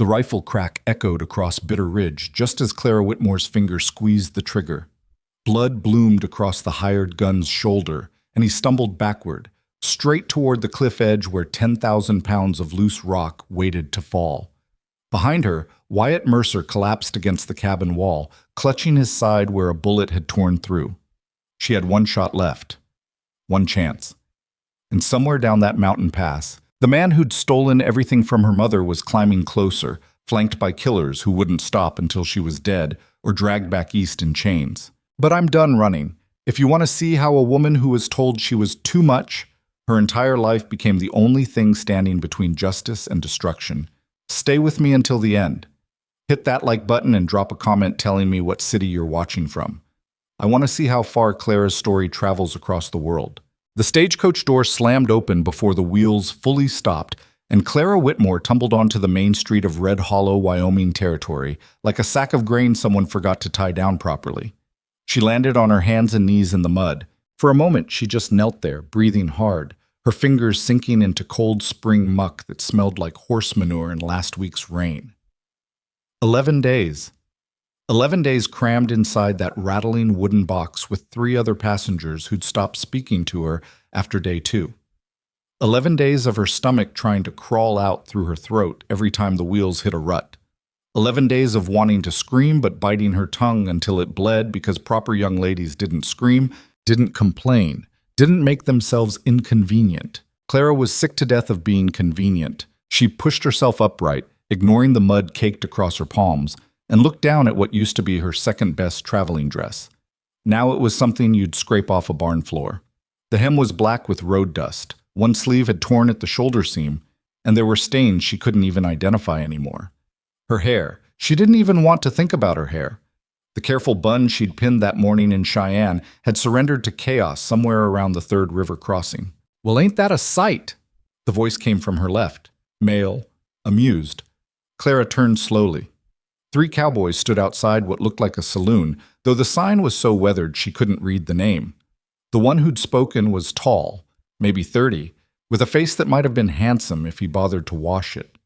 The rifle crack echoed across Bitter Ridge just as Clara Whitmore's finger squeezed the trigger. Blood bloomed across the hired gun's shoulder, and he stumbled backward, straight toward the cliff edge where 10,000 pounds of loose rock waited to fall. Behind her, Wyatt Mercer collapsed against the cabin wall, clutching his side where a bullet had torn through. She had one shot left. One chance. And somewhere down that mountain pass, the man who'd stolen everything from her mother was climbing closer, flanked by killers who wouldn't stop until she was dead or dragged back east in chains. But I'm done running. If you want to see how a woman who was told she was too much, her entire life became the only thing standing between justice and destruction, stay with me until the end. Hit that like button and drop a comment telling me what city you're watching from. I want to see how far Clara's story travels across the world. The stagecoach door slammed open before the wheels fully stopped, and Clara Whitmore tumbled onto the main street of Red Hollow, Wyoming territory, like a sack of grain someone forgot to tie down properly. She landed on her hands and knees in the mud. For a moment, she just knelt there, breathing hard, her fingers sinking into cold spring muck that smelled like horse manure in last week's rain. 11 days. 11 days crammed inside that rattling wooden box with 3 other passengers who'd stopped speaking to her after day 2. 11 days of her stomach trying to crawl out through her throat every time the wheels hit a rut. 11 days of wanting to scream but biting her tongue until it bled because proper young ladies didn't scream, didn't complain, didn't make themselves inconvenient. Clara was sick to death of being convenient. She pushed herself upright, ignoring the mud caked across her palms, and looked down at what used to be her second-best traveling dress. Now it was something you'd scrape off a barn floor. The hem was black with road dust, one sleeve had torn at the shoulder seam, and there were stains she couldn't even identify anymore. Her hair. She didn't even want to think about her hair. The careful bun she'd pinned that morning in Cheyenne had surrendered to chaos somewhere around the Third River crossing. "Well, ain't that a sight?" The voice came from her left, male, amused. Clara turned slowly. 3 cowboys stood outside what looked like a saloon, though the sign was so weathered she couldn't read the name. The one who'd spoken was tall, maybe 30, with a face that might have been handsome if he bothered to wash it.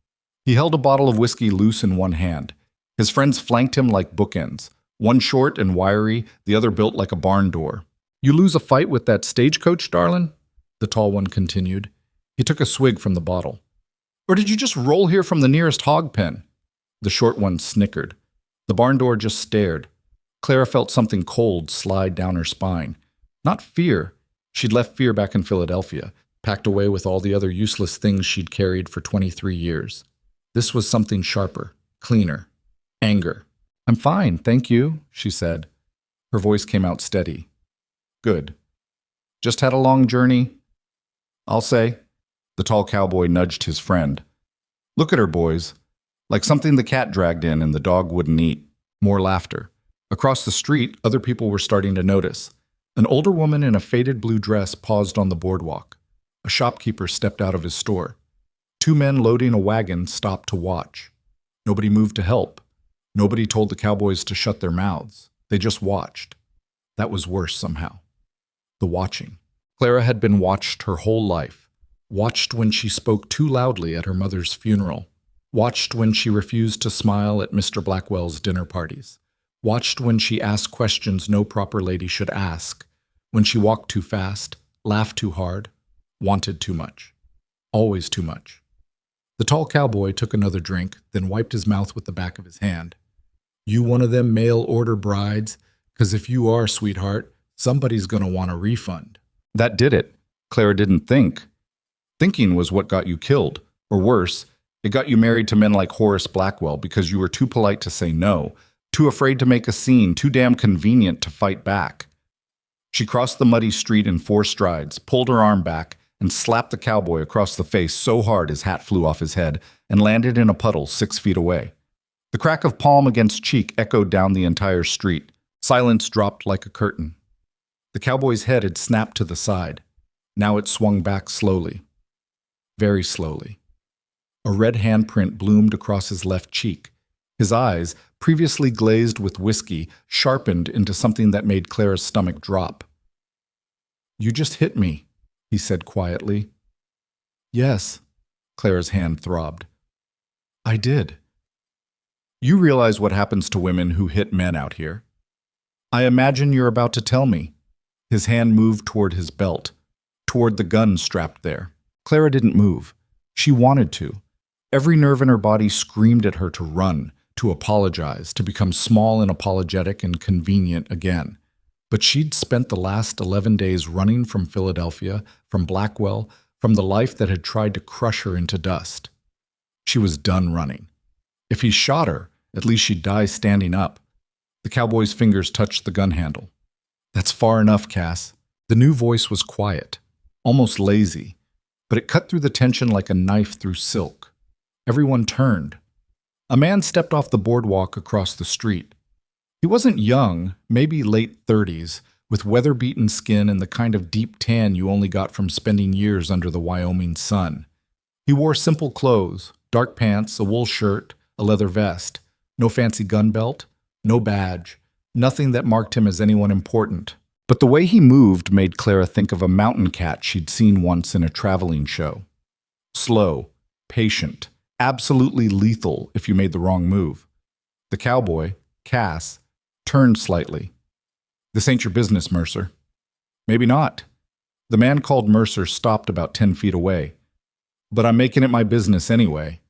He held a bottle of whiskey loose in one hand. His friends flanked him like bookends, one short and wiry, the other built like a barn door. "You lose a fight with that stagecoach, darlin'?" the tall one continued. He took a swig from the bottle. "Or did you just roll here from the nearest hog pen?" The short one snickered. The barn door just stared. Clara felt something cold slide down her spine. Not fear. She'd left fear back in Philadelphia, packed away with all the other useless things she'd carried for 23 years. This was something sharper, cleaner. Anger. "I'm fine, thank you," she said. Her voice came out steady. "Good. Just had a long journey, I'll say." The tall cowboy nudged his friend. "Look at her, boys. Like something the cat dragged in and the dog wouldn't eat." More laughter. Across the street, other people were starting to notice. An older woman in a faded blue dress paused on the boardwalk. A shopkeeper stepped out of his store. 2 men loading a wagon stopped to watch. Nobody moved to help. Nobody told the cowboys to shut their mouths. They just watched. That was worse somehow. The watching. Clara had been watched her whole life. Watched when she spoke too loudly at her mother's funeral. Watched when she refused to smile at Mr. Blackwell's dinner parties. Watched when she asked questions no proper lady should ask. When she walked too fast, laughed too hard, wanted too much. Always too much. The tall cowboy took another drink, then wiped his mouth with the back of his hand. "You one of them mail-order brides? 'Cause if you are, sweetheart, somebody's gonna want a refund." That did it. Clara didn't think. Thinking was what got you killed. Or worse, it got you married to men like Horace Blackwell because you were too polite to say no, too afraid to make a scene, too damn convenient to fight back. She crossed the muddy street in 4 strides, pulled her arm back, and slapped the cowboy across the face so hard his hat flew off his head and landed in a puddle 6 feet away. The crack of palm against cheek echoed down the entire street. Silence dropped like a curtain. The cowboy's head had snapped to the side. Now it swung back slowly. Very slowly. A red handprint bloomed across his left cheek. His eyes, previously glazed with whiskey, sharpened into something that made Clara's stomach drop. "You just hit me," he said quietly. "Yes," Clara's hand throbbed. "I did. You realize what happens to women who hit men out here. I imagine you're about to tell me. His hand moved toward his belt, toward the gun strapped there. Clara didn't move. She wanted to. Every nerve in her body screamed at her to run, to apologize, to become small and apologetic and convenient again. But she'd spent the last 11 days running from Philadelphia, from Blackwell, from the life that had tried to crush her into dust. She was done running. If he shot her, at least she'd die standing up. The cowboy's fingers touched the gun handle. That's far enough, Cass. The new voice was quiet, almost lazy, but it cut through the tension like a knife through silk. Everyone turned. A man stepped off the boardwalk across the street. He wasn't young, maybe late 30s, with weather-beaten skin and the kind of deep tan you only got from spending years under the Wyoming sun. He wore simple clothes, dark pants, a wool shirt, a leather vest, no fancy gun belt, no badge, nothing that marked him as anyone important. But the way he moved made Clara think of a mountain cat she'd seen once in a traveling show. Slow, patient, absolutely lethal if you made the wrong move. The cowboy, Cass, turned slightly. This ain't your business, Mercer. Maybe not. The man called Mercer stopped about 10 feet away. But I'm making it my business anyway.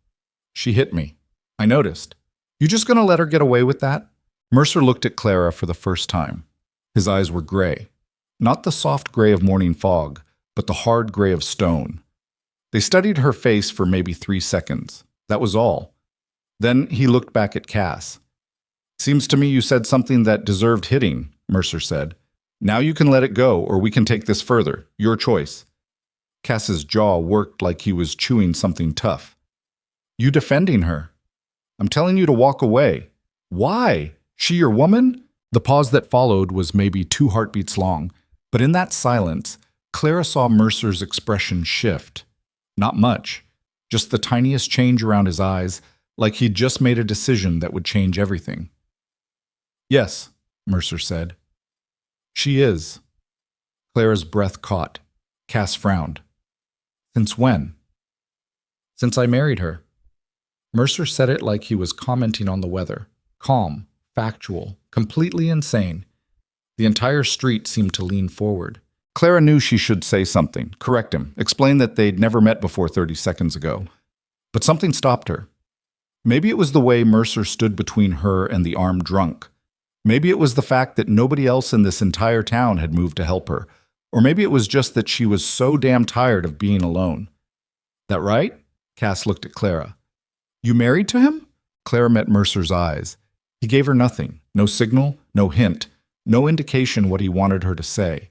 She hit me. I noticed. You just gonna let her get away with that? Mercer looked at Clara for the first time. His eyes were gray. Not the soft gray of morning fog, but the hard gray of stone. They studied her face for maybe 3 seconds. That was all. Then he looked back at Cass. Seems to me you said something that deserved hitting, Mercer said. Now you can let it go, or we can take this further. Your choice. Cass's jaw worked like he was chewing something tough. You defending her. I'm telling you to walk away. Why? She your woman? The pause that followed was maybe 2 heartbeats long, but in that silence, Clara saw Mercer's expression shift. Not much, just the tiniest change around his eyes, like he'd just made a decision that would change everything. Yes, Mercer said. She is. Clara's breath caught. Cass frowned. Since when? Since I married her. Mercer said it like he was commenting on the weather. Calm, factual, completely insane. The entire street seemed to lean forward. Clara knew she should say something, correct him, explain that they'd never met before 30 seconds ago. But something stopped her. Maybe it was the way Mercer stood between her and the armed drunk. Maybe it was the fact that nobody else in this entire town had moved to help her. Or maybe it was just that she was so damn tired of being alone. That right? Cass looked at Clara. You married to him? Clara met Mercer's eyes. He gave her nothing, no signal, no hint, no indication what he wanted her to say.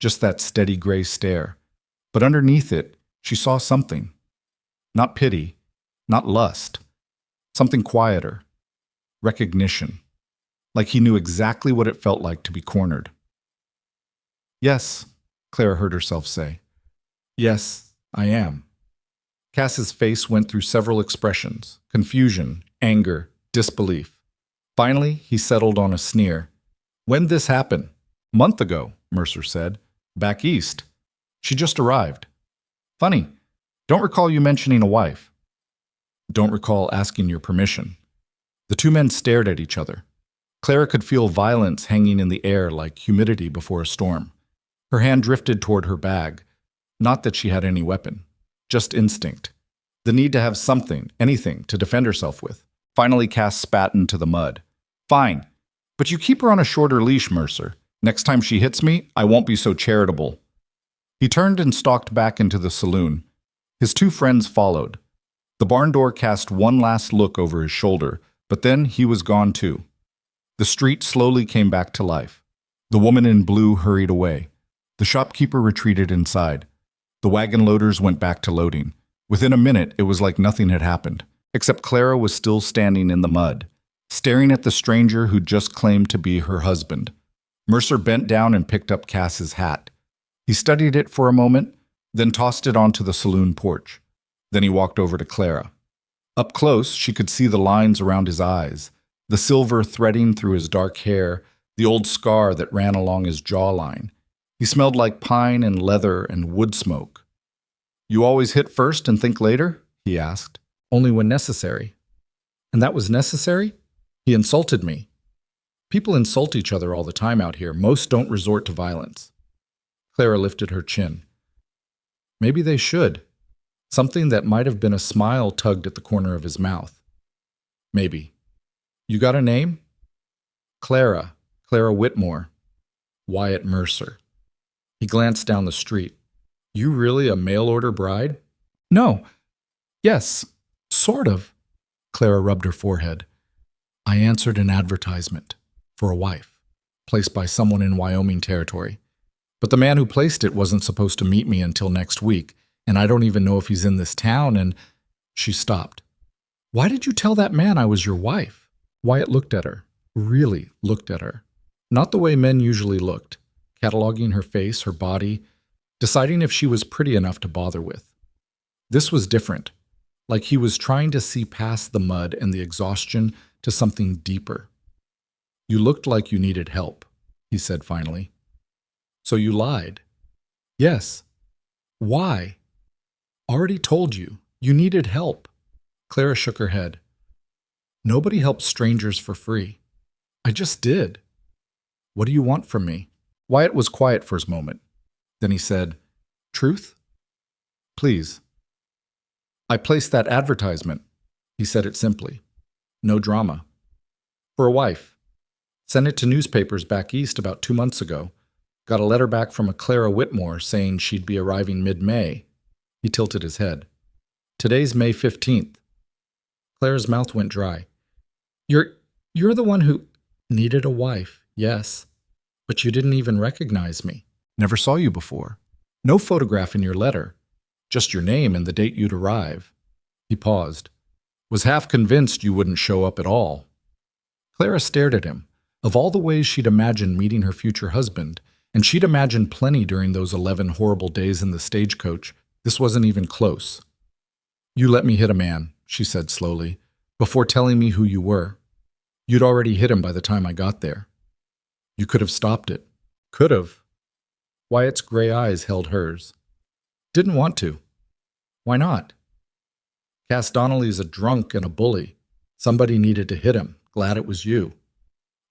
Just that steady gray stare. But underneath it, she saw something. Not pity, not lust. Something quieter. Recognition. Like he knew exactly what it felt like to be cornered. Yes, Clara heard herself say. Yes, I am. Cass's face went through several expressions. Confusion, anger, disbelief. Finally, he settled on a sneer. When'd this happen? Month ago, Mercer said. Back east. She just arrived. Funny. Don't recall you mentioning a wife. Don't recall asking your permission. The two men stared at each other. Clara could feel violence hanging in the air like humidity before a storm. Her hand drifted toward her bag. Not that she had any weapon. Just instinct. The need to have something, anything, to defend herself with. Finally, Cass spat into the mud. Fine. But you keep her on a shorter leash, Mercer. Next time she hits me, I won't be so charitable. He turned and stalked back into the saloon. His two friends followed. The barn door cast one last look over his shoulder, but then he was gone too. The street slowly came back to life. The woman in blue hurried away. The shopkeeper retreated inside. The wagon loaders went back to loading. Within a minute, it was like nothing had happened, except Clara was still standing in the mud, staring at the stranger who'd just claimed to be her husband. Mercer bent down and picked up Cass's hat. He studied it for a moment, then tossed it onto the saloon porch. Then he walked over to Clara. Up close, she could see the lines around his eyes, the silver threading through his dark hair, the old scar that ran along his jawline. He smelled like pine and leather and wood smoke. You always hit first and think later? He asked. Only when necessary. And that was necessary? He insulted me. People insult each other all the time out here. Most don't resort to violence. Clara lifted her chin. Maybe they should. Something that might have been a smile tugged at the corner of his mouth. Maybe. You got a name? Clara Whitmore. Wyatt Mercer. He glanced down the street. You really a mail-order bride? No. Yes, sort of. Clara rubbed her forehead. I answered an advertisement for a wife, placed by someone in Wyoming territory. But the man who placed it wasn't supposed to meet me until next week, and I don't even know if he's in this town, and… She stopped. Why did you tell that man I was your wife? Wyatt looked at her, really looked at her. Not the way men usually looked, cataloging her face, her body, deciding if she was pretty enough to bother with. This was different, like he was trying to see past the mud and the exhaustion to something deeper. You looked like you needed help, he said finally. So you lied? Yes. Why? Already told you. You needed help. Clara shook her head. Nobody helps strangers for free. I just did. What do you want from me? Wyatt was quiet for a moment. Then he said, Truth? Please. I placed that advertisement. He said it simply. No drama. For a wife. Sent it to newspapers back east about 2 months ago. Got a letter back from a Clara Whitmore saying she'd be arriving mid-May. He tilted his head. Today's May 15th. Clara's mouth went dry. You're the one who needed a wife, yes. But you didn't even recognize me. Never saw you before. No photograph in your letter. Just your name and the date you'd arrive. He paused. Was half convinced you wouldn't show up at all. Clara stared at him. Of all the ways she'd imagined meeting her future husband, and she'd imagined plenty during those 11 horrible days in the stagecoach, this wasn't even close. You let me hit a man, she said slowly, before telling me who you were. You'd already hit him by the time I got there. You could have stopped it. Could have. Wyatt's gray eyes held hers. Didn't want to. Why not? Cass Donnelly's a drunk and a bully. Somebody needed to hit him. Glad it was you.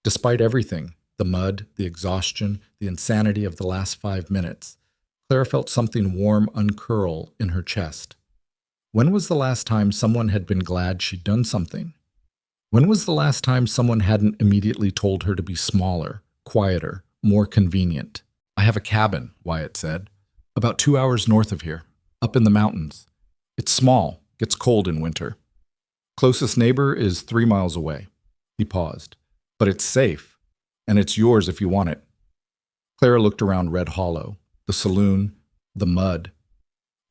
Despite everything, the mud, the exhaustion, the insanity of the last 5 minutes, Clara felt something warm uncurl in her chest. When was the last time someone had been glad she'd done something? When was the last time someone hadn't immediately told her to be smaller, quieter, more convenient? I have a cabin, Wyatt said, about 2 hours north of here, up in the mountains. It's small, gets cold in winter. Closest neighbor is 3 miles away. He paused. But it's safe, and it's yours if you want it. Clara looked around Red Hollow, the saloon, the mud,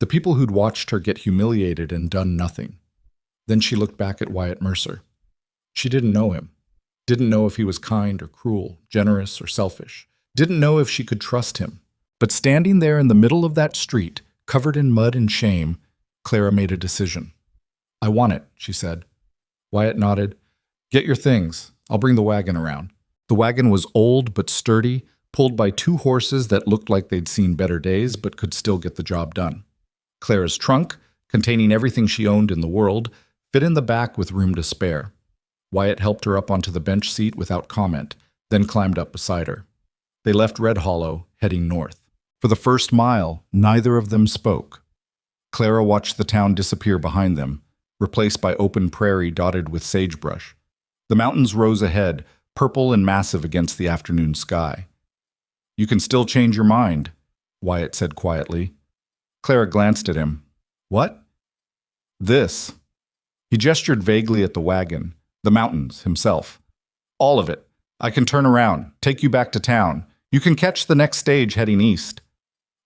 the people who'd watched her get humiliated and done nothing. Then she looked back at Wyatt Mercer. She didn't know him, didn't know if he was kind or cruel, generous or selfish, didn't know if she could trust him. But standing there in the middle of that street, covered in mud and shame, Clara made a decision. I want it, she said. Wyatt nodded. Get your things. I'll bring the wagon around. The wagon was old but sturdy, pulled by 2 horses that looked like they'd seen better days but could still get the job done. Clara's trunk, containing everything she owned in the world, fit in the back with room to spare. Wyatt helped her up onto the bench seat without comment, then climbed up beside her. They left Red Hollow, heading north. For the first mile, neither of them spoke. Clara watched the town disappear behind them, replaced by open prairie dotted with sagebrush. The mountains rose ahead, purple and massive against the afternoon sky. You can still change your mind, Wyatt said quietly. Clara glanced at him. What? This. He gestured vaguely at the wagon, the mountains, himself. All of it. I can turn around, take you back to town. You can catch the next stage heading east.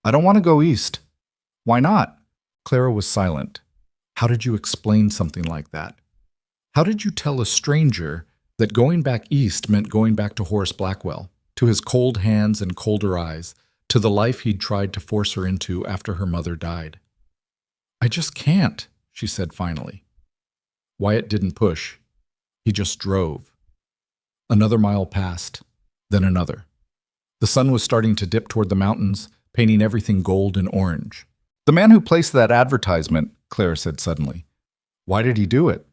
I don't want to go east. Why not? Clara was silent. How did you explain something like that? How did you tell a stranger that going back east meant going back to Horace Blackwell, to his cold hands and colder eyes, to the life he'd tried to force her into after her mother died? I just can't, she said finally. Wyatt didn't push. He just drove. Another mile passed, then another. The sun was starting to dip toward the mountains, painting everything gold and orange. The man who placed that advertisement, Clara said suddenly. Why did he do it?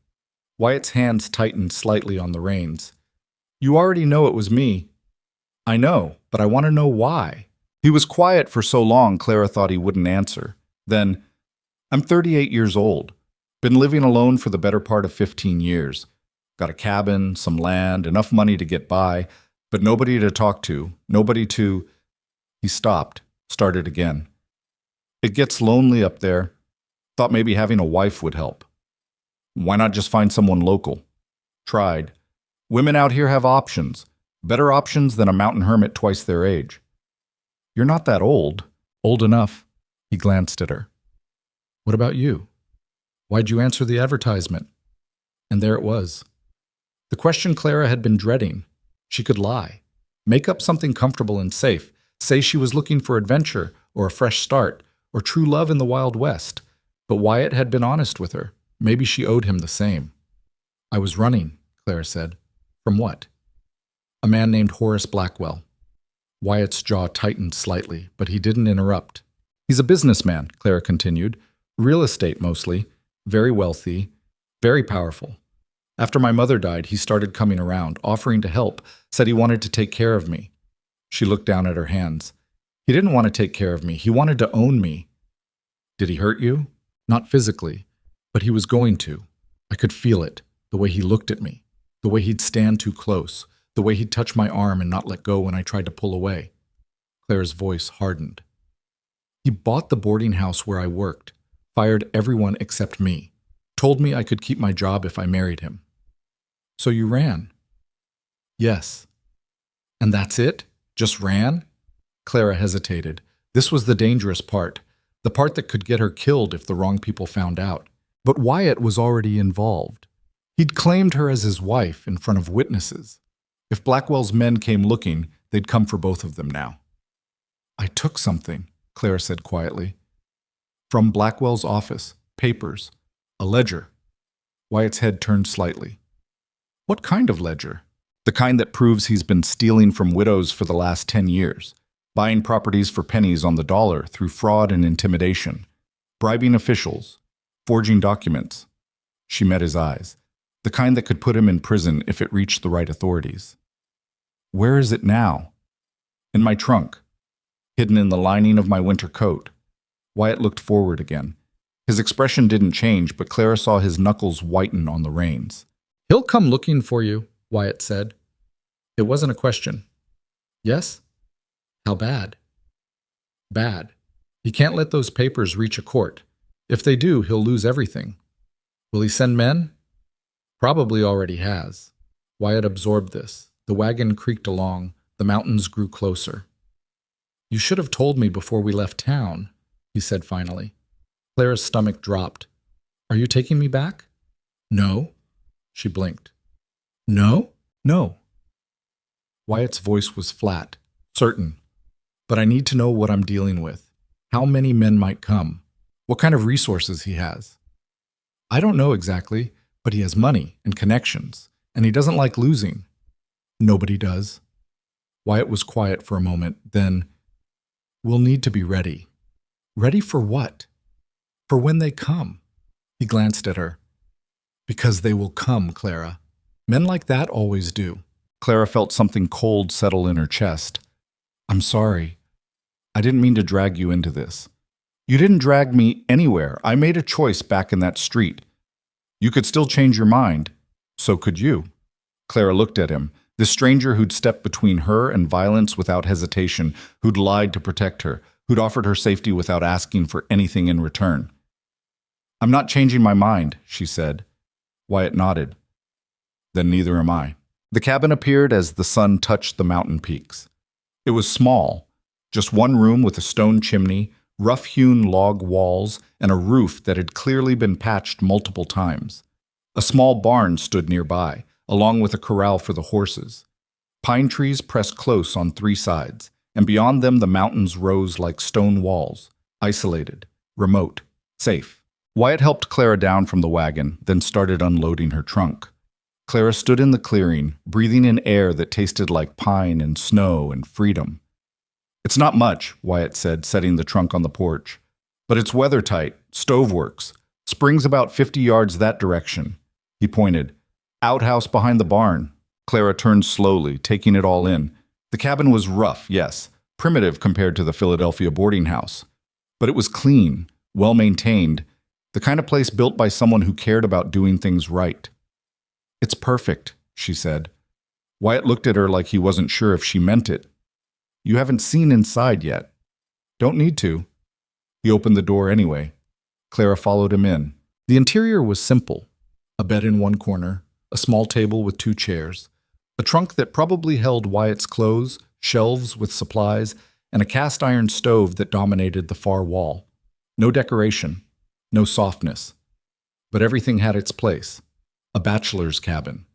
Wyatt's hands tightened slightly on the reins. You already know it was me. I know, but I want to know why. He was quiet for so long Clara thought he wouldn't answer. Then, I'm 38 years old. Been living alone for the better part of 15 years. Got a cabin, some land, enough money to get by, but nobody to talk to, nobody to... He stopped, started again. It gets lonely up there. Thought maybe having a wife would help. Why not just find someone local? Tried. Women out here have options. Better options than a mountain hermit twice their age. You're not that old. Old enough. He glanced at her. What about you? Why'd you answer the advertisement? And there it was. The question Clara had been dreading. She could lie. Make up something comfortable and safe. Say she was looking for adventure, or a fresh start, or true love in the Wild West. But Wyatt had been honest with her. Maybe she owed him the same. I was running, Clara said. From what? A man named Horace Blackwell. Wyatt's jaw tightened slightly, but he didn't interrupt. He's a businessman, Clara continued. Real estate mostly. Very wealthy. Very powerful. After my mother died, he started coming around, offering to help, said he wanted to take care of me. She looked down at her hands. He didn't want to take care of me. He wanted to own me. Did he hurt you? Not physically, but he was going to. I could feel it, the way he looked at me, the way he'd stand too close, the way he'd touch my arm and not let go when I tried to pull away. Claire's voice hardened. He bought the boarding house where I worked, fired everyone except me, told me I could keep my job if I married him. So you ran? Yes. And that's it? Just ran? Clara hesitated. This was the dangerous part, the part that could get her killed if the wrong people found out. But Wyatt was already involved. He'd claimed her as his wife in front of witnesses. If Blackwell's men came looking, they'd come for both of them now. I took something, Clara said quietly. From Blackwell's office, papers, a ledger. Wyatt's head turned slightly. What kind of ledger? The kind that proves he's been stealing from widows for the last 10 years, buying properties for pennies on the dollar through fraud and intimidation, bribing officials, forging documents. She met his eyes, the kind that could put him in prison if it reached the right authorities. Where is it now? In my trunk, hidden in the lining of my winter coat. Wyatt looked forward again. His expression didn't change, but Clara saw his knuckles whiten on the reins. He'll come looking for you, Wyatt said. It wasn't a question. Yes? How bad? Bad. He can't let those papers reach a court. If they do, he'll lose everything. Will he send men? Probably already has. Wyatt absorbed this. The wagon creaked along. The mountains grew closer. You should have told me before we left town, he said finally. Clara's stomach dropped. Are you taking me back? No. She blinked. No? No. Wyatt's voice was flat, certain. But I need to know what I'm dealing with. How many men might come? What kind of resources he has? I don't know exactly, but he has money and connections, and he doesn't like losing. Nobody does. Wyatt was quiet for a moment, then, we'll need to be ready. Ready for what? For when they come. He glanced at her. Because they will come, Clara. Men like that always do. Clara felt something cold settle in her chest. I'm sorry. I didn't mean to drag you into this. You didn't drag me anywhere. I made a choice back in that street. You could still change your mind. So could you. Clara looked at him, this stranger who'd stepped between her and violence without hesitation, who'd lied to protect her, who'd offered her safety without asking for anything in return. I'm not changing my mind, she said. Wyatt nodded. Then neither am I. The cabin appeared as the sun touched the mountain peaks. It was small, just one room with a stone chimney, rough-hewn log walls, and a roof that had clearly been patched multiple times. A small barn stood nearby, along with a corral for the horses. Pine trees pressed close on three sides, and beyond them the mountains rose like stone walls, isolated, remote, safe. Wyatt helped Clara down from the wagon, then started unloading her trunk. Clara stood in the clearing, breathing in air that tasted like pine and snow and freedom. It's not much, Wyatt said, setting the trunk on the porch. But it's weather-tight, stoveworks, springs about 50 yards that direction. He pointed. Outhouse behind the barn. Clara turned slowly, taking it all in. The cabin was rough, yes, primitive compared to the Philadelphia boarding house. But it was clean, well-maintained, the kind of place built by someone who cared about doing things right. It's perfect, she said. Wyatt looked at her like he wasn't sure if she meant it. You haven't seen inside yet. Don't need to. He opened the door anyway. Clara followed him in. The interior was simple. A bed in one corner, a small table with 2 chairs, a trunk that probably held Wyatt's clothes, shelves with supplies, and a cast-iron stove that dominated the far wall. No decoration, no softness. But everything had its place. A bachelor's cabin,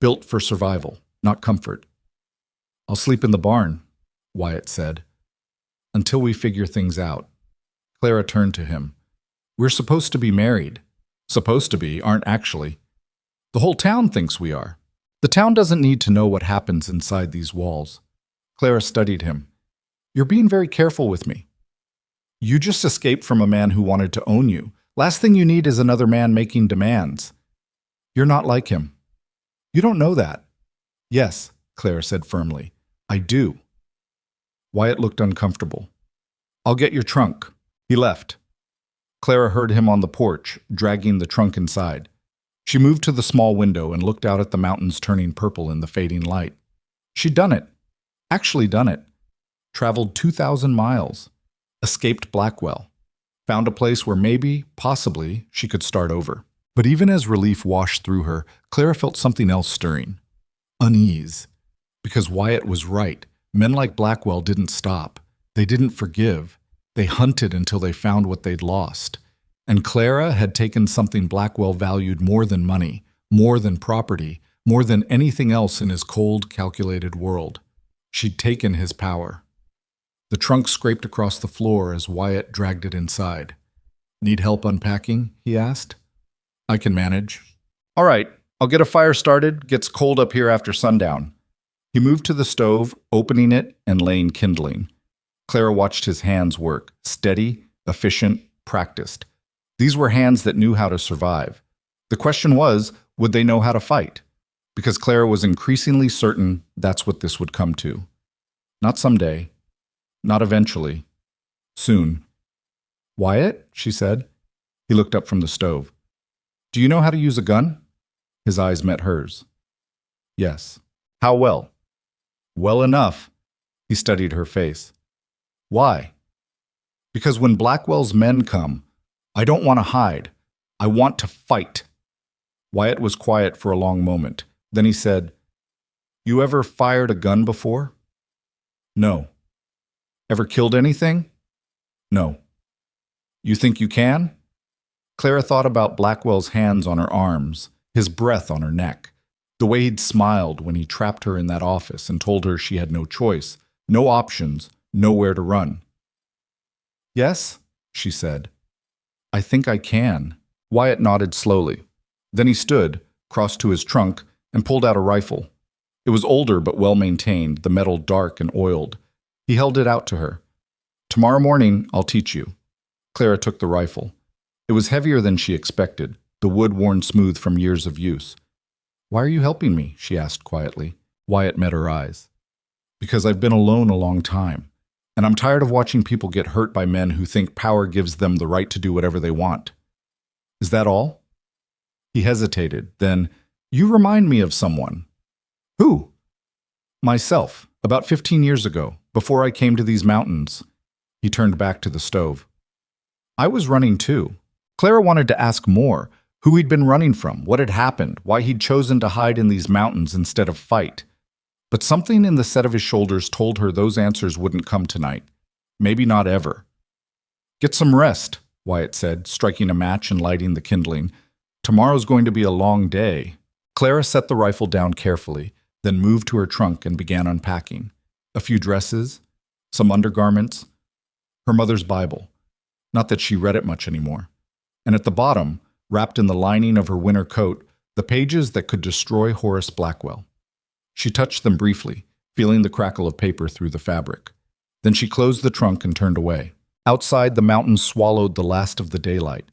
built for survival, not comfort. I'll sleep in the barn, Wyatt said, until we figure things out. Clara turned to him. We're supposed to be married. Supposed to be, aren't actually. The whole town thinks we are. The town doesn't need to know what happens inside these walls. Clara studied him. You're being very careful with me. You just escaped from a man who wanted to own you. Last thing you need is another man making demands. You're not like him. You don't know that. Yes, Clara said firmly. I do. Wyatt looked uncomfortable. I'll get your trunk. He left. Clara heard him on the porch, dragging the trunk inside. She moved to the small window and looked out at the mountains turning purple in the fading light. She'd done it. Actually done it. Traveled 2,000 miles. Escaped Blackwell. Found a place where maybe, possibly, she could start over. But even as relief washed through her, Clara felt something else stirring. Unease. Because Wyatt was right. Men like Blackwell didn't stop. They didn't forgive. They hunted until they found what they'd lost. And Clara had taken something Blackwell valued more than money, more than property, more than anything else in his cold, calculated world. She'd taken his power. The trunk scraped across the floor as Wyatt dragged it inside. Need help unpacking? He asked. I can manage. All right, I'll get a fire started. Gets cold up here after sundown. He moved to the stove, opening it and laying kindling. Clara watched his hands work, steady, efficient, practiced. These were hands that knew how to survive. The question was, would they know how to fight? Because Clara was increasingly certain that's what this would come to. Not someday. Not eventually. Soon. Wyatt, she said. He looked up from the stove. Do you know how to use a gun? His eyes met hers. Yes. How well? Well enough. He studied her face. Why? Because when Blackwell's men come, I don't want to hide. I want to fight. Wyatt was quiet for a long moment. Then he said, You ever fired a gun before? No. Ever killed anything? No. You think you can? Clara thought about Blackwell's hands on her arms, his breath on her neck, the way he'd smiled when he trapped her in that office and told her she had no choice, no options, nowhere to run. Yes, she said. I think I can. Wyatt nodded slowly. Then he stood, crossed to his trunk, and pulled out a rifle. It was older but well-maintained, the metal dark and oiled. He held it out to her. Tomorrow morning, I'll teach you. Clara took the rifle. It was heavier than she expected, the wood worn smooth from years of use. Why are you helping me? She asked quietly. Wyatt met her eyes. Because I've been alone a long time, and I'm tired of watching people get hurt by men who think power gives them the right to do whatever they want. Is that all? He hesitated, then, You remind me of someone. Who? Myself, about 15 years ago, before I came to these mountains. He turned back to the stove. I was running too. Clara wanted to ask more, who he'd been running from, what had happened, why he'd chosen to hide in these mountains instead of fight. But something in the set of his shoulders told her those answers wouldn't come tonight. Maybe not ever. Get some rest, Wyatt said, striking a match and lighting the kindling. Tomorrow's going to be a long day. Clara set the rifle down carefully, then moved to her trunk and began unpacking. A few dresses, some undergarments, her mother's Bible. Not that she read it much anymore. And at the bottom, wrapped in the lining of her winter coat, the pages that could destroy Horace Blackwell. She touched them briefly, feeling the crackle of paper through the fabric. Then she closed the trunk and turned away. Outside, the mountains swallowed the last of the daylight.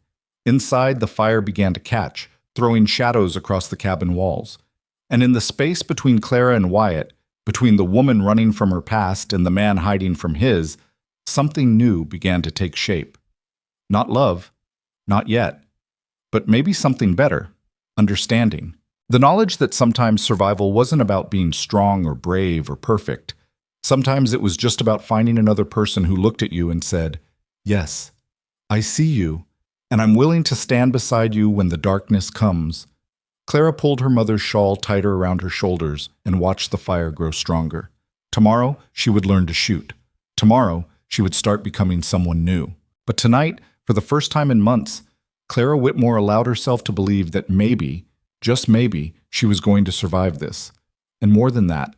Inside, the fire began to catch, throwing shadows across the cabin walls. And in the space between Clara and Wyatt, between the woman running from her past and the man hiding from his, something new began to take shape. Not love, not yet, but maybe something better, understanding. The knowledge that sometimes survival wasn't about being strong or brave or perfect. Sometimes it was just about finding another person who looked at you and said, "Yes, I see you, and I'm willing to stand beside you when the darkness comes." Clara pulled her mother's shawl tighter around her shoulders and watched the fire grow stronger. Tomorrow, she would learn to shoot. Tomorrow, she would start becoming someone new. But tonight, for the first time in months, Clara Whitmore allowed herself to believe that maybe, just maybe, she was going to survive this. And more than that,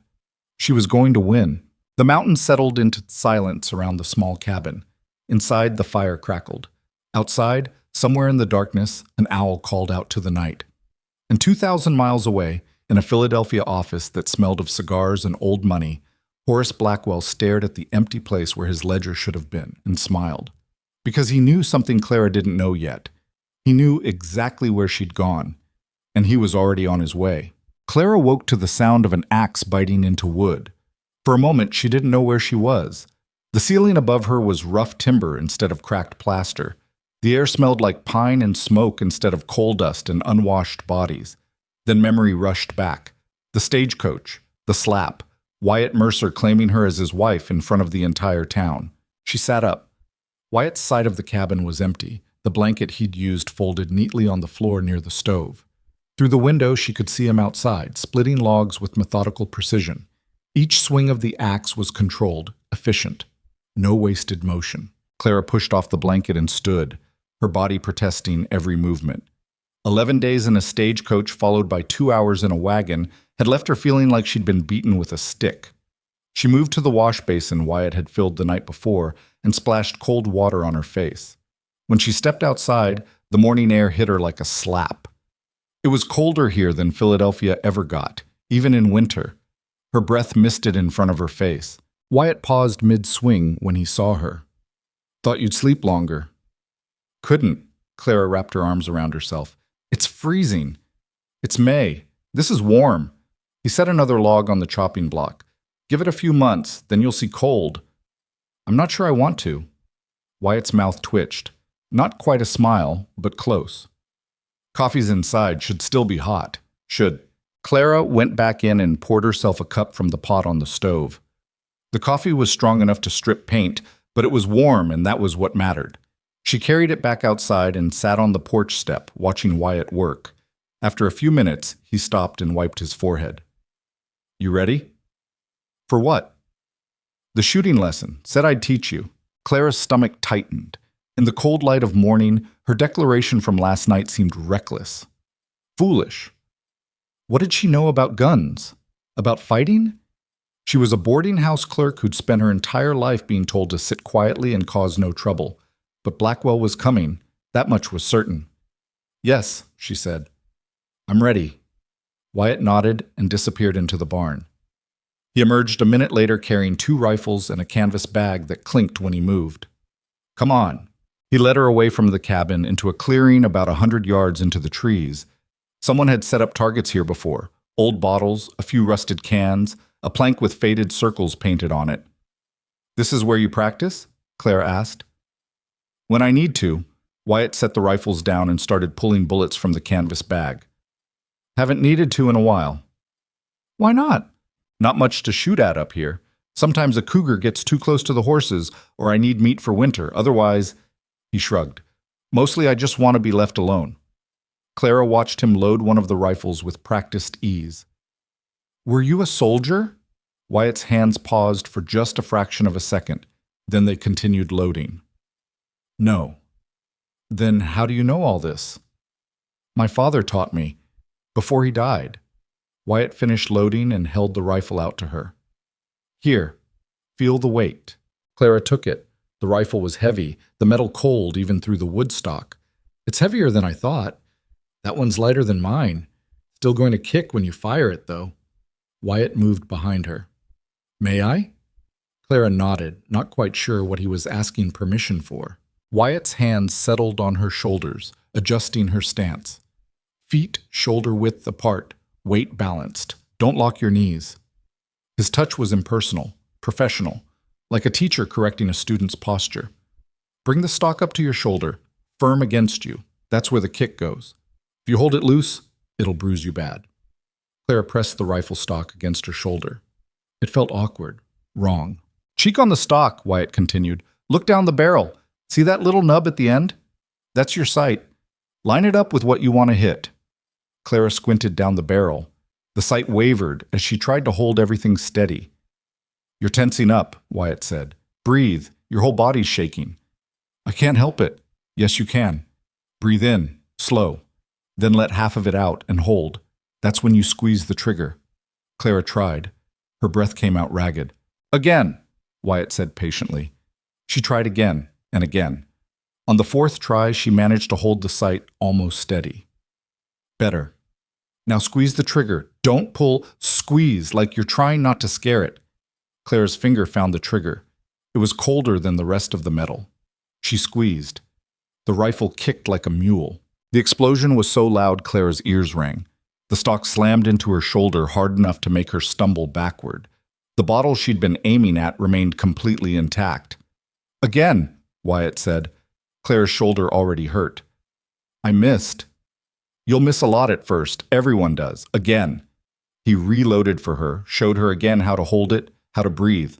she was going to win. The mountain settled into silence around the small cabin. Inside, the fire crackled. Outside, somewhere in the darkness, an owl called out to the night. And 2,000 miles away, in a Philadelphia office that smelled of cigars and old money, Horace Blackwell stared at the empty place where his ledger should have been and smiled. Because he knew something Clara didn't know yet. He knew exactly where she'd gone, and he was already on his way. Clara woke to the sound of an axe biting into wood. For a moment, she didn't know where she was. The ceiling above her was rough timber instead of cracked plaster. The air smelled like pine and smoke instead of coal dust and unwashed bodies. Then memory rushed back. The stagecoach, the slap, Wyatt Mercer claiming her as his wife in front of the entire town. She sat up. Wyatt's side of the cabin was empty, the blanket he'd used folded neatly on the floor near the stove. Through the window, she could see him outside, splitting logs with methodical precision. Each swing of the axe was controlled, efficient. No wasted motion. Clara pushed off the blanket and stood, her body protesting every movement. 11 days in a stagecoach followed by 2 hours in a wagon had left her feeling like she'd been beaten with a stick. She moved to the wash basin Wyatt had filled the night before and splashed cold water on her face. When she stepped outside, the morning air hit her like a slap. It was colder here than Philadelphia ever got, even in winter. Her breath misted in front of her face. Wyatt paused mid-swing when he saw her. "Thought you'd sleep longer." "Couldn't." Clara wrapped her arms around herself. "It's freezing. It's May. This is warm." He set another log on the chopping block. "Give it a few months, then you'll see cold." "I'm not sure I want to." Wyatt's mouth twitched. Not quite a smile, but close. "Coffee's inside, should still be hot. Should." Clara went back in and poured herself a cup from the pot on the stove. The coffee was strong enough to strip paint, but it was warm and that was what mattered. She carried it back outside and sat on the porch step, watching Wyatt work. After a few minutes, he stopped and wiped his forehead. "You ready?" "For what?" "The shooting lesson. Said I'd teach you." Clara's stomach tightened. In the cold light of morning, her declaration from last night seemed reckless. Foolish. What did she know about guns? About fighting? She was a boarding house clerk who'd spent her entire life being told to sit quietly and cause no trouble. But Blackwell was coming. That much was certain. "Yes," she said. "I'm ready." Wyatt nodded and disappeared into the barn. He emerged a minute later carrying 2 rifles and a canvas bag that clinked when he moved. "Come on." He led her away from the cabin into a clearing about 100 yards into the trees. Someone had set up targets here before. Old bottles, a few rusted cans, a plank with faded circles painted on it. "This is where you practice?" Clara asked. "When I need to." Wyatt set the rifles down and started pulling bullets from the canvas bag. "Haven't needed to in a while." "Why not?" "Not much to shoot at up here. Sometimes a cougar gets too close to the horses, or I need meat for winter. Otherwise," he shrugged. "Mostly I just want to be left alone." Clara watched him load one of the rifles with practiced ease. "Were you a soldier?" Wyatt's hands paused for just a fraction of a second. Then they continued loading. "No." "Then how do you know all this?" "My father taught me. Before he died." Wyatt finished loading and held the rifle out to her. "Here, feel the weight." Clara took it. The rifle was heavy, the metal cold even through the wood stock. "It's heavier than I thought. That one's lighter than mine. Still going to kick when you fire it, though." Wyatt moved behind her. "May I?" Clara nodded, not quite sure what he was asking permission for. Wyatt's hands settled on her shoulders, adjusting her stance. Feet shoulder width apart, weight balanced. Don't lock your knees. His touch was impersonal, professional, like a teacher correcting a student's posture. Bring the stock up to your shoulder, firm against you. That's where the kick goes. If you hold it loose, it'll bruise you bad. Clara pressed the rifle stock against her shoulder. It felt awkward, wrong. Cheek on the stock, Wyatt continued. Look down the barrel. See that little nub at the end? That's your sight. Line it up with what you want to hit. Clara squinted down the barrel. The sight wavered as she tried to hold everything steady. You're tensing up, Wyatt said. Breathe. Your whole body's shaking. I can't help it. Yes, you can. Breathe in, slow. Then let half of it out and hold. That's when you squeeze the trigger. Clara tried. Her breath came out ragged. Again, Wyatt said patiently. She tried again and again. On the fourth try, she managed to hold the sight almost steady. Better. Now squeeze the trigger. Don't pull, squeeze like you're trying not to scare it. Clara's finger found the trigger. It was colder than the rest of the metal. She squeezed. The rifle kicked like a mule. The explosion was so loud Clara's ears rang. The stock slammed into her shoulder hard enough to make her stumble backward. The bottle she'd been aiming at remained completely intact. Again, Wyatt said. Clara's shoulder already hurt. I missed. You'll miss a lot at first. Everyone does. Again. He reloaded for her, showed her again how to hold it, how to breathe.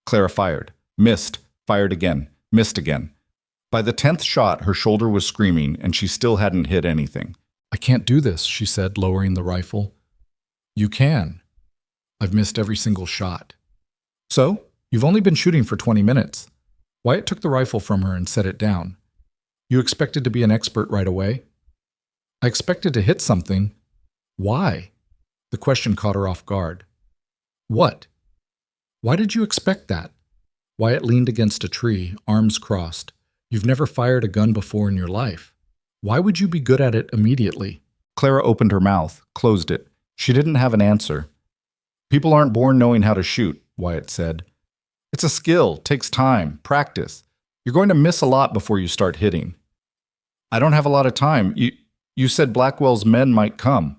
Clara fired. Missed. Fired again. Missed again. By the 10th shot, her shoulder was screaming, and she still hadn't hit anything. I can't do this, she said, lowering the rifle. You can. I've missed every single shot. So, you've only been shooting for 20 minutes. Wyatt took the rifle from her and set it down. You expected to be an expert right away? I expected to hit something. Why? The question caught her off guard. What? Why did you expect that? Wyatt leaned against a tree, arms crossed. You've never fired a gun before in your life. Why would you be good at it immediately? Clara opened her mouth, closed it. She didn't have an answer. People aren't born knowing how to shoot, Wyatt said. It's a skill, takes time, practice. You're going to miss a lot before you start hitting. I don't have a lot of time. You said Blackwell's men might come.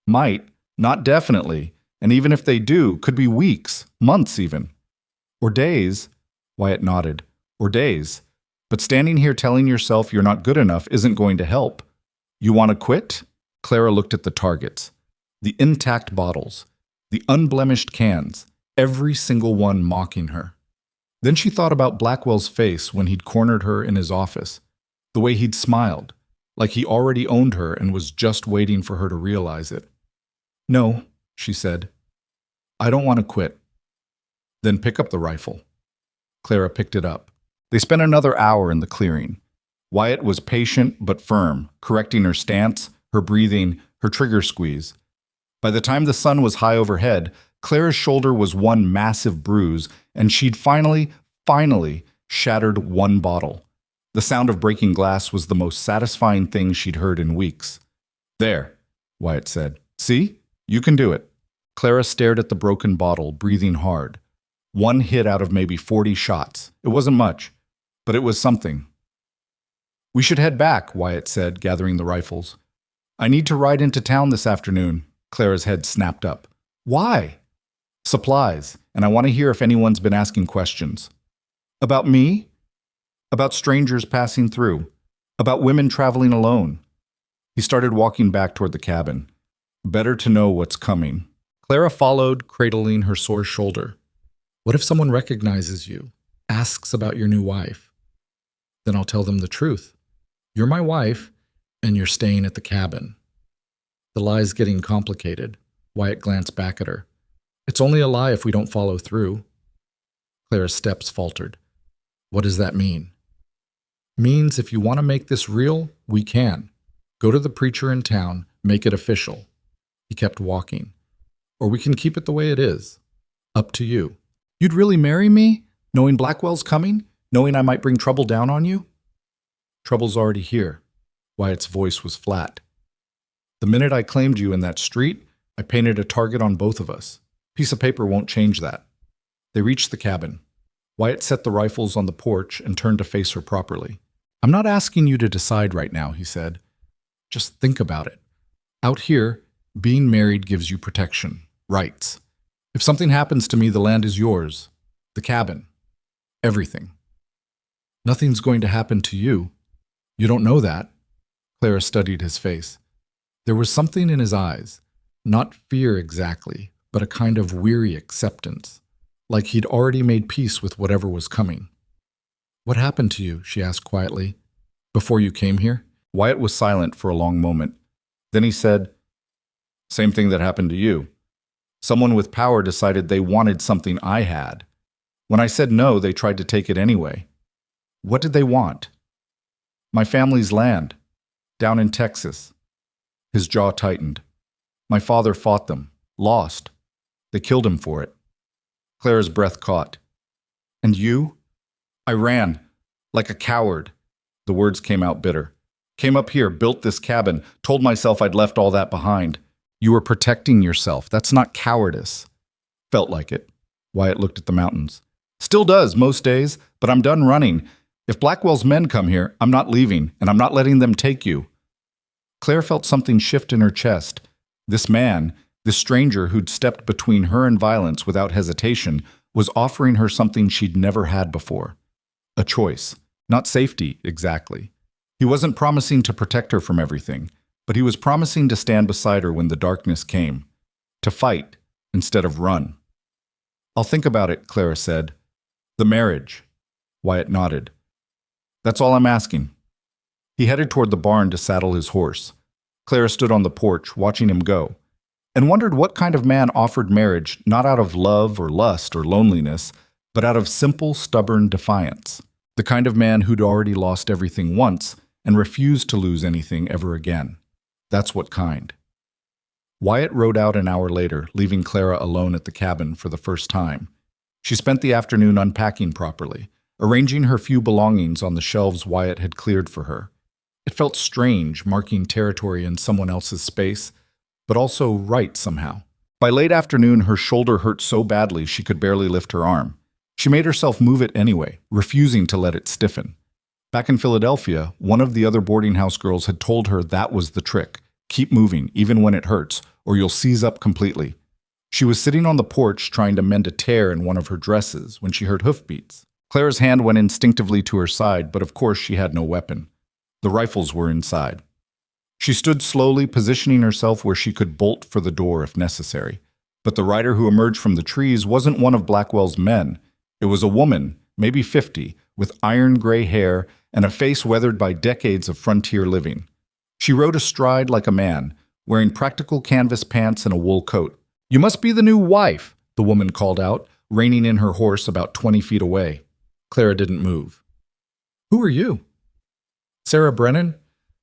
Might, not definitely. And even if they do, could be weeks, months even. Or days, Wyatt nodded. Or days. But standing here telling yourself you're not good enough isn't going to help. You want to quit? Clara looked at the targets. The intact bottles. The unblemished cans. Every single one mocking her. Then she thought about Blackwell's face when he'd cornered her in his office. The way he'd smiled. Like he already owned her and was just waiting for her to realize it. No, she said. I don't want to quit. Then pick up the rifle. Clara picked it up. They spent another hour in the clearing. Wyatt was patient but firm, correcting her stance, her breathing, her trigger squeeze. By the time the sun was high overhead, Clara's shoulder was one massive bruise, and she'd finally shattered one bottle. The sound of breaking glass was the most satisfying thing she'd heard in weeks. There, Wyatt said. See? You can do it. Clara stared at the broken bottle, breathing hard. One hit out of maybe 40 shots. It wasn't much, but it was something. We should head back, Wyatt said, gathering the rifles. I need to ride into town this afternoon. Clara's head snapped up. Why? Supplies, and I want to hear if anyone's been asking questions. About me? About strangers passing through. About women traveling alone. He started walking back toward the cabin. Better to know what's coming. Clara followed, cradling her sore shoulder. What if someone recognizes you, asks about your new wife? Then I'll tell them the truth. You're my wife, and you're staying at the cabin. The lie's getting complicated. Wyatt glanced back at her. It's only a lie if we don't follow through. Clara's steps faltered. What does that mean? Means if you want to make this real, we can. Go to the preacher in town, make it official. He kept walking. Or we can keep it the way it is. Up to you. You'd really marry me, knowing Blackwell's coming? Knowing I might bring trouble down on you? Trouble's already here. Wyatt's voice was flat. The minute I claimed you in that street, I painted a target on both of us. Piece of paper won't change that. They reached the cabin. Wyatt set the rifles on the porch and turned to face her properly. I'm not asking you to decide right now, he said. Just think about it. Out here, being married gives you protection, rights. If something happens to me, the land is yours, the cabin, everything. Nothing's going to happen to you. You don't know that. Clara studied his face. There was something in his eyes, not fear exactly, but a kind of weary acceptance, like he'd already made peace with whatever was coming. What happened to you? She asked quietly. Before you came here? Wyatt was silent for a long moment. Then he said, "Same thing that happened to you. Someone with power decided they wanted something I had. When I said no, they tried to take it anyway. What did they want? My family's land, down in Texas." His jaw tightened. "My father fought them, lost. They killed him for it." Clara's breath caught. "And you?" "I ran, like a coward." The words came out bitter. "Came up here, built this cabin, told myself I'd left all that behind." "You were protecting yourself. That's not cowardice." "Felt like it." Wyatt looked at the mountains. "Still does most days, but I'm done running. If Blackwell's men come here, I'm not leaving, and I'm not letting them take you." Claire felt something shift in her chest. This man, this stranger who'd stepped between her and violence without hesitation, was offering her something she'd never had before. A choice. Not safety, exactly. He wasn't promising to protect her from everything, but he was promising to stand beside her when the darkness came. To fight instead of run. "I'll think about it," Clara said. "The marriage." Wyatt nodded. "That's all I'm asking." He headed toward the barn to saddle his horse. Clara stood on the porch, watching him go, and wondered what kind of man offered marriage not out of love or lust or loneliness, but out of simple, stubborn defiance. The kind of man who'd already lost everything once and refused to lose anything ever again. That's what kind. Wyatt rode out an hour later, leaving Clara alone at the cabin for the first time. She spent the afternoon unpacking properly, arranging her few belongings on the shelves Wyatt had cleared for her. It felt strange, marking territory in someone else's space, but also right somehow. By late afternoon, her shoulder hurt so badly she could barely lift her arm. She made herself move it anyway, refusing to let it stiffen. Back in Philadelphia, one of the other boarding house girls had told her that was the trick. Keep moving, even when it hurts, or you'll seize up completely. She was sitting on the porch trying to mend a tear in one of her dresses when she heard hoofbeats. Clara's hand went instinctively to her side, but of course she had no weapon. The rifles were inside. She stood slowly, positioning herself where she could bolt for the door if necessary. But the rider who emerged from the trees wasn't one of Blackwell's men. It was a woman, maybe 50, with iron gray hair and a face weathered by decades of frontier living. She rode astride like a man, wearing practical canvas pants and a wool coat. "You must be the new wife," the woman called out, reining in her horse about 20 feet away. Clara didn't move. "Who are you?" "Sarah Brennan.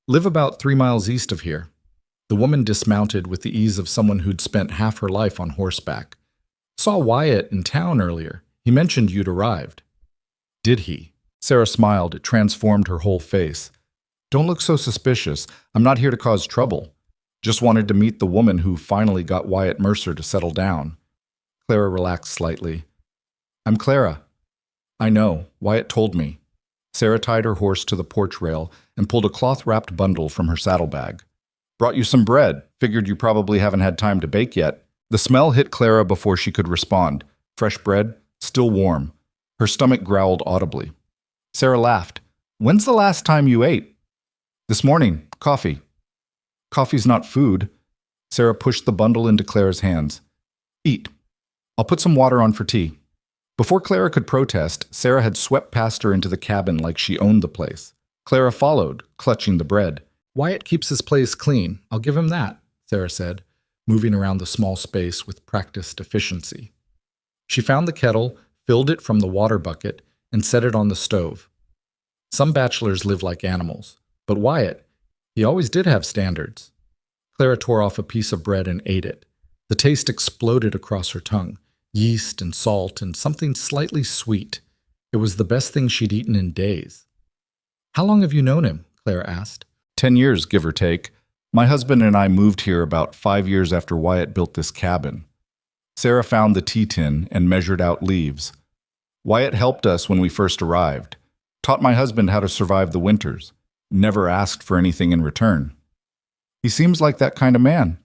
Live about 3 miles east of here." The woman dismounted with the ease of someone who'd spent half her life on horseback. "Saw Wyatt in town earlier. He mentioned you'd arrived." "Did he?" Sarah smiled. It transformed her whole face. "Don't look so suspicious. I'm not here to cause trouble. Just wanted to meet the woman who finally got Wyatt Mercer to settle down." Clara relaxed slightly. "I'm Clara." "I know. Wyatt told me." Sarah tied her horse to the porch rail and pulled a cloth-wrapped bundle from her saddlebag. "Brought you some bread. Figured you probably haven't had time to bake yet." The smell hit Clara before she could respond. Fresh bread, still warm. Her stomach growled audibly. Sarah laughed. "When's the last time you ate?" "This morning. Coffee." "Coffee's not food." Sarah pushed the bundle into Clara's hands. "Eat. I'll put some water on for tea." Before Clara could protest, Sarah had swept past her into the cabin like she owned the place. Clara followed, clutching the bread. "Wyatt keeps his place clean. I'll give him that," Sarah said, moving around the small space with practiced efficiency. She found the kettle, filled it from the water bucket, and set it on the stove. Some bachelors live like animals, but Wyatt, he always did have standards. Clara tore off a piece of bread and ate it. The taste exploded across her tongue. Yeast and salt and something slightly sweet. It was the best thing she'd eaten in days. "How long have you known him?" Clara asked. 10 years, give or take. My husband and I moved here about 5 years after Wyatt built this cabin." Sarah found the tea tin and measured out leaves. "Wyatt helped us when we first arrived. Taught my husband how to survive the winters. Never asked for anything in return." He seems like that kind of man.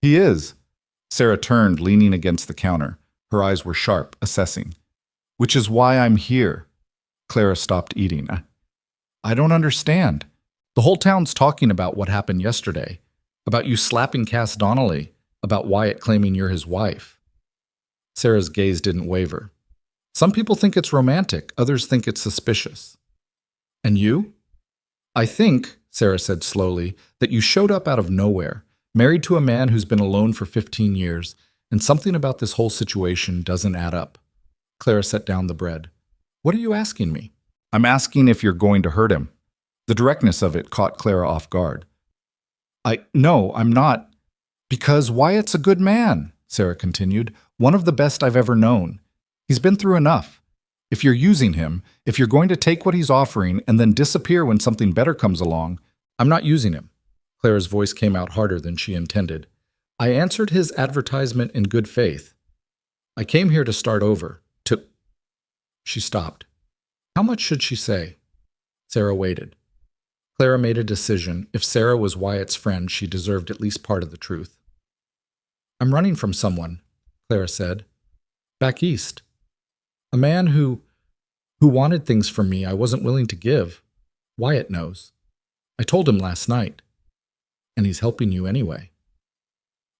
He is. Sarah turned, leaning against the counter. Her eyes were sharp, assessing. Which is why I'm here. Clara stopped eating. I don't understand. The whole town's talking about what happened yesterday. About you slapping Cass Donnelly. About Wyatt claiming you're his wife. Sarah's gaze didn't waver. Some people think it's romantic, others think it's suspicious. And you? I think, Sarah said slowly, that you showed up out of nowhere, married to a man who's been alone for 15 years, and something about this whole situation doesn't add up. Clara set down the bread. What are you asking me? I'm asking if you're going to hurt him. The directness of it caught Clara off guard. No, I'm not. Because Wyatt's a good man, Sarah continued, one of the best I've ever known. He's been through enough. If you're using him, if you're going to take what he's offering and then disappear when something better comes along, I'm not using him. Clara's voice came out harder than she intended. I answered his advertisement in good faith. I came here to start over, to... She stopped. How much should she say? Sarah waited. Clara made a decision. If Sarah was Wyatt's friend, she deserved at least part of the truth. I'm running from someone, Clara said. Back east. A man who wanted things from me I wasn't willing to give. Wyatt knows. I told him last night. And he's helping you anyway.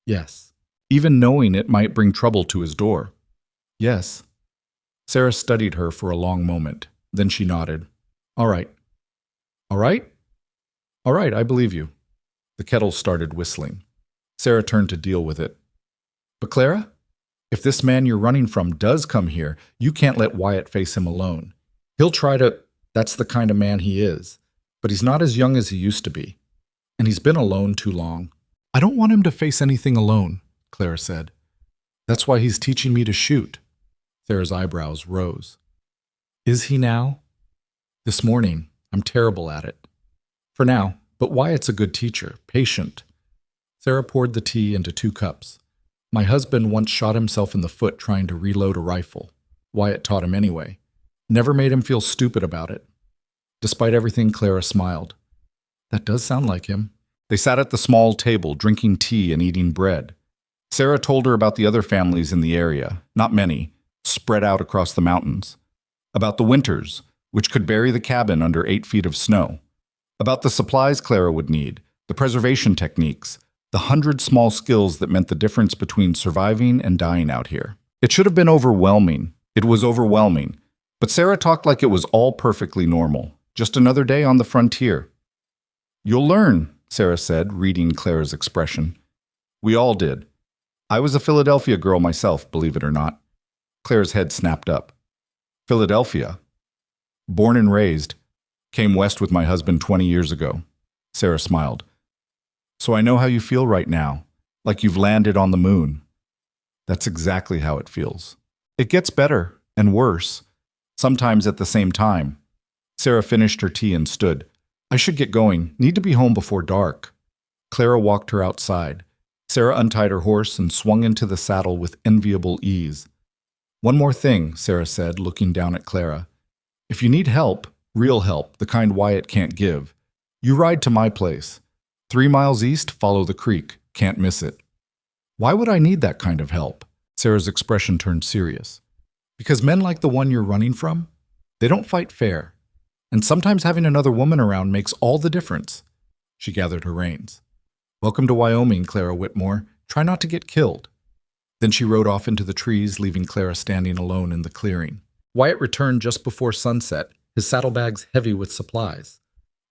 Yes. Even knowing it might bring trouble to his door. Yes. Sarah studied her for a long moment. Then she nodded. All right. All right? All right, I believe you. The kettle started whistling. Sarah turned to deal with it. But Clara, if this man you're running from does come here, you can't let Wyatt face him alone. He'll try to... That's the kind of man he is. But he's not as young as he used to be. And he's been alone too long. I don't want him to face anything alone, Clara said. That's why he's teaching me to shoot. Sarah's eyebrows rose. Is he now? This morning. I'm terrible at it. For now, but Wyatt's a good teacher, patient. Sarah poured the tea into 2 cups. My husband once shot himself in the foot trying to reload a rifle. Wyatt taught him anyway. Never made him feel stupid about it. Despite everything, Clara smiled. That does sound like him. They sat at the small table, drinking tea and eating bread. Sarah told her about the other families in the area, not many, spread out across the mountains. About the winters, which could bury the cabin under 8 feet of snow. About the supplies Clara would need, the preservation techniques, the 100 small skills that meant the difference between surviving and dying out here. It should have been overwhelming. It was overwhelming. But Sarah talked like it was all perfectly normal. Just another day on the frontier. You'll learn, Sarah said, reading Clara's expression. We all did. I was a Philadelphia girl myself, believe it or not. Clara's head snapped up. Philadelphia? Born and raised. Came west with my husband 20 years ago. Sarah smiled. So I know how you feel right now, like you've landed on the moon. That's exactly how it feels. It gets better and worse, sometimes at the same time. Sarah finished her tea and stood. I should get going. Need to be home before dark. Clara walked her outside. Sarah untied her horse and swung into the saddle with enviable ease. One more thing, Sarah said, looking down at Clara. If you need help, real help, the kind Wyatt can't give, you ride to my place. 3 miles east, follow the creek. Can't miss it. Why would I need that kind of help? Sarah's expression turned serious. Because men like the one you're running from, they don't fight fair. And sometimes having another woman around makes all the difference. She gathered her reins. Welcome to Wyoming, Clara Whitmore. Try not to get killed. Then she rode off into the trees, leaving Clara standing alone in the clearing. Wyatt returned just before sunset, his saddlebags heavy with supplies.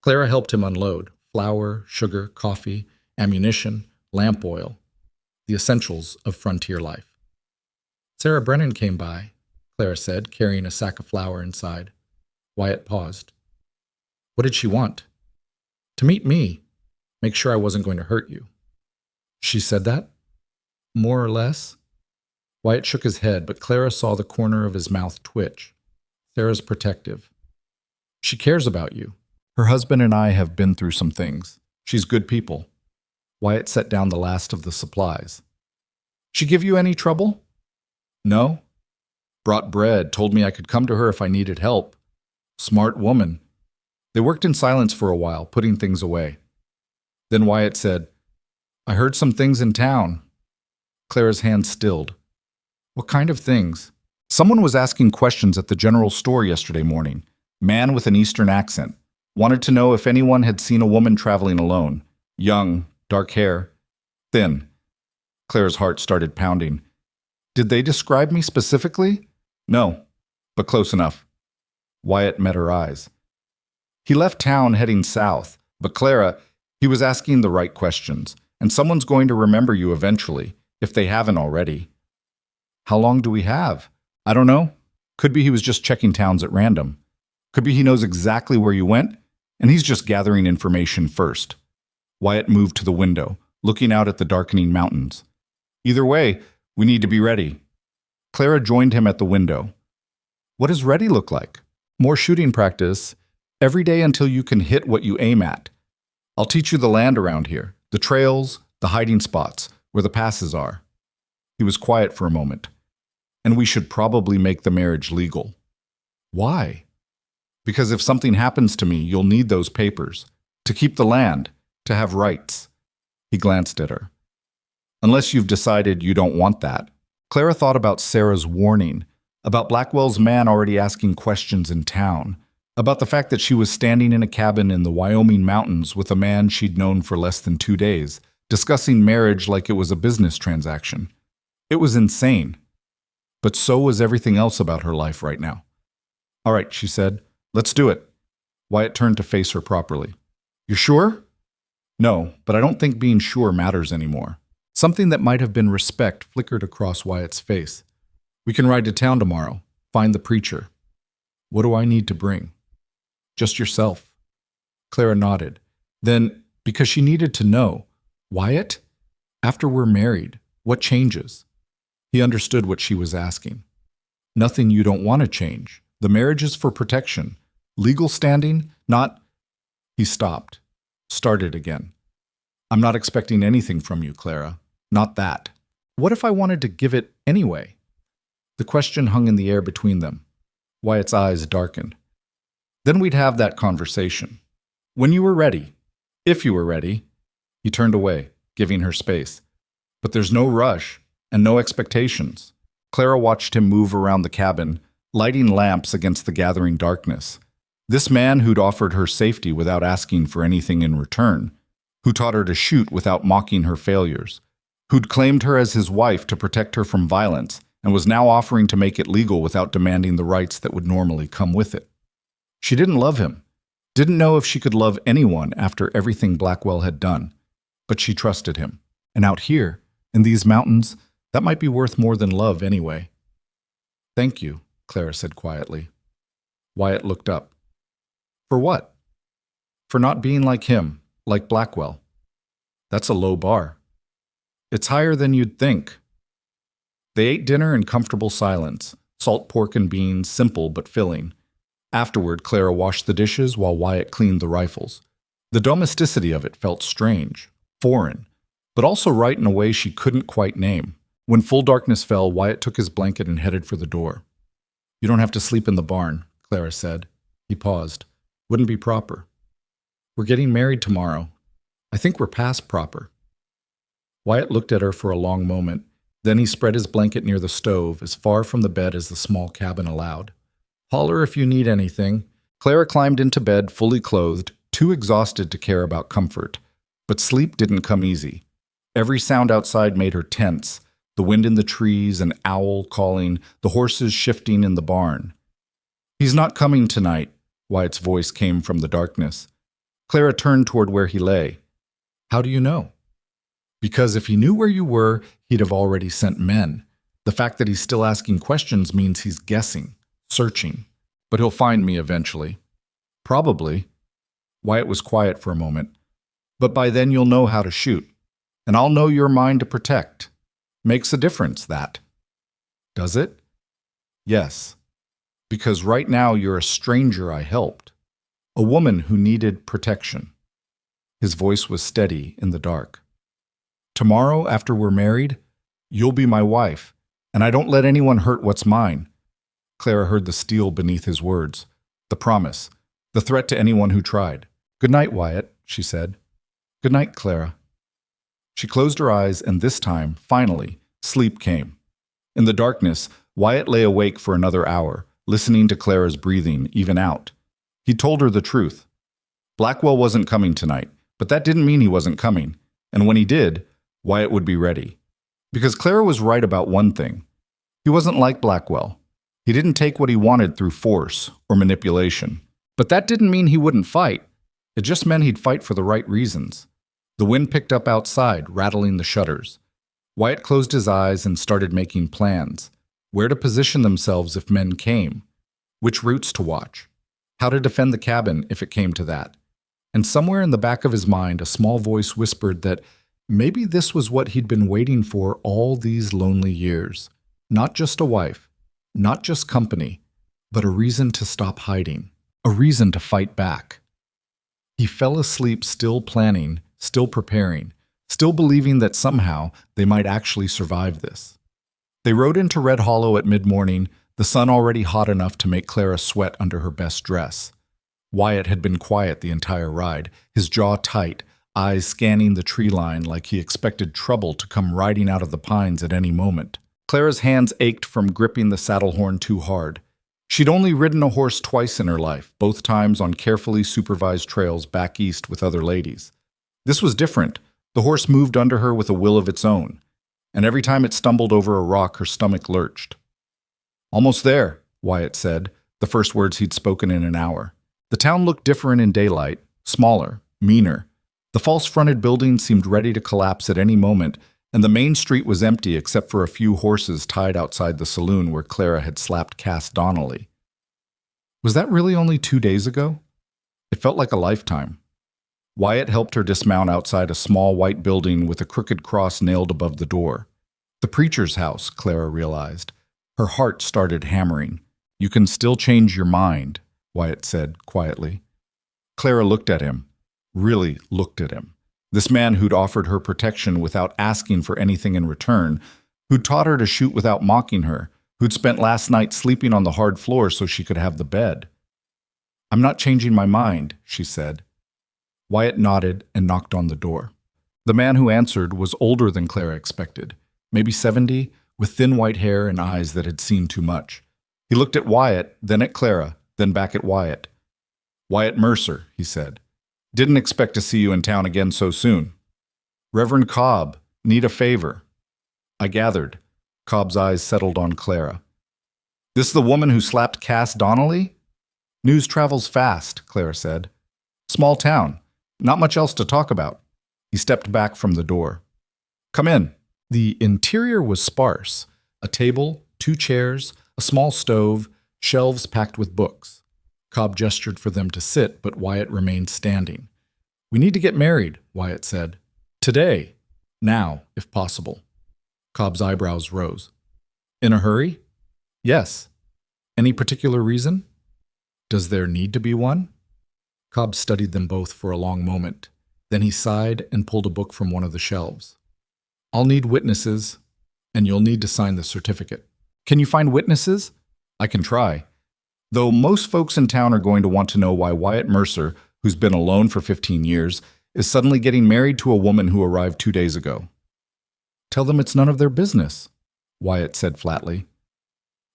Clara helped him unload flour, sugar, coffee, ammunition, lamp oil, the essentials of frontier life. Sarah Brennan came by, Clara said, carrying a sack of flour inside. Wyatt paused. What did she want? To meet me. Make sure I wasn't going to hurt you. She said that? More or less? Wyatt shook his head, but Clara saw the corner of his mouth twitch. Sarah's protective. She cares about you. Her husband and I have been through some things. She's good people. Wyatt set down the last of the supplies. She give you any trouble? No. Brought bread, told me I could come to her if I needed help. Smart woman. They worked in silence for a while, putting things away. Then Wyatt said, I heard some things in town. Clara's hand stilled. What kind of things? Someone was asking questions at the general store yesterday morning. Man with an Eastern accent. Wanted to know if anyone had seen a woman traveling alone. Young, dark hair, thin. Clara's heart started pounding. Did they describe me specifically? No, but close enough. Wyatt met her eyes. He left town heading south, but Clara, he was asking the right questions, and someone's going to remember you eventually, if they haven't already. How long do we have? I don't know. Could be he was just checking towns at random. Could be he knows exactly where you went, and he's just gathering information first. Wyatt moved to the window, looking out at the darkening mountains. Either way, we need to be ready. Clara joined him at the window. What does ready look like? More shooting practice, every day until you can hit what you aim at. I'll teach you the land around here, the trails, the hiding spots, where the passes are. He was quiet for a moment. And we should probably make the marriage legal. Why? Because if something happens to me, you'll need those papers. To keep the land, to have rights. He glanced at her. Unless you've decided you don't want that. Clara thought about Sarah's warning, about Blackwell's man already asking questions in town, about the fact that she was standing in a cabin in the Wyoming mountains with a man she'd known for less than 2 days, discussing marriage like it was a business transaction. It was insane. But so was everything else about her life right now. All right, she said. Let's do it. Wyatt turned to face her properly. You're sure? No, but I don't think being sure matters anymore. Something that might have been respect flickered across Wyatt's face. We can ride to town tomorrow, find the preacher. What do I need to bring? Just yourself. Clara nodded. Then, because she needed to know, Wyatt, after we're married, what changes? He understood what she was asking. Nothing you don't want to change. The marriage is for protection. Legal standing, not... He stopped. Started again. I'm not expecting anything from you, Clara. Not that. What if I wanted to give it anyway? The question hung in the air between them. Wyatt's eyes darkened. Then we'd have that conversation. When you were ready. If you were ready. He turned away, giving her space. But there's no rush. And no expectations. Clara watched him move around the cabin, lighting lamps against the gathering darkness. This man who'd offered her safety without asking for anything in return, who taught her to shoot without mocking her failures, who'd claimed her as his wife to protect her from violence, and was now offering to make it legal without demanding the rights that would normally come with it. She didn't love him, didn't know if she could love anyone after everything Blackwell had done, but she trusted him. And out here, in these mountains, that might be worth more than love anyway. Thank you, Clara said quietly. Wyatt looked up. For what? For not being like him, like Blackwell. That's a low bar. It's higher than you'd think. They ate dinner in comfortable silence, salt pork and beans, simple but filling. Afterward, Clara washed the dishes while Wyatt cleaned the rifles. The domesticity of it felt strange, foreign, but also right in a way she couldn't quite name. When full darkness fell, Wyatt took his blanket and headed for the door. You don't have to sleep in the barn, Clara said. He paused. Wouldn't be proper. We're getting married tomorrow. I think we're past proper. Wyatt looked at her for a long moment. Then he spread his blanket near the stove, as far from the bed as the small cabin allowed. Holler if you need anything. Clara climbed into bed fully clothed, too exhausted to care about comfort. But sleep didn't come easy. Every sound outside made her tense. The wind in the trees, an owl calling, the horses shifting in the barn. He's not coming tonight, Wyatt's voice came from the darkness. Clara turned toward where he lay. How do you know? Because if he knew where you were, he'd have already sent men. The fact that he's still asking questions means he's guessing, searching. But he'll find me eventually. Probably. Wyatt was quiet for a moment. But by then you'll know how to shoot. And I'll know your mind to protect. Makes a difference, that. Does it? Yes. Because right now you're a stranger I helped. A woman who needed protection. His voice was steady in the dark. Tomorrow, after we're married, you'll be my wife, and I don't let anyone hurt what's mine. Clara heard the steel beneath his words, the promise, the threat to anyone who tried. Good night, Wyatt, she said. Good night, Clara. She closed her eyes, and this time, finally, sleep came. In the darkness, Wyatt lay awake for another hour, listening to Clara's breathing, even out. He told her the truth. Blackwell wasn't coming tonight, but that didn't mean he wasn't coming. And when he did, Wyatt would be ready. Because Clara was right about one thing. He wasn't like Blackwell. He didn't take what he wanted through force or manipulation. But that didn't mean he wouldn't fight. It just meant he'd fight for the right reasons. The wind picked up outside, rattling the shutters. Wyatt closed his eyes and started making plans. Where to position themselves if men came. Which routes to watch. How to defend the cabin if it came to that. And somewhere in the back of his mind, a small voice whispered that maybe this was what he'd been waiting for all these lonely years. Not just a wife, not just company, but a reason to stop hiding, a reason to fight back. He fell asleep still planning, still preparing, still believing that somehow they might actually survive this. They rode into Red Hollow at mid-morning, the sun already hot enough to make Clara sweat under her best dress. Wyatt had been quiet the entire ride, his jaw tight, eyes scanning the tree line like he expected trouble to come riding out of the pines at any moment. Clara's hands ached from gripping the saddle horn too hard. She'd only ridden a horse twice in her life, both times on carefully supervised trails back east with other ladies. This was different. The horse moved under her with a will of its own, and every time it stumbled over a rock, her stomach lurched. "Almost there," Wyatt said, the first words he'd spoken in an hour. The town looked different in daylight, smaller, meaner. The false-fronted buildings seemed ready to collapse at any moment, and the main street was empty except for a few horses tied outside the saloon where Clara had slapped Cass Donnelly. Was that really only 2 days ago? It felt like a lifetime. Wyatt helped her dismount outside a small white building with a crooked cross nailed above the door. The preacher's house, Clara realized. Her heart started hammering. "You can still change your mind," Wyatt said quietly. Clara looked at him, really looked at him. This man who'd offered her protection without asking for anything in return, who'd taught her to shoot without mocking her, who'd spent last night sleeping on the hard floor so she could have the bed. "I'm not changing my mind," she said. Wyatt nodded and knocked on the door. The man who answered was older than Clara expected, maybe 70, with thin white hair and eyes that had seen too much. He looked at Wyatt, then at Clara, then back at Wyatt. "Wyatt Mercer," he said. "Didn't expect to see you in town again so soon." "Reverend Cobb, need a favor." "I gathered." Cobb's eyes settled on Clara. "This the woman who slapped Cass Donnelly?" "News travels fast," Clara said. "Small town. Not much else to talk about." He stepped back from the door. "Come in." The interior was sparse. A table, 2 chairs, a small stove, shelves packed with books. Cobb gestured for them to sit, but Wyatt remained standing. "We need to get married," Wyatt said. "Today. Now, if possible." Cobb's eyebrows rose. "In a hurry?" "Yes." "Any particular reason?" "Does there need to be one?" Cobb studied them both for a long moment. Then he sighed and pulled a book from one of the shelves. "I'll need witnesses, and you'll need to sign the certificate." "Can you find witnesses?" "I can try. Though most folks in town are going to want to know why Wyatt Mercer, who's been alone for 15 years, is suddenly getting married to a woman who arrived 2 days ago." "Tell them it's none of their business," Wyatt said flatly.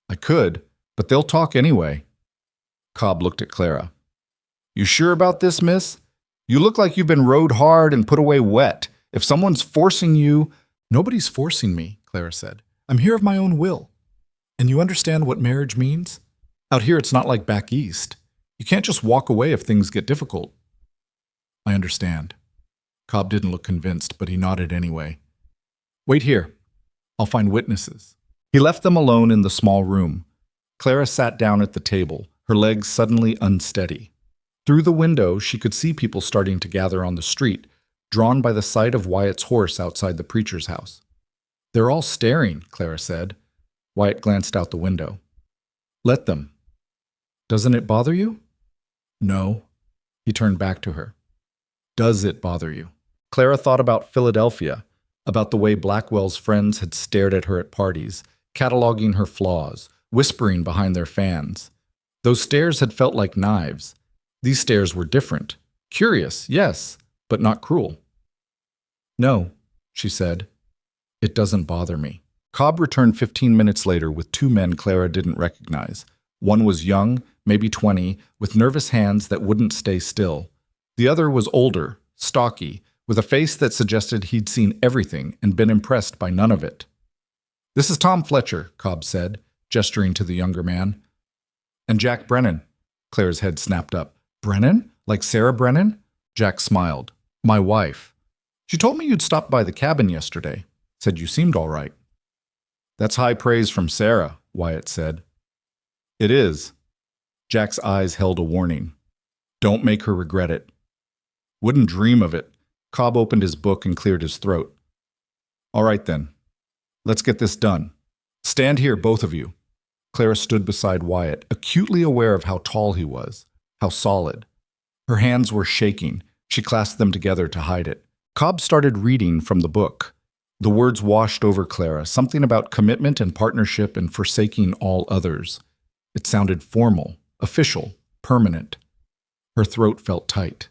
"I could, but they'll talk anyway." Cobb looked at Clara. "You sure about this, miss? You look like you've been rode hard and put away wet. If someone's forcing you—" "Nobody's forcing me," Clara said. "I'm here of my own will. And you understand what marriage means? Out here it's not like back east. You can't just walk away if things get difficult." "I understand." Cobb didn't look convinced, but he nodded anyway. "Wait here. I'll find witnesses." He left them alone in the small room. Clara sat down at the table, her legs suddenly unsteady. Through the window, she could see people starting to gather on the street, drawn by the sight of Wyatt's horse outside the preacher's house. "They're all staring," Clara said. Wyatt glanced out the window. "Let them." "Doesn't it bother you?" "No." He turned back to her. "Does it bother you?" Clara thought about Philadelphia, about the way Blackwell's friends had stared at her at parties, cataloging her flaws, whispering behind their fans. Those stares had felt like knives. These stares were different. Curious, yes, but not cruel. No, she said. It doesn't bother me. Cobb returned 15 minutes later with two men Clara didn't recognize. One was young, maybe 20, with nervous hands that wouldn't stay still. The other was older, stocky, with a face that suggested he'd seen everything and been impressed by none of it. "This is Tom Fletcher," Cobb said, gesturing to the younger man. "And Jack Brennan." Claire's head snapped up. "Brennan? Like Sarah Brennan?" Jack smiled. "My wife. She told me you'd stopped by the cabin yesterday. Said you seemed all right." "That's high praise from Sarah," Wyatt said. "It is." Jack's eyes held a warning. "Don't make her regret it." "Wouldn't dream of it." Cobb opened his book and cleared his throat. "All right then. Let's get this done. Stand here, both of you." Clara stood beside Wyatt, acutely aware of how tall he was, how solid. Her hands were shaking. She clasped them together to hide it. Cobb started reading from the book. The words washed over Clara, something about commitment and partnership and forsaking all others. It sounded formal, official, permanent. Her throat felt tight.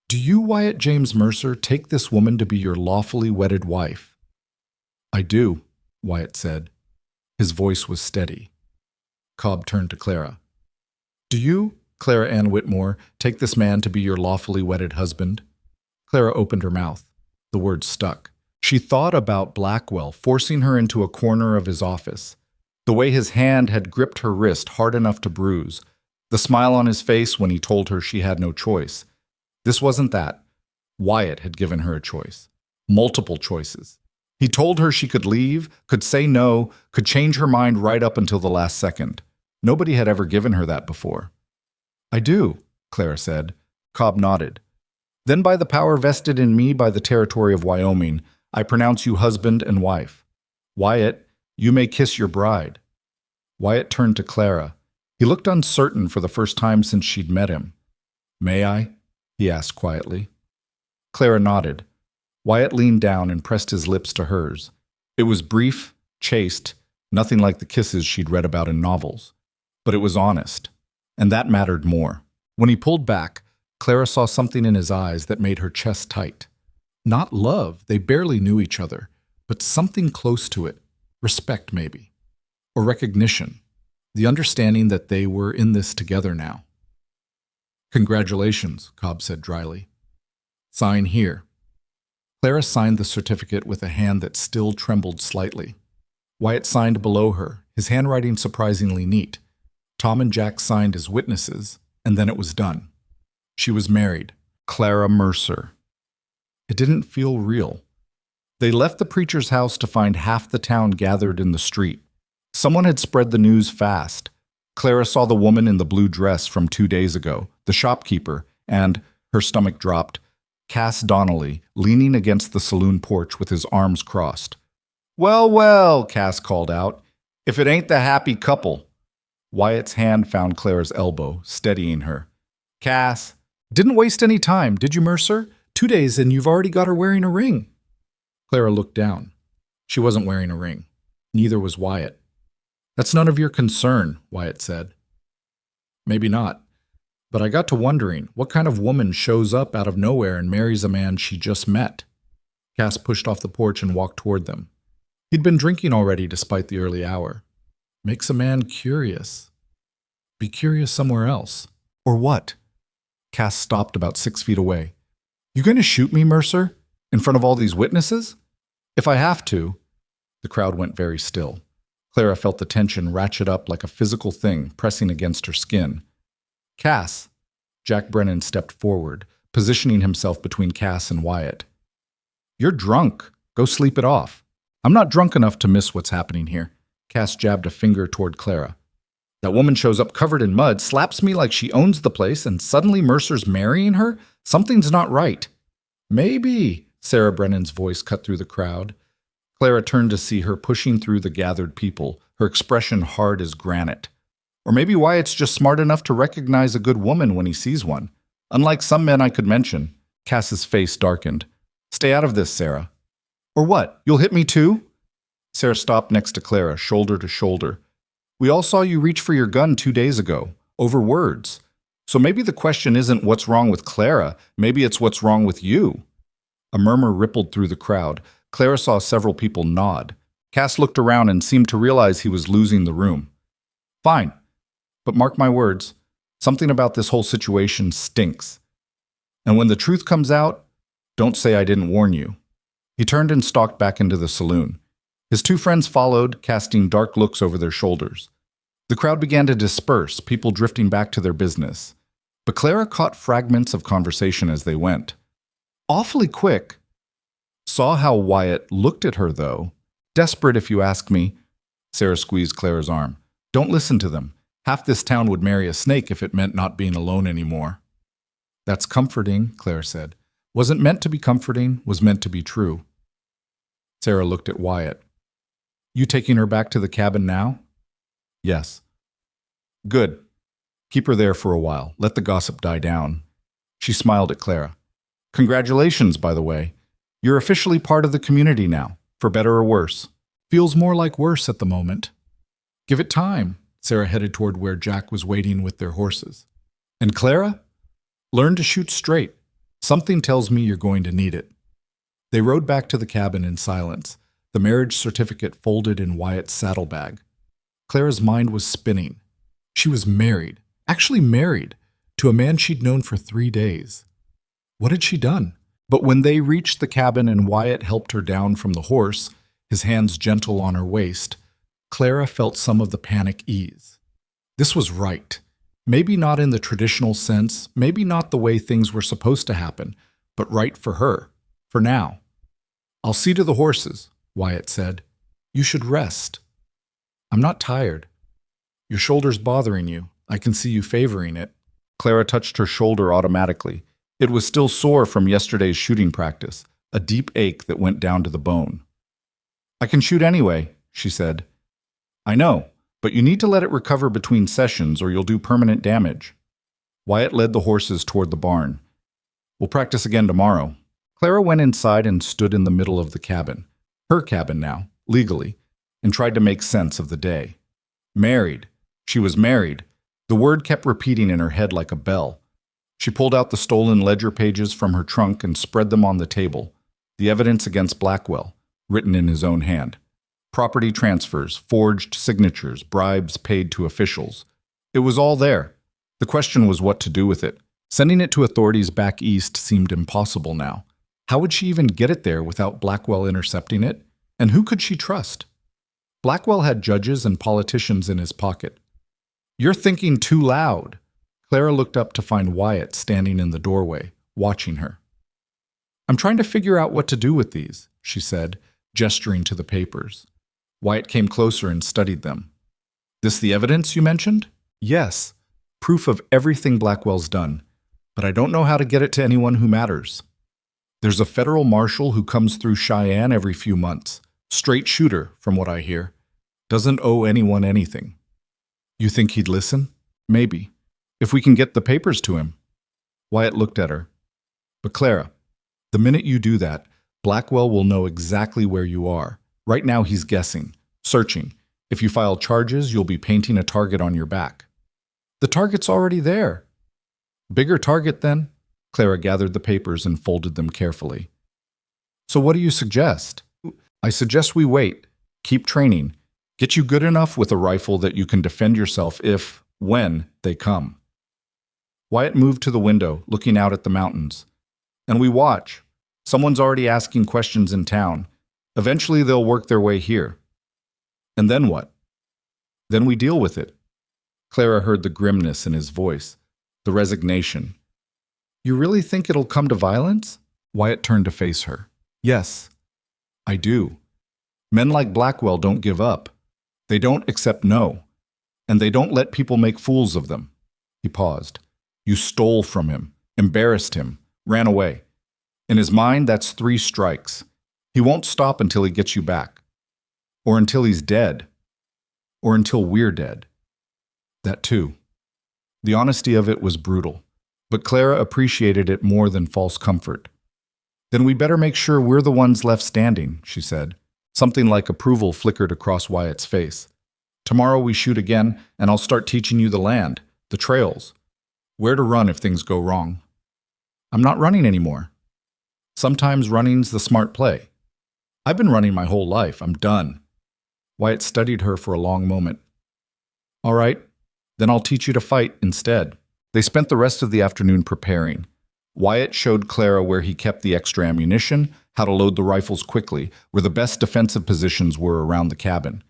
"Do you, Wyatt James Mercer, take this woman to be your lawfully wedded wife?" "I do," Wyatt said. His voice was steady. Cobb turned to Clara. "Do you, Clara Ann Whitmore, take this man to be your lawfully wedded husband?" Clara opened her mouth. The words stuck. She thought about Blackwell forcing her into a corner of his office, the way his hand had gripped her wrist hard enough to bruise, the smile on his face when he told her she had no choice. This wasn't that. Wyatt had given her a choice. Multiple choices. He told her she could leave, could say no, could change her mind right up until the last second. Nobody had ever given her that before. "I do," Clara said. Cobb nodded. "Then by the power vested in me by the territory of Wyoming, I pronounce you husband and wife. Wyatt, you may kiss your bride." Wyatt turned to Clara. He looked uncertain for the first time since she'd met him. "May I?" he asked quietly. Clara nodded. Wyatt leaned down and pressed his lips to hers. It was brief, chaste, nothing like the kisses she'd read about in novels. But it was honest, and that mattered more. When he pulled back, Clara saw something in his eyes that made her chest tight. Not love, they barely knew each other, but something close to it. Respect, maybe. Or recognition. The understanding that they were in this together now. "Congratulations," Cobb said dryly. "Sign here." Clara signed the certificate with a hand that still trembled slightly. Wyatt signed below her, his handwriting surprisingly neat. Tom and Jack signed as witnesses, and then it was done. She was married. Clara Mercer. It didn't feel real. They left the preacher's house to find half the town gathered in the street. Someone had spread the news fast. Clara saw the woman in the blue dress from 2 days ago, the shopkeeper, and, her stomach dropped, Cass Donnelly, leaning against the saloon porch with his arms crossed. "Well, well," Cass called out, "if it ain't the happy couple." Wyatt's hand found Clara's elbow, steadying her. "Cass, didn't waste any time, did you, Mercer? 2 days and you've already got her wearing a ring." Clara looked down. She wasn't wearing a ring. Neither was Wyatt. "That's none of your concern," Wyatt said. "Maybe not. But I got to wondering, what kind of woman shows up out of nowhere and marries a man she just met?" Cass pushed off the porch and walked toward them. He'd been drinking already despite the early hour. Makes a man curious. Be curious somewhere else. Or what? Cass stopped about 6 feet away. "You going to shoot me, Mercer? In front of all these witnesses?" "If I have to." The crowd went very still. Clara felt the tension ratchet up like a physical thing pressing against her skin. "Cass." Jack Brennan stepped forward, positioning himself between Cass and Wyatt. "You're drunk. Go sleep it off. I'm not drunk enough to miss what's happening here." Cass jabbed a finger toward Clara. "That woman shows up covered in mud, slaps me like she owns the place, and suddenly Mercer's marrying her? Something's not right." "Maybe," Sarah Brennan's voice cut through the crowd. Clara turned to see her pushing through the gathered people, her expression hard as granite. Or maybe Wyatt's just smart enough to recognize a good woman when he sees one. Unlike some men I could mention. Cass's face darkened. "Stay out of this, Sarah." "Or what? You'll hit me too?" Sarah stopped next to Clara, shoulder to shoulder. "We all saw you reach for your gun 2 days ago, over words. So maybe the question isn't what's wrong with Clara, maybe it's what's wrong with you." A murmur rippled through the crowd. Clara saw several people nod. Cass looked around and seemed to realize he was losing the room. Fine, but mark my words, something about this whole situation stinks. And when the truth comes out, don't say I didn't warn you. He turned and stalked back into the saloon. His two friends followed, casting dark looks over their shoulders. The crowd began to disperse, people drifting back to their business. But Clara caught fragments of conversation as they went. Awfully quick. Saw how Wyatt looked at her, though. Desperate, if you ask me. Sarah squeezed Clara's arm. Don't listen to them. Half this town would marry a snake if it meant not being alone anymore. That's comforting, Claire said. Wasn't meant to be comforting, was meant to be true. Sarah looked at Wyatt. You taking her back to the cabin now? Yes. Good. Keep her there for a while. Let the gossip die down. She smiled at Clara. Congratulations, by the way. You're officially part of the community now, for better or worse. Feels more like worse at the moment. Give it time. Sarah headed toward where Jack was waiting with their horses. And Clara? Learn to shoot straight. Something tells me you're going to need it. They rode back to the cabin in silence, the marriage certificate folded in Wyatt's saddlebag. Clara's mind was spinning. She was married, actually married, to a man she'd known for 3 days. What had she done? But when they reached the cabin and Wyatt helped her down from the horse, his hands gentle on her waist, Clara felt some of the panic ease. This was right. Maybe not in the traditional sense, maybe not the way things were supposed to happen, but right for her, for now. I'll see to the horses, Wyatt said. You should rest. I'm not tired. Your shoulder's bothering you. I can see you favoring it. Clara touched her shoulder automatically. It was still sore from yesterday's shooting practice, a deep ache that went down to the bone. I can shoot anyway, she said. I know, but you need to let it recover between sessions or you'll do permanent damage. Wyatt led the horses toward the barn. We'll practice again tomorrow. Clara went inside and stood in the middle of the cabin, her cabin now, legally, and tried to make sense of the day. Married. She was married. The word kept repeating in her head like a bell. She pulled out the stolen ledger pages from her trunk and spread them on the table, the evidence against Blackwell, written in his own hand. Property transfers, forged signatures, bribes paid to officials. It was all there. The question was what to do with it. Sending it to authorities back east seemed impossible now. How would she even get it there without Blackwell intercepting it? And who could she trust? Blackwell had judges and politicians in his pocket. You're thinking too loud. Clara looked up to find Wyatt standing in the doorway, watching her. I'm trying to figure out what to do with these, she said, gesturing to the papers. Wyatt came closer and studied them. This the evidence you mentioned? Yes. Proof of everything Blackwell's done. But I don't know how to get it to anyone who matters. There's a federal marshal who comes through Cheyenne every few months. Straight shooter, from what I hear. Doesn't owe anyone anything. You think he'd listen? Maybe. If we can get the papers to him. Wyatt looked at her. But Clara, the minute you do that, Blackwell will know exactly where you are. Right now he's guessing, searching. If you file charges, you'll be painting a target on your back. The target's already there. Bigger target, then? Clara gathered the papers and folded them carefully. So what do you suggest? I suggest we wait, keep training, get you good enough with a rifle that you can defend yourself if, when, they come. Wyatt moved to the window, looking out at the mountains. And we watch. Someone's already asking questions in town. Eventually they'll work their way here. And then what? Then we deal with it. Clara heard the grimness in his voice, the resignation. You really think it'll come to violence? Wyatt turned to face her. Yes, I do. Men like Blackwell don't give up. They don't accept no. And they don't let people make fools of them. He paused. You stole from him, embarrassed him, ran away. In his mind, that's 3 strikes. He won't stop until he gets you back. Or until he's dead. Or until we're dead. That too. The honesty of it was brutal, but Clara appreciated it more than false comfort. Then we better make sure we're the ones left standing, she said. Something like approval flickered across Wyatt's face. Tomorrow we shoot again, and I'll start teaching you the land, the trails, where to run if things go wrong. I'm not running anymore. Sometimes running's the smart play. I've been running my whole life. I'm done. Wyatt studied her for a long moment. All right, then I'll teach you to fight instead. They spent the rest of the afternoon preparing. Wyatt showed Clara where he kept the extra ammunition, how to load the rifles quickly, where the best defensive positions were around the cabin.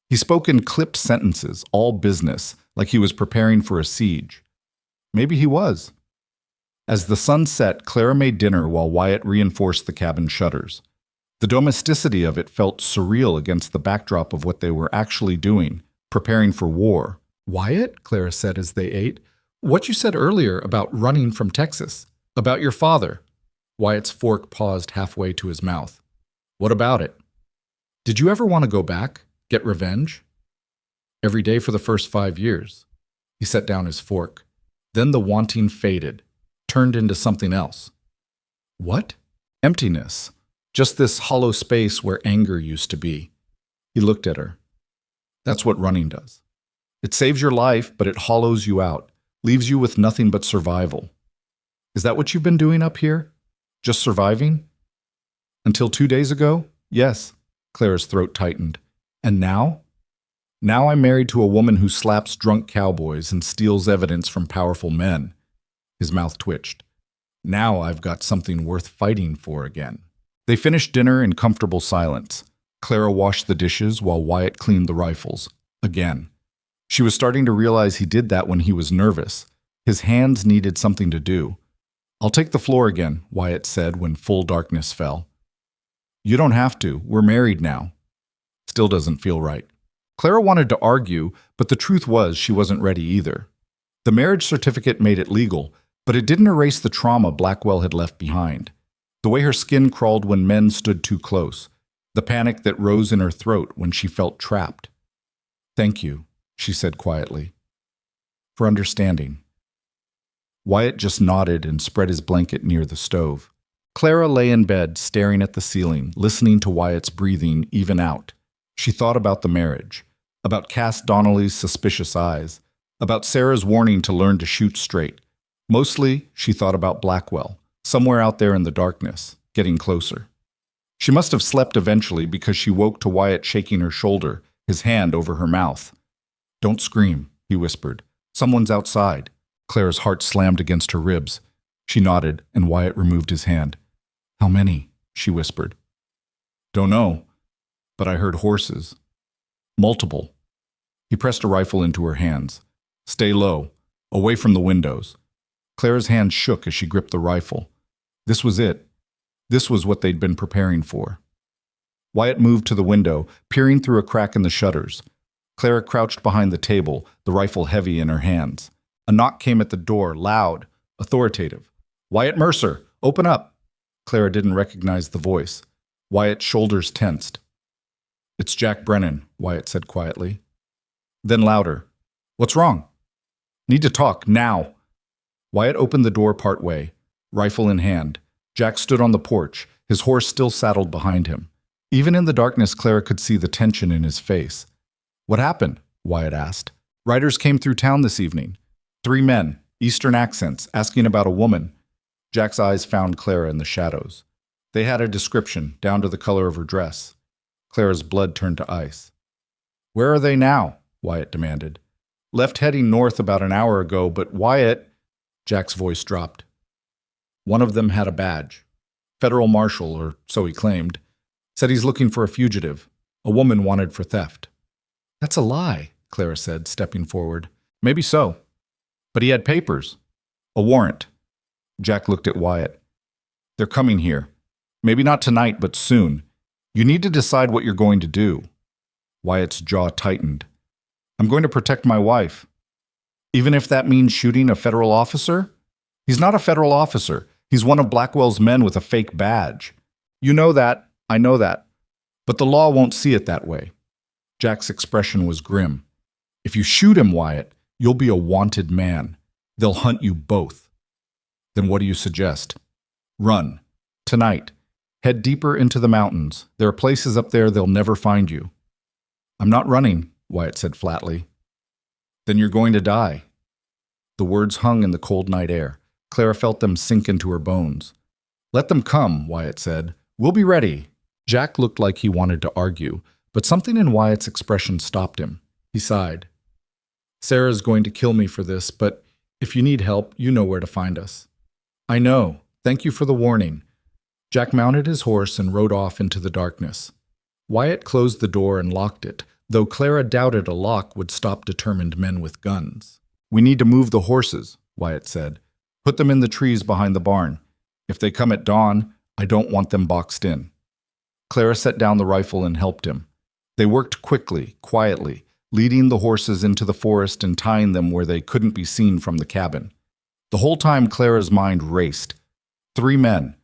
He spoke in clipped sentences, all business, like he was preparing for a siege. Maybe he was. As the sun set, Clara made dinner while Wyatt reinforced the cabin shutters. The domesticity of it felt surreal against the backdrop of what they were actually doing, preparing for war. Wyatt, Clara said as they ate, what you said earlier about running from Texas, about your father. Wyatt's fork paused halfway to his mouth. What about it? Did you ever want to go back, get revenge? Every day for the first 5 years. He set down his fork. Then the wanting faded, turned into something else. What? Emptiness. Just this hollow space where anger used to be. He looked at her. That's what running does. It saves your life, but it hollows you out, leaves you with nothing but survival. Is that what you've been doing up here? Just surviving? Until 2 days ago? Yes. Clara's throat tightened. And now? Now I'm married to a woman who slaps drunk cowboys and steals evidence from powerful men. His mouth twitched. Now I've got something worth fighting for again. They finished dinner in comfortable silence. Clara washed the dishes while Wyatt cleaned the rifles. Again. She was starting to realize he did that when he was nervous. His hands needed something to do. I'll take the floor again, Wyatt said when full darkness fell. You don't have to. We're married now. Still doesn't feel right. Clara wanted to argue, but the truth was she wasn't ready either. The marriage certificate made it legal, but it didn't erase the trauma Blackwell had left behind. The way her skin crawled when men stood too close. The panic that rose in her throat when she felt trapped. Thank you, she said quietly, for understanding. Wyatt just nodded and spread his blanket near the stove. Clara lay in bed, staring at the ceiling, listening to Wyatt's breathing even out. She thought about the marriage, about Cass Donnelly's suspicious eyes, about Sarah's warning to learn to shoot straight. Mostly, she thought about Blackwell, somewhere out there in the darkness, getting closer. She must have slept eventually because she woke to Wyatt shaking her shoulder, his hand over her mouth. Don't scream, he whispered. Someone's outside. Clara's heart slammed against her ribs. She nodded, and Wyatt removed his hand. How many? She whispered. Don't know, but I heard horses. Multiple. He pressed a rifle into her hands. Stay low, away from the windows. Clara's hand shook as she gripped the rifle. This was it. This was what they'd been preparing for. Wyatt moved to the window, peering through a crack in the shutters. Clara crouched behind the table, the rifle heavy in her hands. A knock came at the door, loud, authoritative. Wyatt Mercer, open up. Clara didn't recognize the voice. Wyatt's shoulders tensed. It's Jack Brennan, Wyatt said quietly. Then louder. What's wrong? Need to talk, now. Wyatt opened the door part way, rifle in hand. Jack stood on the porch, his horse still saddled behind him. Even in the darkness, Clara could see the tension in his face. What happened? Wyatt asked. Riders came through town this evening. 3 men, Eastern accents, asking about a woman. Jack's eyes found Clara in the shadows. They had a description, down to the color of her dress. Clara's blood turned to ice. Where are they now? Wyatt demanded. Left heading north about an hour ago, but Wyatt... Jack's voice dropped. One of them had a badge. Federal marshal, or so he claimed. Said he's looking for a fugitive, a woman wanted for theft. That's a lie, Clara said, stepping forward. Maybe so. But he had papers. A warrant. Jack looked at Wyatt. They're coming here. Maybe not tonight, but soon. You need to decide what you're going to do. Wyatt's jaw tightened. I'm going to protect my wife. Even if that means shooting a federal officer? He's not a federal officer. He's one of Blackwell's men with a fake badge. You know that. I know that. But the law won't see it that way. Jack's expression was grim. If you shoot him, Wyatt, you'll be a wanted man. They'll hunt you both. Then what do you suggest? Run. Tonight. Head deeper into the mountains. There are places up there they'll never find you. I'm not running, Wyatt said flatly. Then you're going to die. The words hung in the cold night air. Clara felt them sink into her bones. Let them come, Wyatt said. We'll be ready. Jack looked like he wanted to argue, but something in Wyatt's expression stopped him. He sighed. Sarah's going to kill me for this, but if you need help, you know where to find us. I know. Thank you for the warning. Jack mounted his horse and rode off into the darkness. Wyatt closed the door and locked it, though Clara doubted a lock would stop determined men with guns. We need to move the horses, Wyatt said. Put them in the trees behind the barn. If they come at dawn, I don't want them boxed in. Clara set down the rifle and helped him. They worked quickly, quietly, leading the horses into the forest and tying them where they couldn't be seen from the cabin. The whole time Clara's mind raced. 3 men,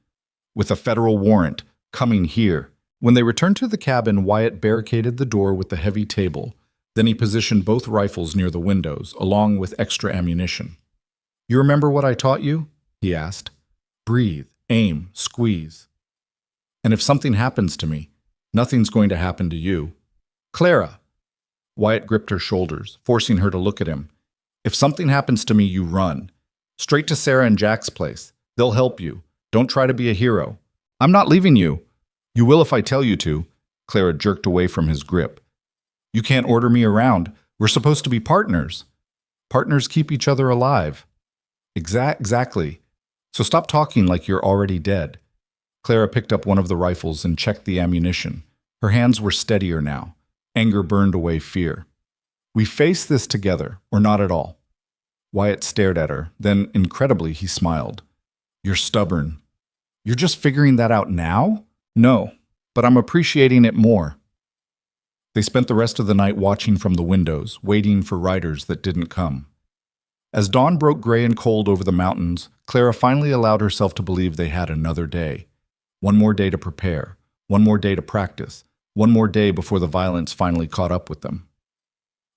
with a federal warrant, coming here. When they returned to the cabin, Wyatt barricaded the door with the heavy table. Then he positioned both rifles near the windows, along with extra ammunition. You remember what I taught you? He asked. Breathe, aim, squeeze. And if something happens to me, nothing's going to happen to you. Clara! Wyatt gripped her shoulders, forcing her to look at him. If something happens to me, you run. Straight to Sarah and Jack's place. They'll help you. Don't try to be a hero. I'm not leaving you. You will if I tell you to. Clara jerked away from his grip. You can't order me around. We're supposed to be partners. Partners keep each other alive. Exactly. So stop talking like you're already dead. Clara picked up one of the rifles and checked the ammunition. Her hands were steadier now. Anger burned away fear. We face this together, or not at all. Wyatt stared at her. Then, incredibly, he smiled. You're stubborn. You're just figuring that out now? No, but I'm appreciating it more. They spent the rest of the night watching from the windows, waiting for riders that didn't come. As dawn broke gray and cold over the mountains, Clara finally allowed herself to believe they had another day. One more day to prepare, one more day to practice, one more day before the violence finally caught up with them.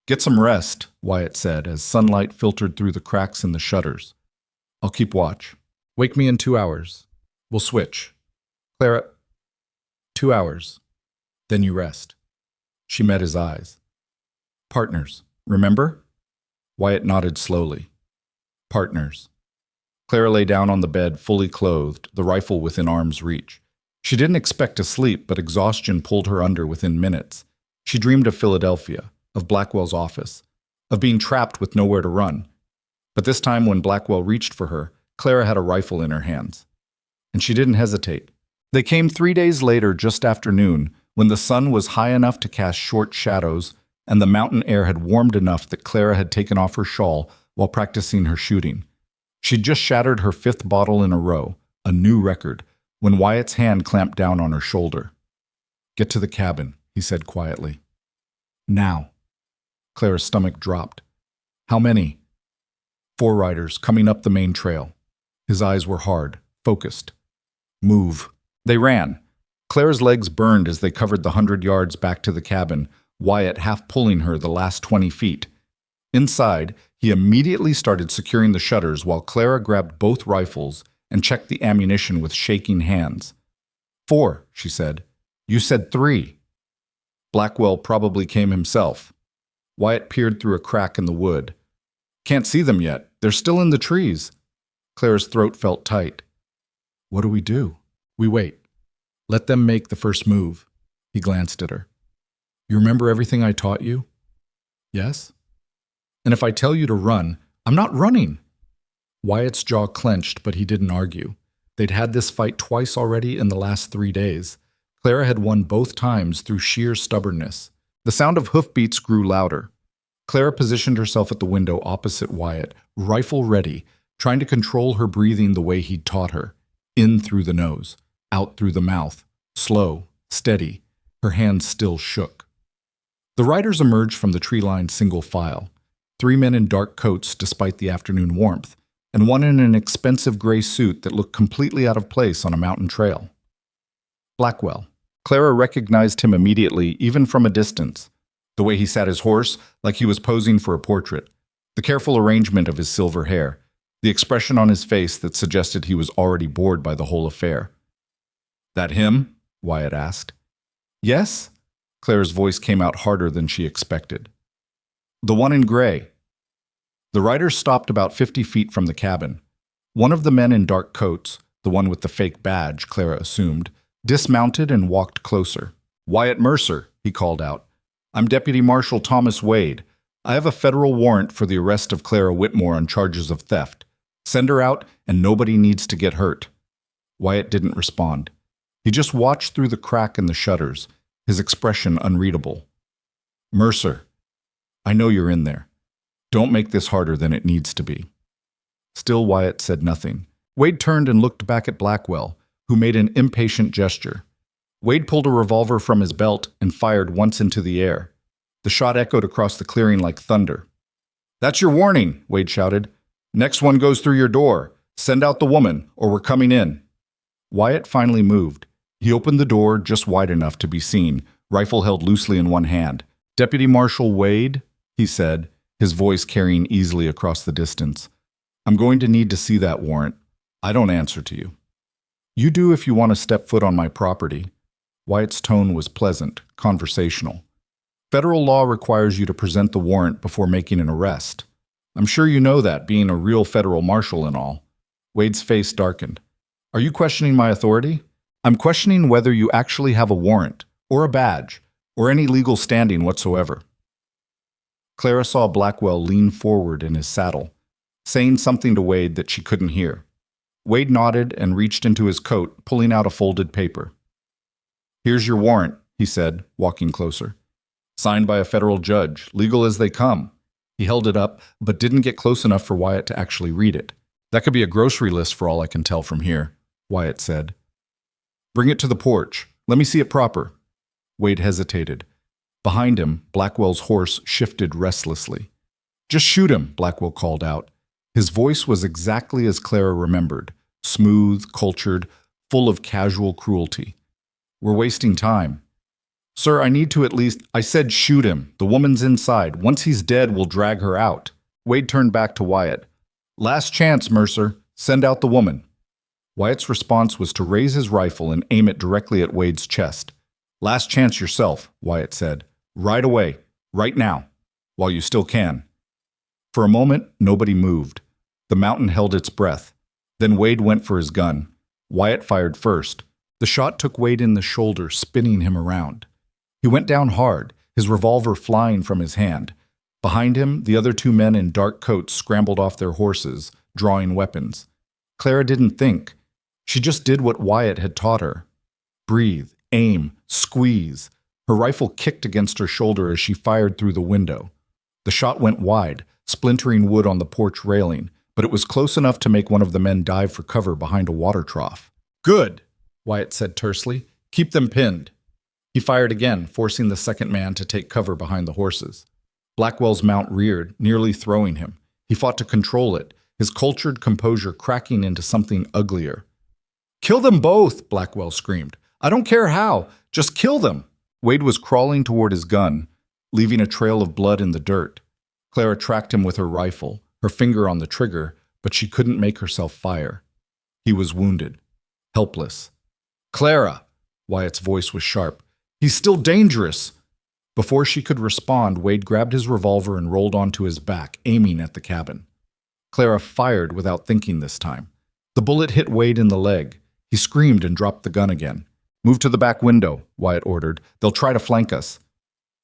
Get some rest, Wyatt said as sunlight filtered through the cracks in the shutters. I'll keep watch. Wake me in 2 hours. We'll switch. Clara, 2 hours. Then you rest. She met his eyes. Partners, remember? Wyatt nodded slowly. Partners. Clara lay down on the bed, fully clothed, the rifle within arm's reach. She didn't expect to sleep, but exhaustion pulled her under within minutes. She dreamed of Philadelphia, of Blackwell's office, of being trapped with nowhere to run. But this time when Blackwell reached for her, Clara had a rifle in her hands. And she didn't hesitate. They came 3 days later, just after noon, when the sun was high enough to cast short shadows and the mountain air had warmed enough that Clara had taken off her shawl while practicing her shooting. She'd just shattered her 5th bottle in a row, a new record, when Wyatt's hand clamped down on her shoulder. Get to the cabin, he said quietly. Now. Clara's stomach dropped. How many? 4 riders coming up the main trail. His eyes were hard, focused. Move. They ran. Clara's legs burned as they covered the 100 yards back to the cabin, Wyatt half pulling her the last 20 feet. Inside, he immediately started securing the shutters while Clara grabbed both rifles and checked the ammunition with shaking hands. 4, she said. You said 3. Blackwell probably came himself. Wyatt peered through a crack in the wood. Can't see them yet. They're still in the trees. Clara's throat felt tight. What do we do? We wait. Let them make the first move. He glanced at her. You remember everything I taught you? Yes. And if I tell you to run, I'm not running. Wyatt's jaw clenched, but he didn't argue. They'd had this fight twice already in the last 3 days. Clara had won both times through sheer stubbornness. The sound of hoofbeats grew louder. Clara positioned herself at the window opposite Wyatt, rifle ready, trying to control her breathing the way he'd taught her. In through the nose, out through the mouth, slow, steady. Her hands still shook. The riders emerged from the tree-lined single file. 3 men in dark coats despite the afternoon warmth, and one in an expensive gray suit that looked completely out of place on a mountain trail. Blackwell. Clara recognized him immediately, even from a distance. The way he sat his horse, like he was posing for a portrait. The careful arrangement of his silver hair. The expression on his face that suggested he was already bored by the whole affair. That him? Wyatt asked. Yes? Clara's voice came out harder than she expected. The one in gray. The riders stopped about 50 feet from the cabin. One of the men in dark coats, the one with the fake badge, Clara assumed, dismounted and walked closer. "Wyatt Mercer," he called out. "I'm Deputy Marshal Thomas Wade. I have a federal warrant for the arrest of Clara Whitmore on charges of theft. Send her out, and nobody needs to get hurt." Wyatt didn't respond. He just watched through the crack in the shutters, his expression unreadable. "Mercer, I know you're in there. Don't make this harder than it needs to be." Still, Wyatt said nothing. Wade turned and looked back at Blackwell, who made an impatient gesture. Wade pulled a revolver from his belt and fired once into the air. The shot echoed across the clearing like thunder. "That's your warning," Wade shouted. "Next one goes through your door. Send out the woman, or we're coming in." Wyatt finally moved. He opened the door just wide enough to be seen, rifle held loosely in one hand. "Deputy Marshal Wade," he said, his voice carrying easily across the distance. "I'm going to need to see that warrant. I don't answer to you." "You do if you want to step foot on my property." Wyatt's tone was pleasant, conversational. "Federal law requires you to present the warrant before making an arrest. I'm sure you know that, being a real federal marshal and all." Wade's face darkened. "Are you questioning my authority?" "I'm questioning whether you actually have a warrant, or a badge, or any legal standing whatsoever." Clara saw Blackwell lean forward in his saddle, saying something to Wade that she couldn't hear. Wade nodded and reached into his coat, pulling out a folded paper. "Here's your warrant," he said, walking closer. "Signed by a federal judge, legal as they come." He held it up, but didn't get close enough for Wyatt to actually read it. "That could be a grocery list for all I can tell from here," Wyatt said. "Bring it to the porch. Let me see it proper." Wade hesitated. Behind him, Blackwell's horse shifted restlessly. "Just shoot him," Blackwell called out. His voice was exactly as Clara remembered, smooth, cultured, full of casual cruelty. "We're wasting time." "Sir, I need to at least—" "I said shoot him. The woman's inside. Once he's dead, we'll drag her out." Wade turned back to Wyatt. "Last chance, Mercer. Send out the woman." Wyatt's response was to raise his rifle and aim it directly at Wade's chest. "Last chance yourself," Wyatt said. "Right away. Right now. While you still can." For a moment, nobody moved. The mountain held its breath. Then Wade went for his gun. Wyatt fired first. The shot took Wade in the shoulder, spinning him around. He went down hard, his revolver flying from his hand. Behind him, the other two men in dark coats scrambled off their horses, drawing weapons. Clara didn't think. She just did what Wyatt had taught her. Breathe, aim, squeeze. Her rifle kicked against her shoulder as she fired through the window. The shot went wide, splintering wood on the porch railing, but it was close enough to make one of the men dive for cover behind a water trough. "Good," Wyatt said tersely. "Keep them pinned." He fired again, forcing the second man to take cover behind the horses. Blackwell's mount reared, nearly throwing him. He fought to control it, his cultured composure cracking into something uglier. "Kill them both!" Blackwell screamed. "I don't care how. Just kill them!" Wade was crawling toward his gun, leaving a trail of blood in the dirt. Clara tracked him with her rifle, her finger on the trigger, but she couldn't make herself fire. He was wounded, helpless. "Clara!" Wyatt's voice was sharp. "He's still dangerous!" Before she could respond, Wade grabbed his revolver and rolled onto his back, aiming at the cabin. Clara fired without thinking this time. The bullet hit Wade in the leg. He screamed and dropped the gun again. "Move to the back window," Wyatt ordered. "They'll try to flank us."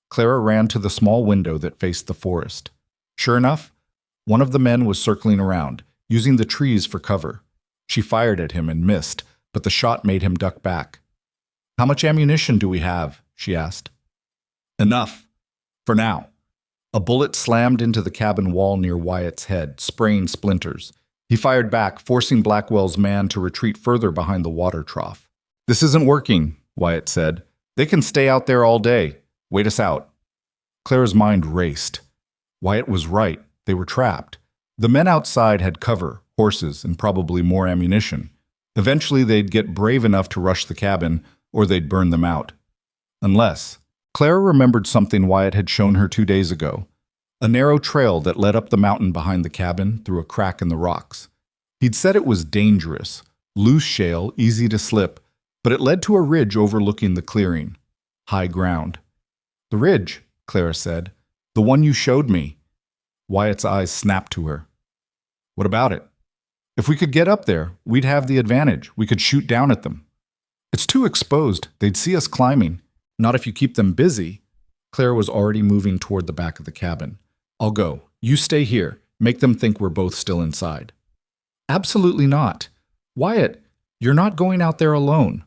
Clara ran to the small window that faced the forest. Sure enough, one of the men was circling around, using the trees for cover. She fired at him and missed, but the shot made him duck back. "How much ammunition do we have?" she asked. "Enough. For now." A bullet slammed into the cabin wall near Wyatt's head, spraying splinters. He fired back, forcing Blackwell's man to retreat further behind the water trough. "This isn't working," Wyatt said. "They can stay out there all day. Wait us out." Clara's mind raced. Wyatt was right. They were trapped. The men outside had cover, horses, and probably more ammunition. Eventually, they'd get brave enough to rush the cabin, or they'd burn them out. Unless... Clara remembered something Wyatt had shown her 2 days ago. A narrow trail that led up the mountain behind the cabin through a crack in the rocks. He'd said it was dangerous, loose shale, easy to slip, but it led to a ridge overlooking the clearing. High ground. "The ridge," Clara said. "The one you showed me." Wyatt's eyes snapped to her. "What about it?" If we could get up there, we'd have the advantage. We could shoot down at them. It's too exposed. They'd see us climbing. Not if you keep them busy. Clara was already moving toward the back of the cabin. I'll go. You stay here. Make them think we're both still inside. Absolutely not. Wyatt, you're not going out there alone.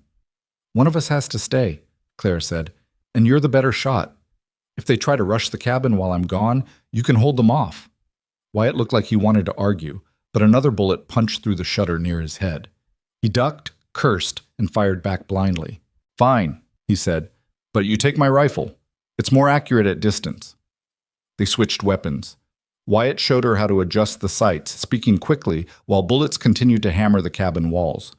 One of us has to stay, Clara said, and you're the better shot. If they try to rush the cabin while I'm gone, you can hold them off. Wyatt looked like he wanted to argue, but another bullet punched through the shutter near his head. He ducked, cursed, and fired back blindly. Fine, he said, but you take my rifle. It's more accurate at distance. They switched weapons. Wyatt showed her how to adjust the sights, speaking quickly while bullets continued to hammer the cabin walls.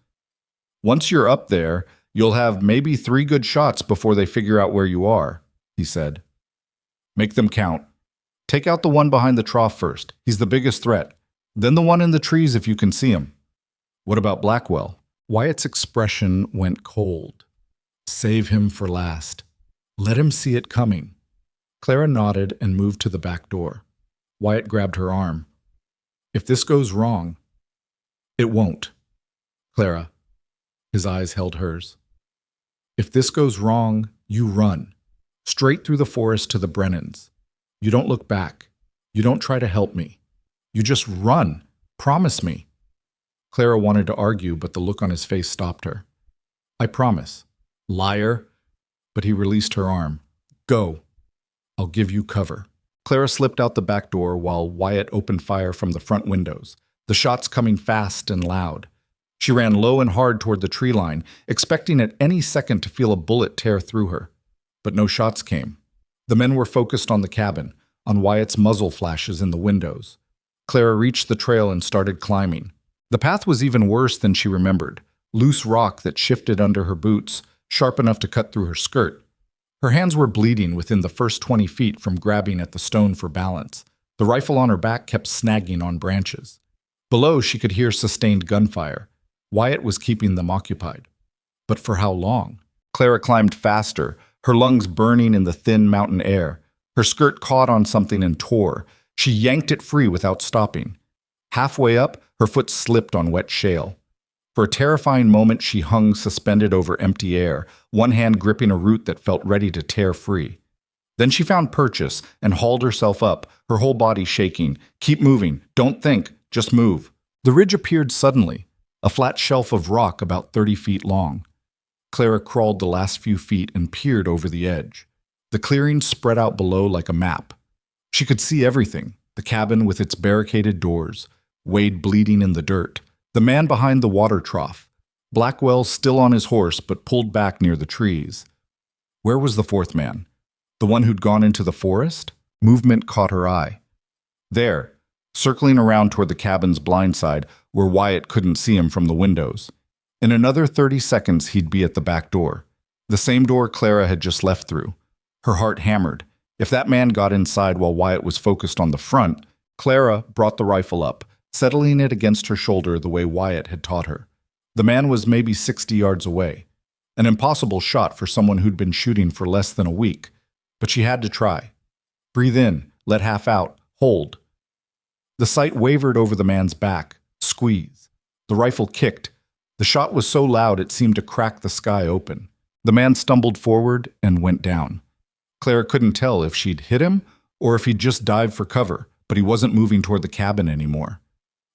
Once you're up there, you'll have maybe 3 good shots before they figure out where you are, he said. Make them count. Take out the one behind the trough first. He's the biggest threat. Then the one in the trees if you can see him. What about Blackwell? Wyatt's expression went cold. Save him for last. Let him see it coming. Clara nodded and moved to the back door. Wyatt grabbed her arm. If this goes wrong, it won't. Clara. His eyes held hers. If this goes wrong, you run. Straight through the forest to the Brennans. You don't look back. You don't try to help me. You just run. Promise me. Clara wanted to argue, but the look on his face stopped her. I promise. Liar. But he released her arm. Go. I'll give you cover. Clara slipped out the back door while Wyatt opened fire from the front windows, the shots coming fast and loud. She ran low and hard toward the tree line, expecting at any second to feel a bullet tear through her. But no shots came. The men were focused on the cabin, on Wyatt's muzzle flashes in the windows. Clara reached the trail and started climbing. The path was even worse than she remembered, loose rock that shifted under her boots, sharp enough to cut through her skirt. Her hands were bleeding within the first 20 feet from grabbing at the stone for balance. The rifle on her back kept snagging on branches. Below, she could hear sustained gunfire. Wyatt was keeping them occupied. But for how long? Clara climbed faster, her lungs burning in the thin mountain air. Her skirt caught on something and tore. She yanked it free without stopping. Halfway up, her foot slipped on wet shale. For a terrifying moment, she hung suspended over empty air, one hand gripping a root that felt ready to tear free. Then she found purchase and hauled herself up, her whole body shaking. Keep moving. Don't think. Just move. The ridge appeared suddenly, a flat shelf of rock about 30 feet long. Clara crawled the last few feet and peered over the edge. The clearing spread out below like a map. She could see everything, the cabin with its barricaded doors, Wade bleeding in the dirt, the man behind the water trough, Blackwell still on his horse but pulled back near the trees. Where was the fourth man? The one who'd gone into the forest? Movement caught her eye. There, circling around toward the cabin's blind side, where Wyatt couldn't see him from the windows. In another 30 seconds, he'd be at the back door, the same door Clara had just left through. Her heart hammered. If that man got inside while Wyatt was focused on the front, Clara brought the rifle up, settling it against her shoulder the way Wyatt had taught her. The man was maybe 60 yards away. An impossible shot for someone who'd been shooting for less than a week. But she had to try. Breathe in, let half out, hold. The sight wavered over the man's back. Squeeze. The rifle kicked. The shot was so loud it seemed to crack the sky open. The man stumbled forward and went down. Clara couldn't tell if she'd hit him or if he'd just dived for cover, but he wasn't moving toward the cabin anymore.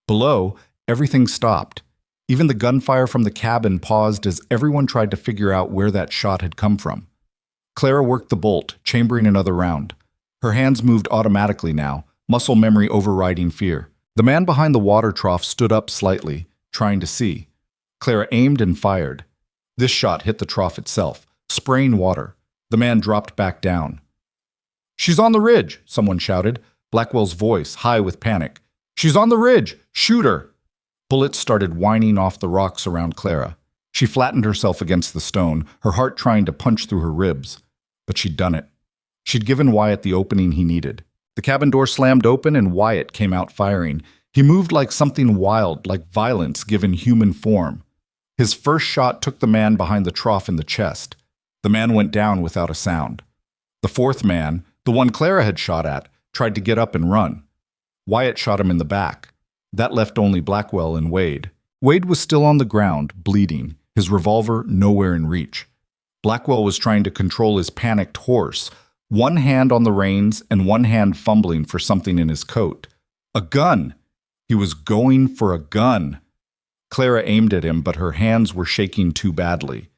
Below, everything stopped. Even the gunfire from the cabin paused as everyone tried to figure out where that shot had come from. Clara worked the bolt, chambering another round. Her hands moved automatically now, muscle memory overriding fear. The man behind the water trough stood up slightly, trying to see. Clara aimed and fired. This shot hit the trough itself, spraying water. The man dropped back down. "She's on the ridge," someone shouted, Blackwell's voice high with panic. "She's on the ridge! Shoot her!" Bullets started whining off the rocks around Clara. She flattened herself against the stone, her heart trying to punch through her ribs. But she'd done it. She'd given Wyatt the opening he needed. The cabin door slammed open and Wyatt came out firing. He moved like something wild, like violence given human form. His first shot took the man behind the trough in the chest. The man went down without a sound. The fourth man, the one Clara had shot at, tried to get up and run. Wyatt shot him in the back. That left only Blackwell and Wade. Wade was still on the ground, bleeding, his revolver nowhere in reach. Blackwell was trying to control his panicked horse, one hand on the reins and one hand fumbling for something in his coat. A gun! He was going for a gun. Clara aimed at him, but her hands were shaking too badly.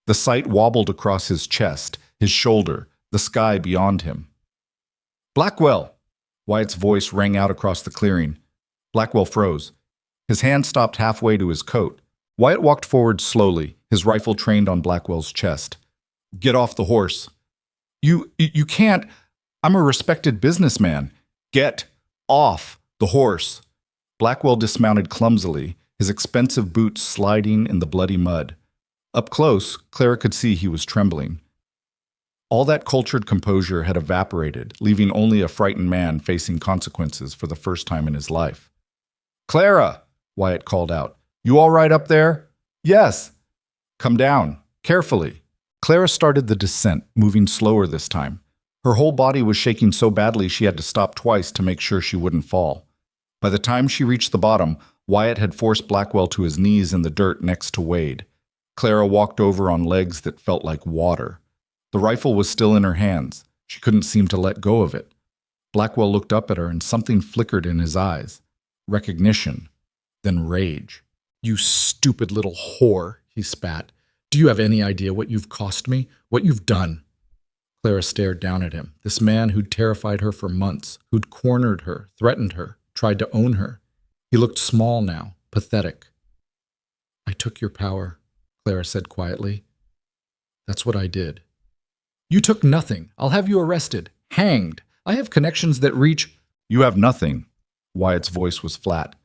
The sight wobbled across his chest, his shoulder, the sky beyond him. "Blackwell!" Wyatt's voice rang out across the clearing. Blackwell froze. His hand stopped halfway to his coat. Wyatt walked forward slowly, his rifle trained on Blackwell's chest. "Get off the horse." You can't. I'm a respected businessman. Get off the horse." Blackwell dismounted clumsily, his expensive boots sliding in the bloody mud. Up close, Clara could see he was trembling. All that cultured composure had evaporated, leaving only a frightened man facing consequences for the first time in his life. "Clara!" Wyatt called out. "You all right up there?" "Yes." "Come down, carefully." Clara started the descent, moving slower this time. Her whole body was shaking so badly she had to stop twice to make sure she wouldn't fall. By the time she reached the bottom, Wyatt had forced Blackwell to his knees in the dirt next to Wade. Clara walked over on legs that felt like water. The rifle was still in her hands. She couldn't seem to let go of it. Blackwell looked up at her and something flickered in his eyes. Recognition, then rage. "You stupid little whore," he spat. "Do you have any idea what you've cost me? What you've done?" Clara stared down at him, this man who'd terrified her for months, who'd cornered her, threatened her, tried to own her. He looked small now, pathetic. "I took your power," Clara said quietly. "That's what I did." "You took nothing. I'll have you arrested, hanged. I have connections that reach—" "You have nothing." Wyatt's voice was flat.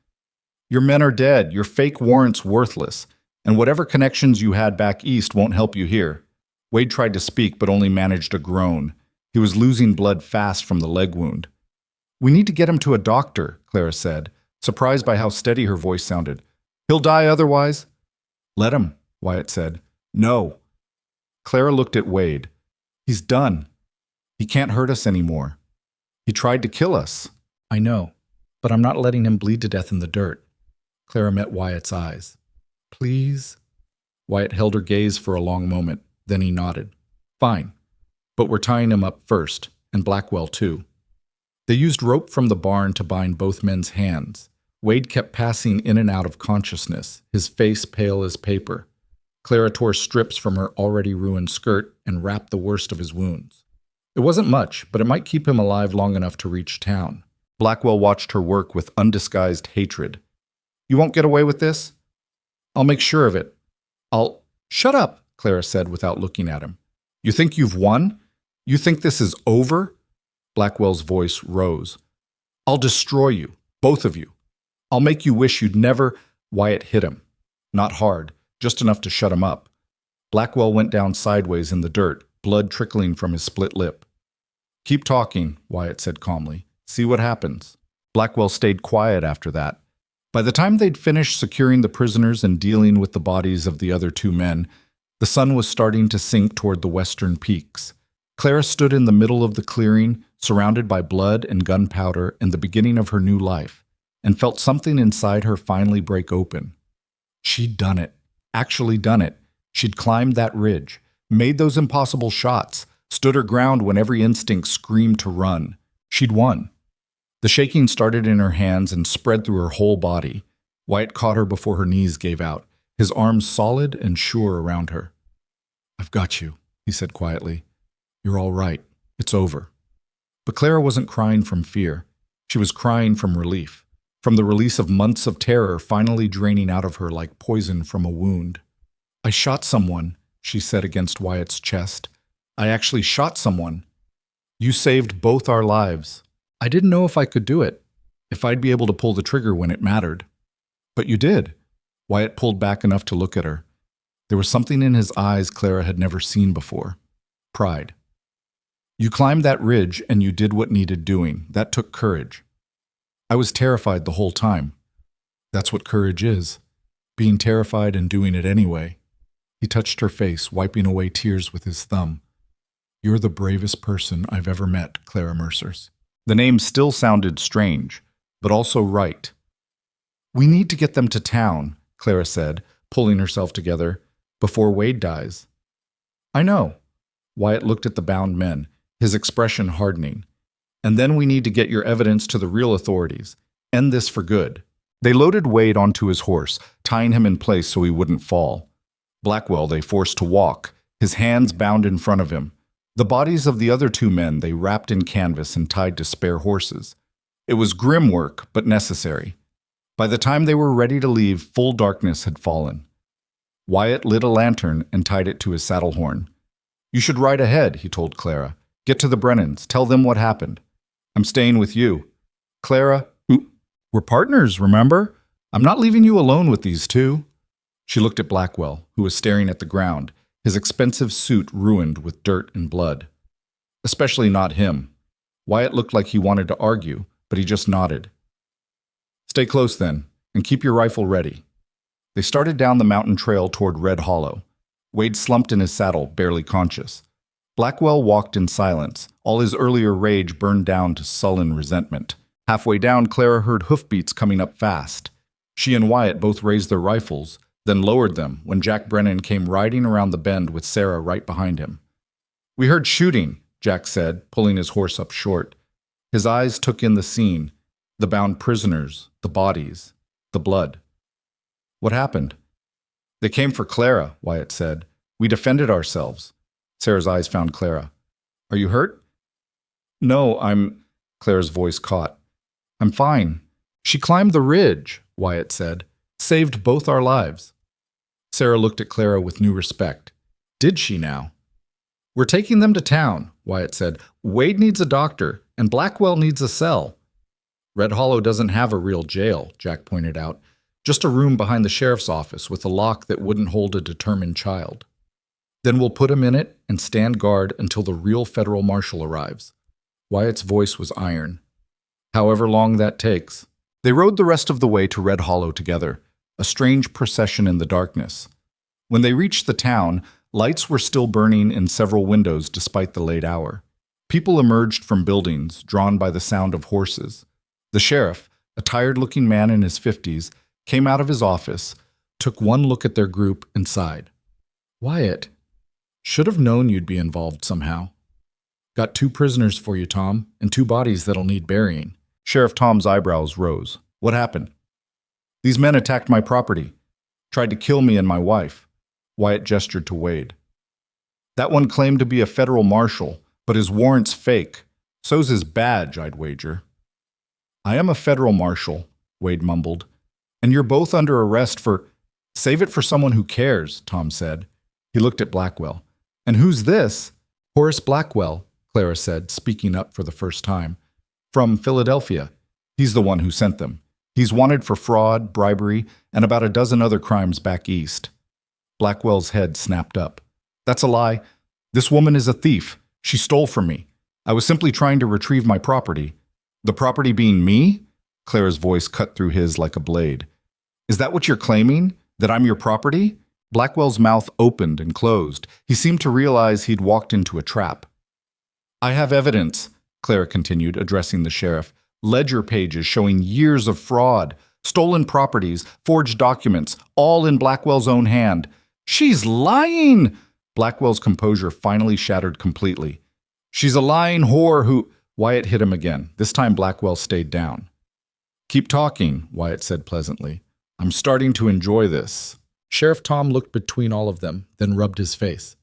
"Your men are dead, your fake warrant's worthless, and whatever connections you had back east won't help you here." Wade tried to speak, but only managed a groan. He was losing blood fast from the leg wound. "We need to get him to a doctor," Clara said, surprised by how steady her voice sounded. "He'll die otherwise." "Let him," Wyatt said. "No." Clara looked at Wade. "He's done. He can't hurt us anymore. He tried to kill us." "I know, but I'm not letting him bleed to death in the dirt." Clara met Wyatt's eyes. "Please?" Wyatt held her gaze for a long moment. Then he nodded. "Fine. But we're tying him up first, and Blackwell too." They used rope from the barn to bind both men's hands. Wade kept passing in and out of consciousness, his face pale as paper. Clara tore strips from her already ruined skirt and wrapped the worst of his wounds. It wasn't much, but it might keep him alive long enough to reach town. Blackwell watched her work with undisguised hatred. "You won't get away with this?" "I'll make sure of it. I'll—" "Shut up," Clara said without looking at him. "You think you've won? You think this is over?" Blackwell's voice rose. "I'll destroy you, both of you. I'll make you wish you'd never—" Wyatt hit him. Not hard, just enough to shut him up. Blackwell went down sideways in the dirt, blood trickling from his split lip. "Keep talking," Wyatt said calmly. "See what happens." Blackwell stayed quiet after that. By the time they'd finished securing the prisoners and dealing with the bodies of the other two men, the sun was starting to sink toward the western peaks. Clara stood in the middle of the clearing, surrounded by blood and gunpowder and the beginning of her new life, and felt something inside her finally break open. She'd done it. Actually done it. She'd climbed that ridge, made those impossible shots, stood her ground when every instinct screamed to run. She'd won. The shaking started in her hands and spread through her whole body. Wyatt caught her before her knees gave out, his arms solid and sure around her. "I've got you," he said quietly. "You're all right. It's over." But Clara wasn't crying from fear. She was crying from relief, from the release of months of terror finally draining out of her like poison from a wound. "I shot someone," she said against Wyatt's chest. "I actually shot someone. You saved both our lives. I didn't know if I could do it, if I'd be able to pull the trigger when it mattered. But you did." Wyatt pulled back enough to look at her. There was something in his eyes Clara had never seen before. Pride. "You climbed that ridge and you did what needed doing. That took courage. I was terrified the whole time. That's what courage is. Being terrified and doing it anyway." He touched her face, wiping away tears with his thumb. "You're the bravest person I've ever met, Clara Mercers." The name still sounded strange, but also right. We need to get them to town, Clara said, pulling herself together, before Wade dies. I know. Wyatt looked at the bound men, his expression hardening. And then we need to get your evidence to the real authorities. End this for good. They loaded Wade onto his horse, tying him in place so he wouldn't fall. Blackwell they forced to walk, his hands bound in front of him. The bodies of the other 2 men they wrapped in canvas and tied to spare horses. It was grim work, but necessary. By the time they were ready to leave, full darkness had fallen. Wyatt lit a lantern and tied it to his saddle horn. You should ride ahead, he told Clara. Get to the Brennans, tell them what happened. I'm staying with you. Clara, we're partners, remember? I'm not leaving you alone with these 2. She looked at Blackwell, who was staring at the ground, his expensive suit ruined with dirt and blood. Especially not him. Wyatt looked like he wanted to argue, but he just nodded. Stay close then, and keep your rifle ready. They started down the mountain trail toward Red Hollow. Wade slumped in his saddle, barely conscious. Blackwell walked in silence, all his earlier rage burned down to sullen resentment. Halfway down, Clara heard hoofbeats coming up fast. She and Wyatt both raised their rifles, then lowered them when Jack Brennan came riding around the bend with Sarah right behind him. We heard shooting, Jack said, pulling his horse up short. His eyes took in the scene, the bound prisoners, the bodies, the blood. What happened? They came for Clara, Wyatt said. We defended ourselves. Sarah's eyes found Clara. Are you hurt? No, Clara's voice caught. I'm fine. She climbed the ridge, Wyatt said. Saved both our lives. Sarah looked at Clara with new respect. Did she now? We're taking them to town, Wyatt said. Wade needs a doctor, and Blackwell needs a cell. Red Hollow doesn't have a real jail, Jack pointed out. Just a room behind the sheriff's office with a lock that wouldn't hold a determined child. Then we'll put him in it and stand guard until the real federal marshal arrives. Wyatt's voice was iron. However long that takes. They rode the rest of the way to Red Hollow together, a strange procession in the darkness. When they reached the town, lights were still burning in several windows despite the late hour. People emerged from buildings, drawn by the sound of horses. The sheriff, a tired-looking man in his 50s, came out of his office, took one look at their group, and sighed. Wyatt, should have known you'd be involved somehow. Got 2 prisoners for you, Tom, and 2 bodies that'll need burying. Sheriff Tom's eyebrows rose. What happened? These men attacked my property. Tried to kill me and my wife. Wyatt gestured to Wade. That one claimed to be a federal marshal, but his warrant's fake. So's his badge, I'd wager. I am a federal marshal, Wade mumbled. And you're both under arrest for— Save it for someone who cares, Tom said. He looked at Blackwell. And who's this? Horace Blackwell, Clara said, speaking up for the first time. From Philadelphia. He's the one who sent them. He's wanted for fraud, bribery, and about a dozen other crimes back east. Blackwell's head snapped up. That's a lie. This woman is a thief. She stole from me. I was simply trying to retrieve my property. The property being me? Clara's voice cut through his like a blade. Is that what you're claiming? That I'm your property? Blackwell's mouth opened and closed. He seemed to realize he'd walked into a trap. I have evidence, Clara continued, addressing the sheriff. Ledger pages showing years of fraud, stolen properties, forged documents, all in Blackwell's own hand. She's lying! Blackwell's composure finally shattered completely. She's a lying whore who— Wyatt hit him again. This time Blackwell stayed down. Keep talking, Wyatt said pleasantly. I'm starting to enjoy this. Sheriff Tom looked between all of them, then rubbed his face.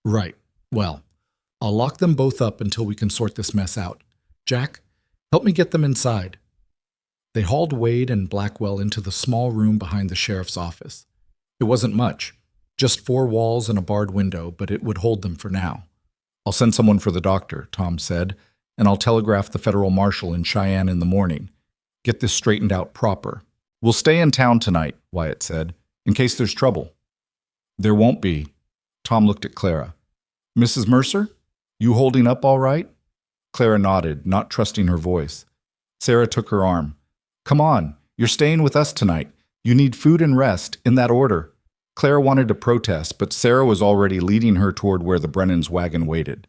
Right. Well, I'll lock them both up until we can sort this mess out. Jack, help me get them inside. They hauled Wade and Blackwell into the small room behind the sheriff's office. It wasn't much, just 4 walls and a barred window, but it would hold them for now. I'll send someone for the doctor, Tom said, and I'll telegraph the federal marshal in Cheyenne in the morning. Get this straightened out proper. We'll stay in town tonight, Wyatt said, in case there's trouble. There won't be. Tom looked at Clara. Mrs. Mercer? You holding up all right? Clara nodded, not trusting her voice. Sarah took her arm. Come on, you're staying with us tonight. You need food and rest, in that order. Clara wanted to protest, but Sarah was already leading her toward where the Brennan's wagon waited.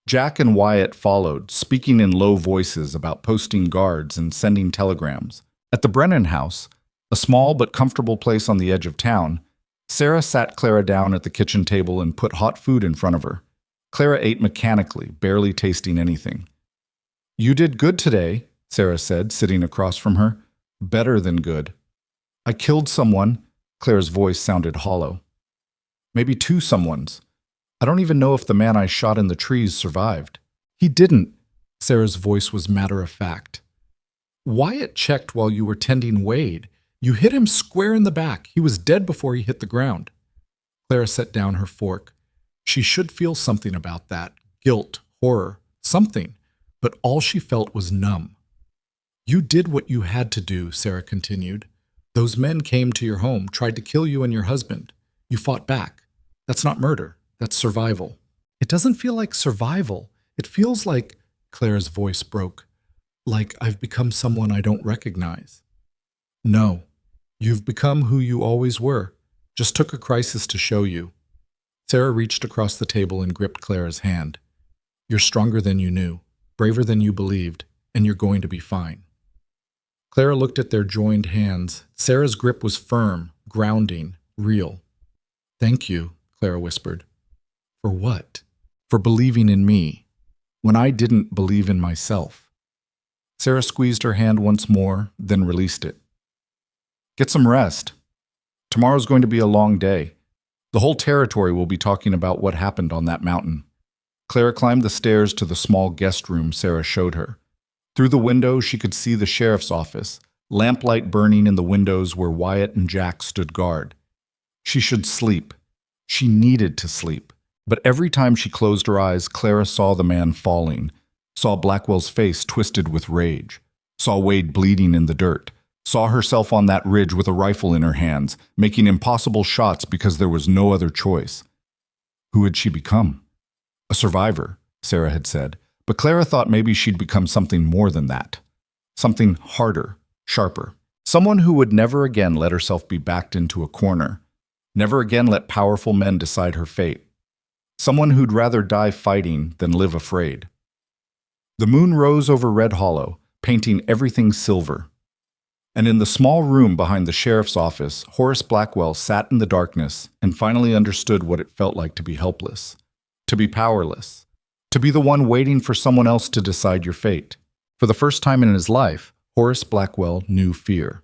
Jack and Wyatt followed, speaking in low voices about posting guards and sending telegrams. At the Brennan house, A small but comfortable place on the edge of town, Sarah sat Clara down at the kitchen table and put hot food in front of her. Clara ate mechanically, barely tasting anything. "You did good today," Sarah said, sitting across from her. "Better than good." "I killed someone." Clara's voice sounded hollow. "Maybe two someones. I don't even know if the man I shot in the trees survived." "He didn't." Sarah's voice was matter-of-fact. "Wyatt checked while you were tending Wade. You hit him square in the back. He was dead before he hit the ground." Clara set down her fork. She should feel something about that. Guilt, horror, something. But all she felt was numb. "You did what you had to do," Sarah continued. "Those men came to your home, tried to kill you and your husband. You fought back. That's not murder. That's survival." "It doesn't feel like survival. It feels like," Clara's voice broke, "like I've become someone I don't recognize." "No. You've become who you always were. Just took a crisis to show you." Sarah reached across the table and gripped Clara's hand. "You're stronger than you knew, braver than you believed, and you're going to be fine." Clara looked at their joined hands. Sarah's grip was firm, grounding, real. "Thank you," Clara whispered. "For what?" "For believing in me, when I didn't believe in myself." Sarah squeezed her hand once more, then released it. "Get some rest. Tomorrow's going to be a long day. The whole territory will be talking about what happened on that mountain." Clara climbed the stairs to the small guest room Sarah showed her. Through the window, she could see the sheriff's office, lamplight burning in the windows where Wyatt and Jack stood guard. She should sleep. She needed to sleep. But every time she closed her eyes, Clara saw the man falling, saw Blackwell's face twisted with rage, saw Wade bleeding in the dirt, saw herself on that ridge with a rifle in her hands, making impossible shots because there was no other choice. Who had she become? A survivor, Sarah had said, but Clara thought maybe she'd become something more than that. Something harder, sharper. Someone who would never again let herself be backed into a corner, never again let powerful men decide her fate. Someone who'd rather die fighting than live afraid. The moon rose over Red Hollow, painting everything silver. And in the small room behind the sheriff's office, Horace Blackwell sat in the darkness and finally understood what it felt like to be helpless, to be powerless, to be the one waiting for someone else to decide your fate. For the first time in his life, Horace Blackwell knew fear.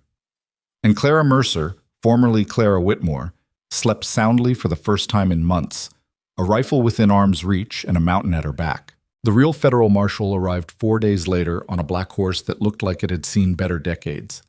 And Clara Mercer, formerly Clara Whitmore, slept soundly for the first time in months, a rifle within arm's reach and a mountain at her back. The real federal marshal arrived 4 days later on a black horse that looked like it had seen better decades.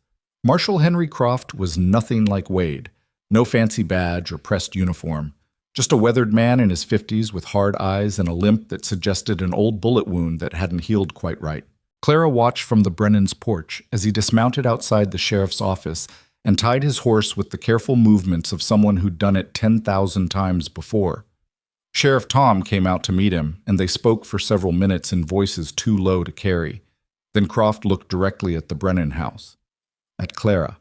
Marshal Henry Croft was nothing like Wade, no fancy badge or pressed uniform, just a weathered man in his 50s with hard eyes and a limp that suggested an old bullet wound that hadn't healed quite right. Clara watched from the Brennan's porch as he dismounted outside the sheriff's office and tied his horse with the careful movements of someone who'd done it 10,000 times before. Sheriff Tom came out to meet him, and they spoke for several minutes in voices too low to carry. Then Croft looked directly at the Brennan house. At Clara.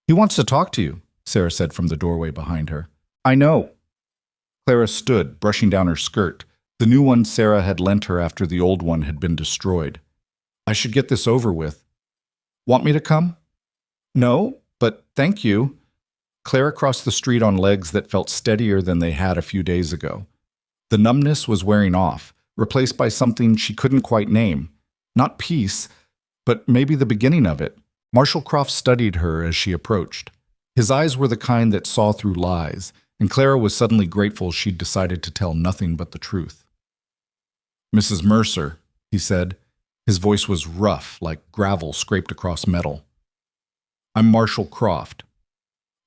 "He wants to talk to you," Sarah said from the doorway behind her. "I know." Clara stood, brushing down her skirt, the new one Sarah had lent her after the old one had been destroyed. "I should get this over with." "Want me to come?" "No, but thank you." Clara crossed the street on legs that felt steadier than they had a few days ago. The numbness was wearing off, replaced by something she couldn't quite name. Not peace, but maybe the beginning of it. Marshal Croft studied her as she approached. His eyes were the kind that saw through lies, and Clara was suddenly grateful she'd decided to tell nothing but the truth. "Mrs. Mercer," he said. His voice was rough, like gravel scraped across metal. "I'm Marshal Croft.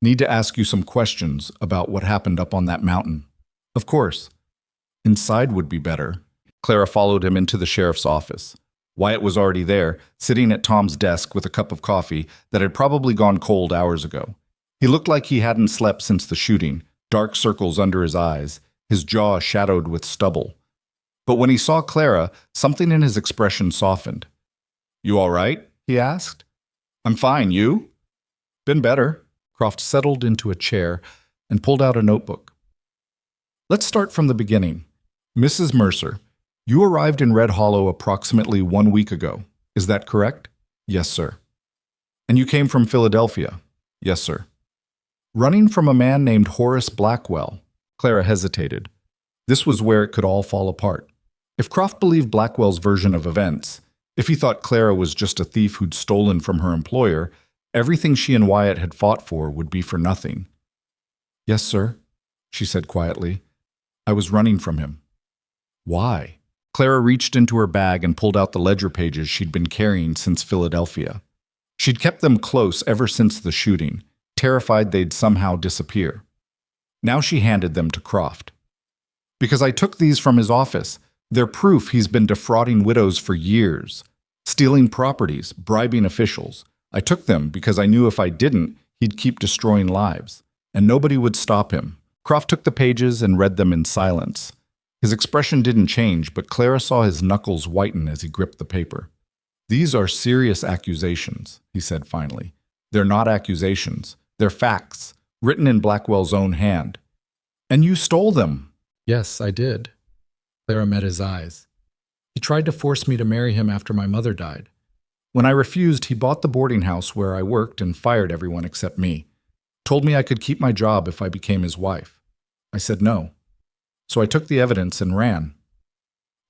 Need to ask you some questions about what happened up on that mountain." "Of course." "Inside would be better." Clara followed him into the sheriff's office. Wyatt was already there, sitting at Tom's desk with a cup of coffee that had probably gone cold hours ago. He looked like he hadn't slept since the shooting, dark circles under his eyes, his jaw shadowed with stubble. But when he saw Clara, something in his expression softened. "You all right?" he asked. "I'm fine, you?" "Been better." Croft settled into a chair and pulled out a notebook. "Let's start from the beginning. Mrs. Mercer, you arrived in Red Hollow approximately 1 week ago. Is that correct?" "Yes, sir." And you came from Philadelphia? Yes, sir. Running from a man named Horace Blackwell. Clara hesitated. This was where it could all fall apart. If Croft believed Blackwell's version of events, if he thought Clara was just a thief who'd stolen from her employer, everything she and Wyatt had fought for would be for nothing. Yes, sir, she said quietly. I was running from him. Why? Clara reached into her bag and pulled out the ledger pages she'd been carrying since Philadelphia. She'd kept them close ever since the shooting, terrified they'd somehow disappear. Now she handed them to Croft. Because I took these from his office. They're proof he's been defrauding widows for years, stealing properties, bribing officials. I took them because I knew if I didn't, he'd keep destroying lives, and nobody would stop him. Croft took the pages and read them in silence. His expression didn't change, but Clara saw his knuckles whiten as he gripped the paper. These are serious accusations, he said finally. They're not accusations. They're facts, written in Blackwell's own hand. And you stole them. Yes, I did. Clara met his eyes. He tried to force me to marry him after my mother died. When I refused, he bought the boarding house where I worked and fired everyone except me. Told me I could keep my job if I became his wife. I said no. So I took the evidence and ran.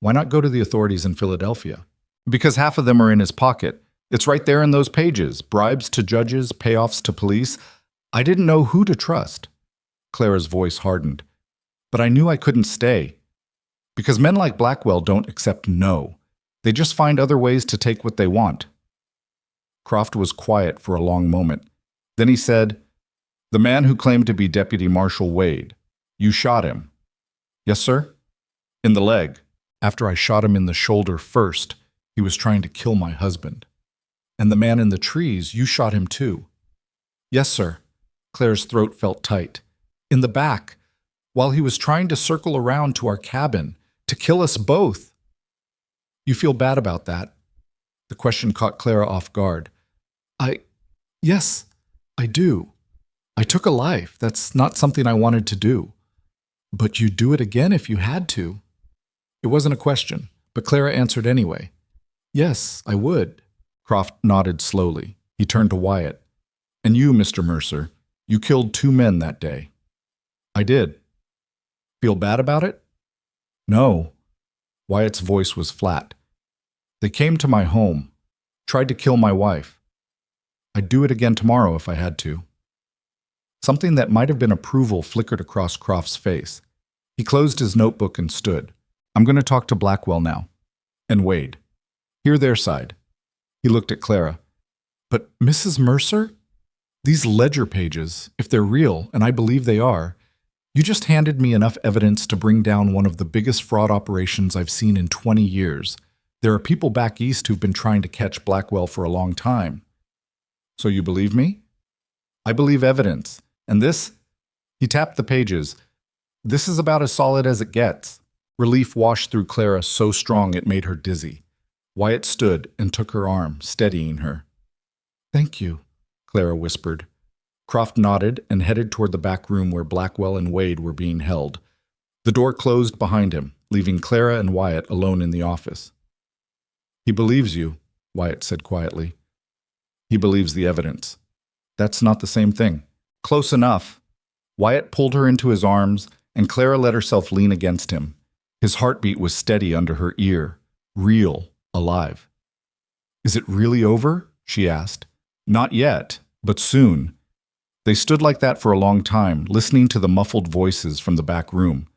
Why not go to the authorities in Philadelphia? Because half of them are in his pocket. It's right there in those pages. Bribes to judges, payoffs to police. I didn't know who to trust. Clara's voice hardened. But I knew I couldn't stay. Because men like Blackwell don't accept no. They just find other ways to take what they want. Croft was quiet for a long moment. Then he said, The man who claimed to be Deputy Marshal Wade. You shot him. Yes, sir? In the leg. After I shot him in the shoulder first, he was trying to kill my husband. And the man in the trees, you shot him too. Yes, sir. Clara's throat felt tight. In the back, while he was trying to circle around to our cabin, to kill us both. You feel bad about that? The question caught Clara off guard. Yes, I do. I took a life. That's not something I wanted to do. But you'd do it again if you had to. It wasn't a question, but Clara answered anyway. Yes, I would. Croft nodded slowly. He turned to Wyatt. And you, Mr. Mercer, you killed 2 men that day. I did. Feel bad about it? No. Wyatt's voice was flat. They came to my home, tried to kill my wife. I'd do it again tomorrow if I had to. Something that might have been approval flickered across Croft's face. He closed his notebook and stood. I'm going to talk to Blackwell now. And Wade. Hear their side. He looked at Clara. But Mrs. Mercer? These ledger pages, if they're real, and I believe they are, you just handed me enough evidence to bring down one of the biggest fraud operations I've seen in 20 years. There are people back east who've been trying to catch Blackwell for a long time. So you believe me? I believe evidence. And this? He tapped the pages. This is about as solid as it gets. Relief washed through Clara so strong it made her dizzy. Wyatt stood and took her arm, steadying her. Thank you, Clara whispered. Croft nodded and headed toward the back room where Blackwell and Wade were being held. The door closed behind him, leaving Clara and Wyatt alone in the office. He believes you, Wyatt said quietly. He believes the evidence. That's not the same thing. Close enough. Wyatt pulled her into his arms, and Clara let herself lean against him. His heartbeat was steady under her ear, real, alive. Is it really over? She asked. Not yet, but soon. They stood like that for a long time, listening to the muffled voices from the back room.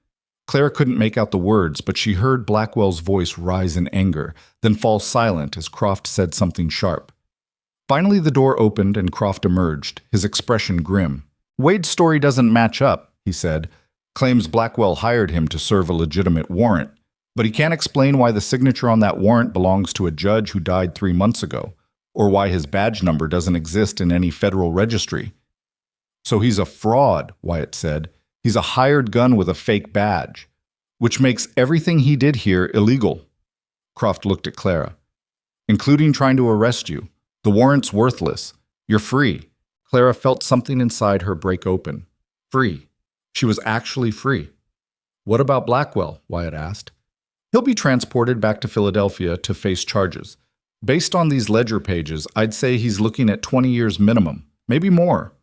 Clara couldn't make out the words, but she heard Blackwell's voice rise in anger, then fall silent as Croft said something sharp. Finally, the door opened and Croft emerged, his expression grim. Wade's story doesn't match up, he said. Claims Blackwell hired him to serve a legitimate warrant, but he can't explain why the signature on that warrant belongs to a judge who died 3 months ago, or why his badge number doesn't exist in any federal registry. So he's a fraud, Wyatt said. He's a hired gun with a fake badge, which makes everything he did here illegal. Croft looked at Clara. Including trying to arrest you. The warrant's worthless. You're free. Clara felt something inside her break open. Free. She was actually free. What about Blackwell? Wyatt asked. He'll be transported back to Philadelphia to face charges. Based on these ledger pages, I'd say he's looking at 20 years minimum, maybe more.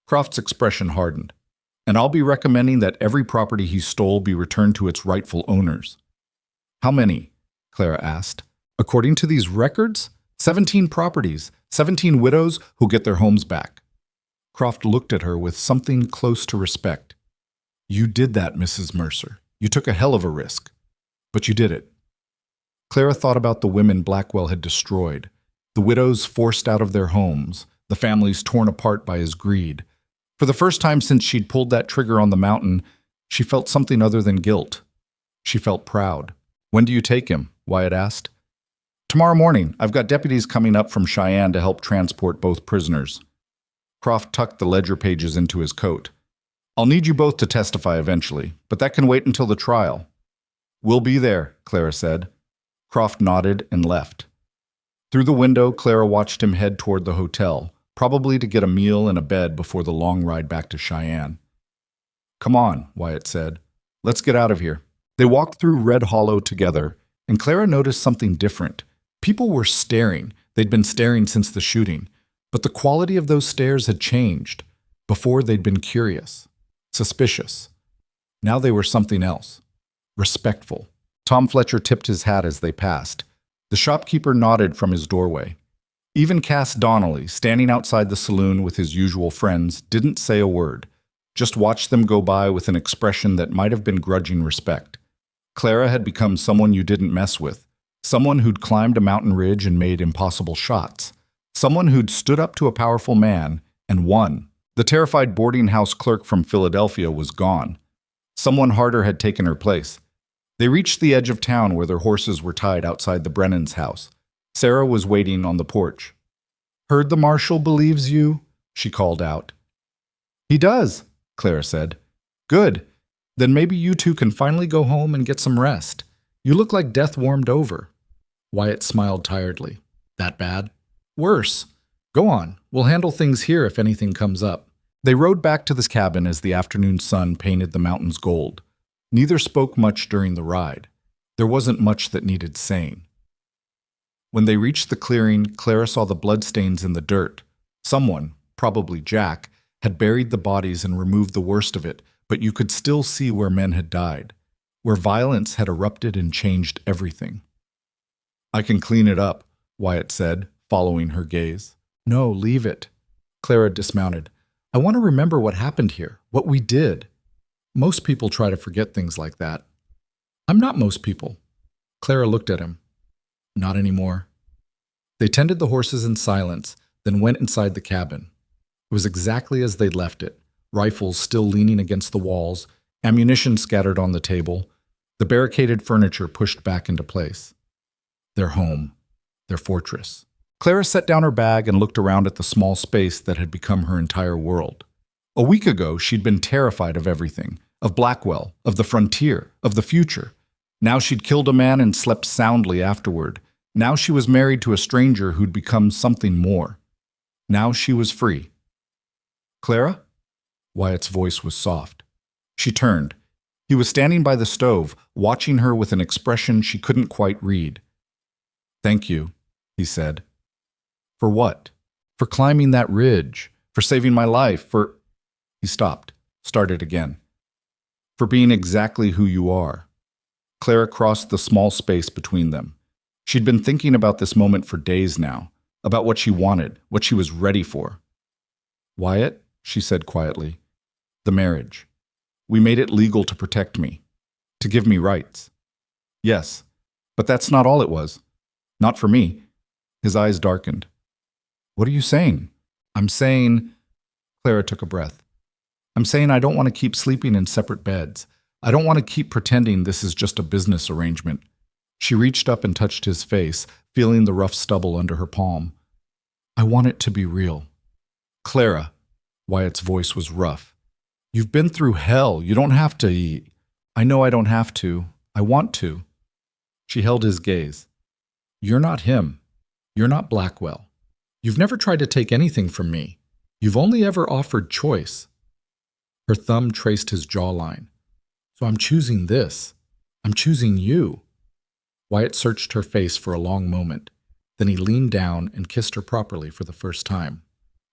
Croft's expression hardened. And I'll be recommending that every property he stole be returned to its rightful owners. How many? Clara asked. According to these records, 17 properties, 17 widows who'll get their homes back. Croft looked at her with something close to respect. You did that, Mrs. Mercer. You took a hell of a risk. But you did it. Clara thought about the women Blackwell had destroyed, the widows forced out of their homes, the families torn apart by his greed. For the first time since she'd pulled that trigger on the mountain, she felt something other than guilt. She felt proud. When do you take him? Wyatt asked. Tomorrow morning. I've got deputies coming up from Cheyenne to help transport both prisoners. Croft tucked the ledger pages into his coat. I'll need you both to testify eventually, but that can wait until the trial. We'll be there, Clara said. Croft nodded and left. Through the window, Clara watched him head toward the hotel, probably to get a meal and a bed before the long ride back to Cheyenne. Come on, Wyatt said. Let's get out of here. They walked through Red Hollow together, and Clara noticed something different. People were staring. They'd been staring since the shooting, but the quality of those stares had changed. Before, they'd been curious, suspicious. Now they were something else. Respectful. Tom Fletcher tipped his hat as they passed. The shopkeeper nodded from his doorway. Even Cass Donnelly, standing outside the saloon with his usual friends, didn't say a word, just watched them go by with an expression that might have been grudging respect. Clara had become someone you didn't mess with, someone who'd climbed a mountain ridge and made impossible shots, someone who'd stood up to a powerful man and won. The terrified boarding house clerk from Philadelphia was gone. Someone harder had taken her place. They reached the edge of town where their horses were tied outside the Brennan's house. Sarah was waiting on the porch. Heard the marshal believes you? She called out. He does, Clara said. Good. Then maybe you two can finally go home and get some rest. You look like death warmed over. Wyatt smiled tiredly. That bad? Worse. Go on. We'll handle things here if anything comes up. They rode back to this cabin as the afternoon sun painted the mountains gold. Neither spoke much during the ride. There wasn't much that needed saying. When they reached the clearing, Clara saw the bloodstains in the dirt. Someone, probably Jack, had buried the bodies and removed the worst of it, but you could still see where men had died, where violence had erupted and changed everything. I can clean it up, Wyatt said, following her gaze. No, leave it. Clara dismounted. I want to remember what happened here, what we did. Most people try to forget things like that. I'm not most people. Clara looked at him. Not anymore. They tended the horses in silence, then went inside the cabin. It was exactly as they'd left it, rifles still leaning against the walls, ammunition scattered on the table, the barricaded furniture pushed back into place. Their home, their fortress. Clara set down her bag and looked around at the small space that had become her entire world. A week ago, she'd been terrified of everything, of Blackwell, of the frontier, of the future. Now she'd killed a man and slept soundly afterward. Now she was married to a stranger who'd become something more. Now she was free. Clara? Wyatt's voice was soft. She turned. He was standing by the stove, watching her with an expression she couldn't quite read. Thank you, he said. For what? For climbing that ridge, for saving my life, for... He stopped, started again. For being exactly who you are. Clara crossed the small space between them. She'd been thinking about this moment for days now, about what she wanted, what she was ready for. Wyatt, she said quietly, the marriage. We made it legal to protect me, to give me rights. Yes, but that's not all it was. Not for me. His eyes darkened. What are you saying? I'm saying... Clara took a breath. I'm saying I don't want to keep sleeping in separate beds. I don't want to keep pretending this is just a business arrangement. She reached up and touched his face, feeling the rough stubble under her palm. I want it to be real. Clara, Wyatt's voice was rough. You've been through hell. You don't have to eat. I know I don't have to. I want to. She held his gaze. You're not him. You're not Blackwell. You've never tried to take anything from me. You've only ever offered choice. Her thumb traced his jawline. So I'm choosing this. I'm choosing you. Wyatt searched her face for a long moment. Then he leaned down and kissed her properly for the first time.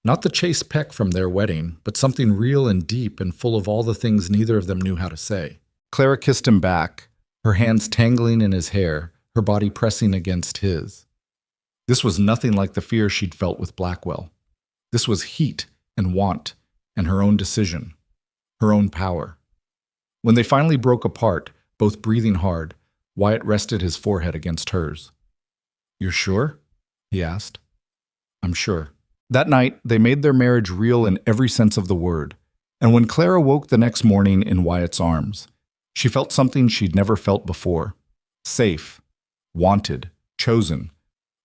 Not the chaste peck from their wedding, but something real and deep and full of all the things neither of them knew how to say. Clara kissed him back, her hands tangling in his hair, her body pressing against his. This was nothing like the fear she'd felt with Blackwell. This was heat and want and her own decision, her own power. When they finally broke apart, both breathing hard, Wyatt rested his forehead against hers. "You're sure?" he asked. "I'm sure." That night, they made their marriage real in every sense of the word. And when Clara woke the next morning in Wyatt's arms, she felt something she'd never felt before. Safe, wanted, chosen.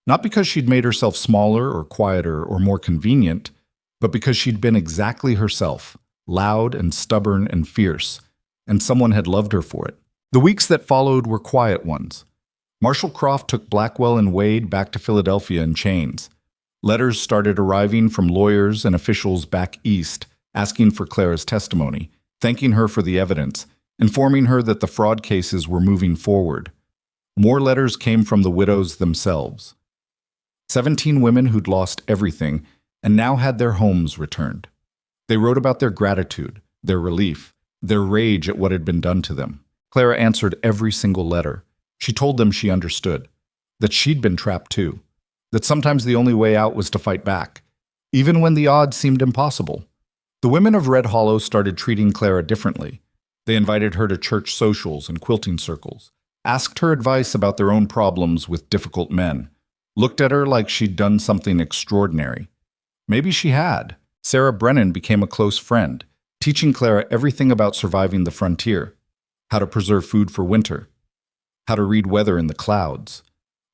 Not because she'd made herself smaller or quieter or more convenient, but because she'd been exactly herself, loud and stubborn and fierce, and someone had loved her for it. The weeks that followed were quiet ones. Marshall Croft took Blackwell and Wade back to Philadelphia in chains. Letters started arriving from lawyers and officials back east, asking for Clara's testimony, thanking her for the evidence, informing her that the fraud cases were moving forward. More letters came from the widows themselves. 17 women who'd lost everything and now had their homes returned. They wrote about their gratitude, their relief, their rage at what had been done to them. Clara answered every single letter. She told them she understood, that she'd been trapped too, that sometimes the only way out was to fight back, even when the odds seemed impossible. The women of Red Hollow started treating Clara differently. They invited her to church socials and quilting circles, asked her advice about their own problems with difficult men, looked at her like she'd done something extraordinary. Maybe she had. Sarah Brennan became a close friend, teaching Clara everything about surviving the frontier, how to preserve food for winter, how to read weather in the clouds,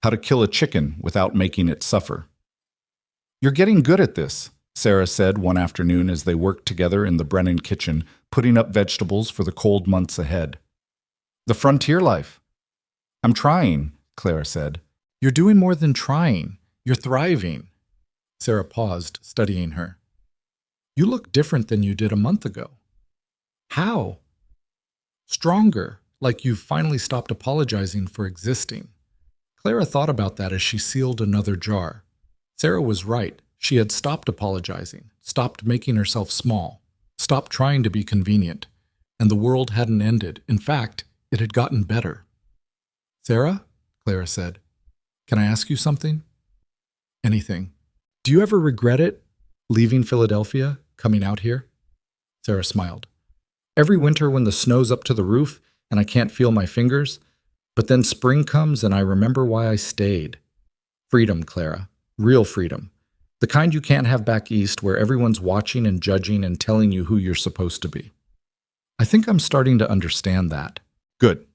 how to kill a chicken without making it suffer. "You're getting good at this," Sarah said one afternoon as they worked together in the Brennan kitchen, putting up vegetables for the cold months ahead. "The frontier life." "I'm trying," Clara said. "You're doing more than trying. You're thriving." Sarah paused, studying her. "You look different than you did a month ago." "How?" "Stronger, like you've finally stopped apologizing for existing." Clara thought about that as she sealed another jar. Sarah was right. She had stopped apologizing, stopped making herself small, stopped trying to be convenient, and the world hadn't ended. In fact, it had gotten better. "Sarah," Clara said, "can I ask you something?" "Anything." "Do you ever regret it, leaving Philadelphia, coming out here?" Sarah smiled. "Every winter when the snow's up to the roof and I can't feel my fingers, but then spring comes and I remember why I stayed." Freedom, Clara. Real freedom. The kind you can't have back east where everyone's watching and judging and telling you who you're supposed to be. "I think I'm starting to understand that." "Good.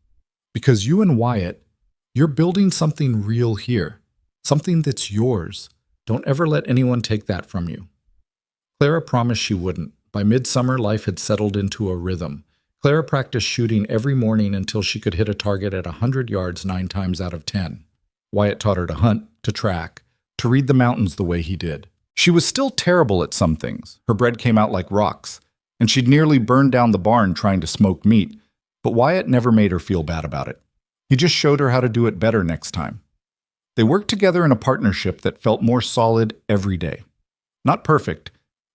Because you and Wyatt, you're building something real here. Something that's yours. Don't ever let anyone take that from you." Clara promised she wouldn't. By midsummer, life had settled into a rhythm. Clara practiced shooting every morning until she could hit a target at 100 yards 9 times out of 10. Wyatt taught her to hunt, to track, to read the mountains the way he did. She was still terrible at some things. Her bread came out like rocks, and she'd nearly burned down the barn trying to smoke meat, but Wyatt never made her feel bad about it. He just showed her how to do it better next time. They worked together in a partnership that felt more solid every day. Not perfect.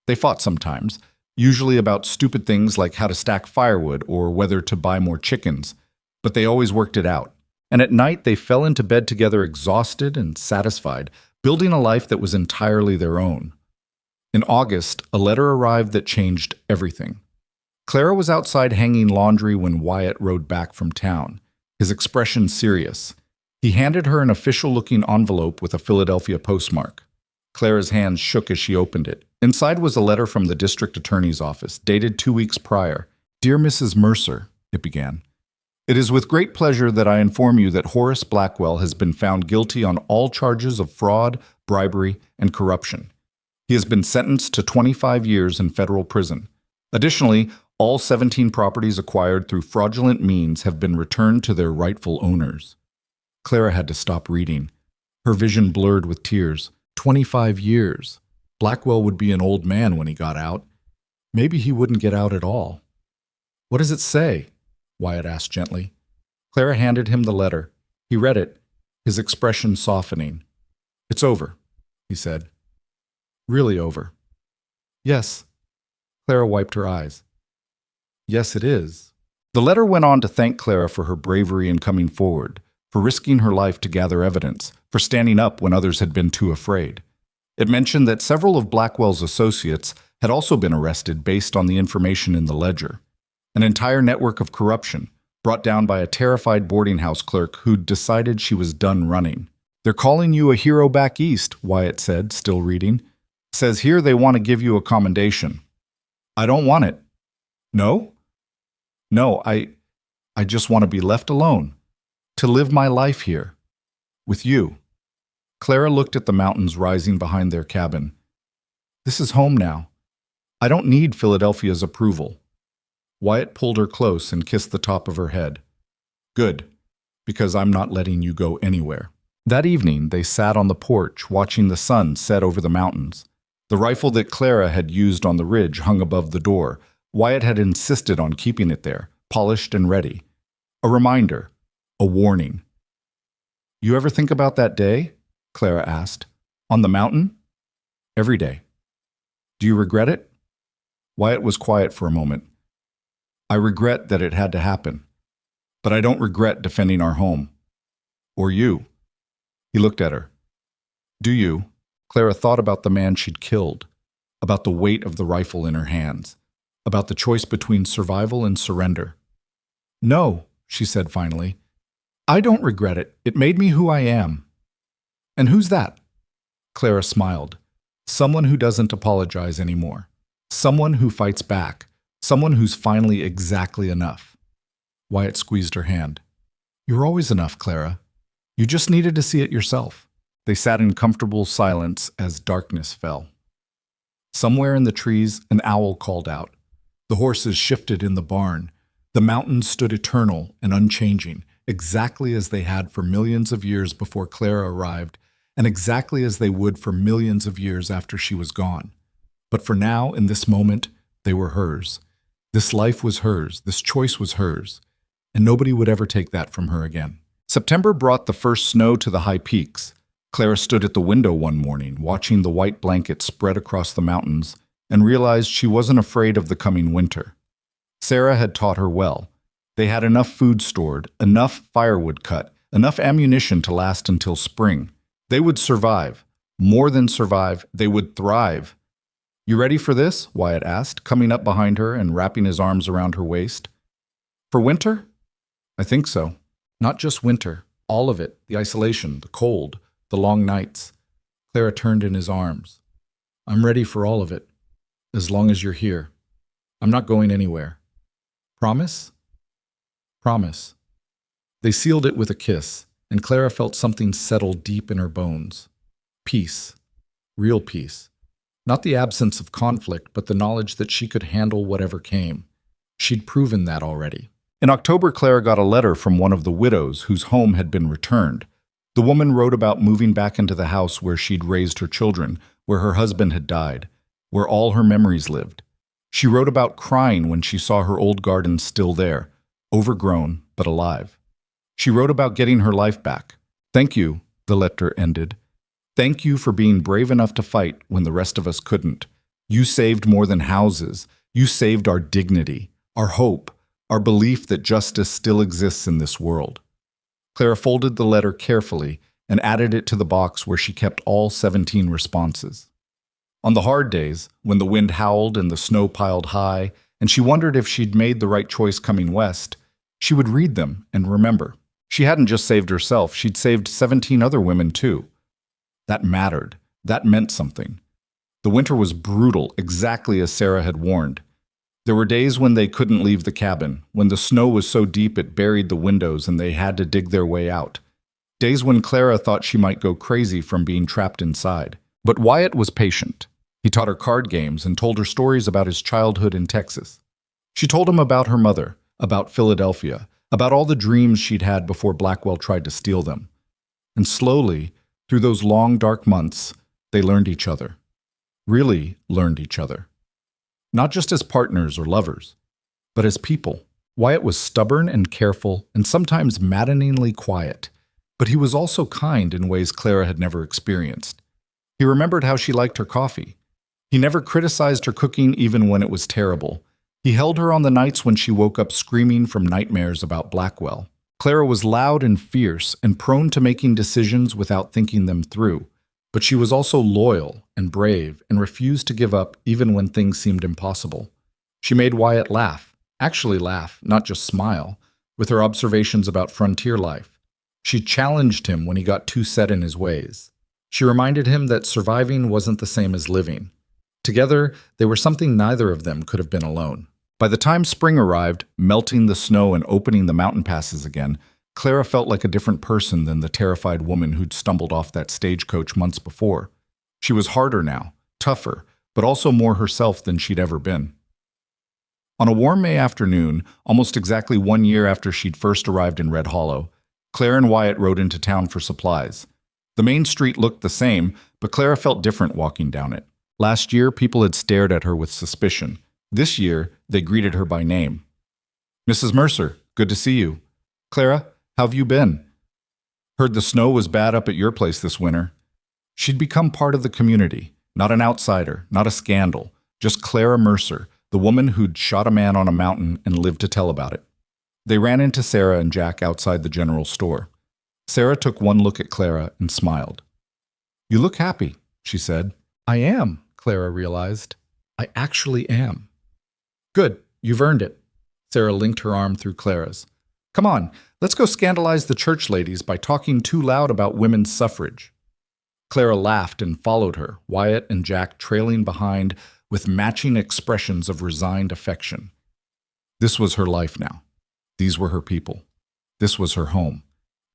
They fought sometimes, usually about stupid things like how to stack firewood or whether to buy more chickens, but they always worked it out. And at night, they fell into bed together exhausted and satisfied, building a life that was entirely their own. In August, a letter arrived that changed everything. Clara was outside hanging laundry when Wyatt rode back from town, his expression serious. He handed her an official-looking envelope with a Philadelphia postmark. Clara's hands shook as she opened it. Inside was a letter from the district attorney's office, dated 2 weeks prior. "Dear Mrs. Mercer," it began. "It is with great pleasure that I inform you that Horace Blackwell has been found guilty on all charges of fraud, bribery, and corruption. He has been sentenced to 25 years in federal prison. Additionally, all 17 properties acquired through fraudulent means have been returned to their rightful owners." Clara had to stop reading. Her vision blurred with tears. 25 years. Blackwell would be an old man when he got out. Maybe he wouldn't get out at all. "What does it say?" Wyatt asked gently. Clara handed him the letter. He read it, his expression softening. It's over, he said. Really over. Yes. Clara wiped her eyes. Yes, it is. The letter went on to thank Clara for her bravery in coming forward, for risking her life to gather evidence, for standing up when others had been too afraid. It mentioned that several of Blackwell's associates had also been arrested based on the information in the ledger. An entire network of corruption, brought down by a terrified boarding house clerk who'd decided she was done running. They're calling you a hero back east, Wyatt said, still reading. Says here they want to give you a commendation. I don't want it. No? No, I just want to be left alone. To live my life here. With you. Clara looked at the mountains rising behind their cabin. This is home now. I don't need Philadelphia's approval. Wyatt pulled her close and kissed the top of her head. Good, because I'm not letting you go anywhere. That evening, they sat on the porch watching the sun set over the mountains. The rifle that Clara had used on the ridge hung above the door. Wyatt had insisted on keeping it there, polished and ready. A reminder, a warning. You ever think about that day? Clara asked. On the mountain? Every day. Do you regret it? Wyatt was quiet for a moment. I regret that it had to happen, but I don't regret defending our home. Or you. He looked at her. Do you? Clara thought about the man she'd killed, about the weight of the rifle in her hands, about the choice between survival and surrender. No, she said finally. I don't regret it. It made me who I am. And who's that? Clara smiled. Someone who doesn't apologize anymore. Someone who fights back. Someone who's finally exactly enough. Wyatt squeezed her hand. You're always enough, Clara. You just needed to see it yourself. They sat in comfortable silence as darkness fell. Somewhere in the trees, an owl called out. The horses shifted in the barn. The mountains stood eternal and unchanging, exactly as they had for millions of years before Clara arrived, and exactly as they would for millions of years after she was gone. But for now, in this moment, they were hers. This life was hers, this choice was hers, and nobody would ever take that from her again. September brought the first snow to the high peaks. Clara stood at the window one morning, watching the white blanket spread across the mountains, and realized she wasn't afraid of the coming winter. Sarah had taught her well. They had enough food stored, enough firewood cut, enough ammunition to last until spring. They would survive. More than survive, they would thrive. You ready for this? Wyatt asked, coming up behind her and wrapping his arms around her waist. For winter? I think so. Not just winter. All of it. The isolation, the cold, the long nights. Clara turned in his arms. I'm ready for all of it. As long as you're here. I'm not going anywhere. Promise? Promise. They sealed it with a kiss, and Clara felt something settle deep in her bones. Peace. Real peace. Not the absence of conflict, but the knowledge that she could handle whatever came. She'd proven that already. In October, Clara got a letter from one of the widows whose home had been returned. The woman wrote about moving back into the house where she'd raised her children, where her husband had died, where all her memories lived. She wrote about crying when she saw her old garden still there, overgrown but alive. She wrote about getting her life back. Thank you, the letter ended. Thank you for being brave enough to fight when the rest of us couldn't. You saved more than houses. You saved our dignity, our hope, our belief that justice still exists in this world. Clara folded the letter carefully and added it to the box where she kept all 17 responses. On the hard days, when the wind howled and the snow piled high, and she wondered if she'd made the right choice coming west, she would read them and remember. She hadn't just saved herself, she'd saved 17 other women too. That mattered. That meant something. The winter was brutal, exactly as Sarah had warned. There were days when they couldn't leave the cabin, when the snow was so deep it buried the windows and they had to dig their way out. Days when Clara thought she might go crazy from being trapped inside. But Wyatt was patient. He taught her card games and told her stories about his childhood in Texas. She told him about her mother, about Philadelphia, about all the dreams she'd had before Blackwell tried to steal them. And slowly, through those long, dark months, they learned each other. Really learned each other. Not just as partners or lovers, but as people. Wyatt was stubborn and careful and sometimes maddeningly quiet, But he was also kind in ways Clara had never experienced. He remembered how she liked her coffee. He never criticized her cooking even when it was terrible. He held her on the nights when she woke up screaming from nightmares about Blackwell. Clara was loud and fierce and prone to making decisions without thinking them through. But she was also loyal and brave and refused to give up even when things seemed impossible. She made Wyatt laugh, actually laugh, not just smile, with her observations about frontier life. She challenged him when he got too set in his ways. She reminded him that surviving wasn't the same as living. Together, they were something neither of them could have been alone. By the time spring arrived, melting the snow and opening the mountain passes again, Clara felt like a different person than the terrified woman who'd stumbled off that stagecoach months before. She was harder now, tougher, but also more herself than she'd ever been. On a warm May afternoon, almost exactly 1 year after she'd first arrived in Red Hollow, Clara and Wyatt rode into town for supplies. The main street looked the same, but Clara felt different walking down it. Last year, people had stared at her with suspicion. This year, they greeted her by name. "Mrs. Mercer, good to see you. Clara, how have you been? Heard the snow was bad up at your place this winter." She'd become part of the community, not an outsider, not a scandal, just Clara Mercer, the woman who'd shot a man on a mountain and lived to tell about it. They ran into Sarah and Jack outside the general store. Sarah took one look at Clara and smiled. "You look happy," she said. "I am," Clara realized. "I actually am." "Good, you've earned it." Sarah linked her arm through Clara's. "Come on, let's go scandalize the church ladies by talking too loud about women's suffrage." Clara laughed and followed her, Wyatt and Jack trailing behind with matching expressions of resigned affection. This was her life now. These were her people. This was her home.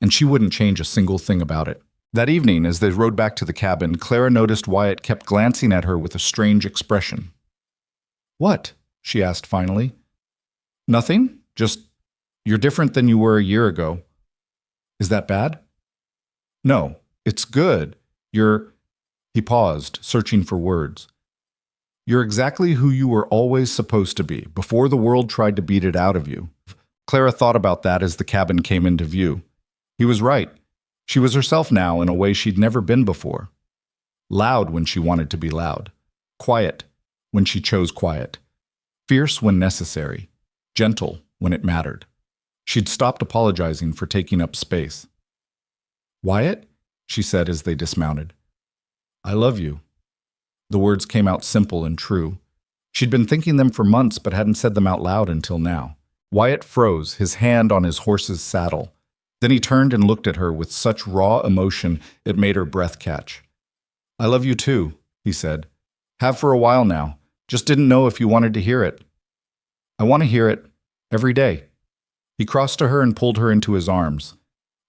And she wouldn't change a single thing about it. That evening, as they rode back to the cabin, Clara noticed Wyatt kept glancing at her with a strange expression. "What?" she asked finally. "Nothing. Just, you're different than you were a year ago." "Is that bad?" "No, it's good. He paused, searching for words. "You're exactly who you were always supposed to be, before the world tried to beat it out of you." Clara thought about that as the cabin came into view. He was right. She was herself now in a way she'd never been before. Loud when she wanted to be loud. Quiet when she chose quiet. Fierce when necessary. Gentle when it mattered. She'd stopped apologizing for taking up space. "Wyatt?" she said as they dismounted. "I love you." The words came out simple and true. She'd been thinking them for months but hadn't said them out loud until now. Wyatt froze, his hand on his horse's saddle. Then he turned and looked at her with such raw emotion it made her breath catch. "I love you too," he said. "Have for a while now. Just didn't know if you wanted to hear it." "I want to hear it. Every day." He crossed to her and pulled her into his arms.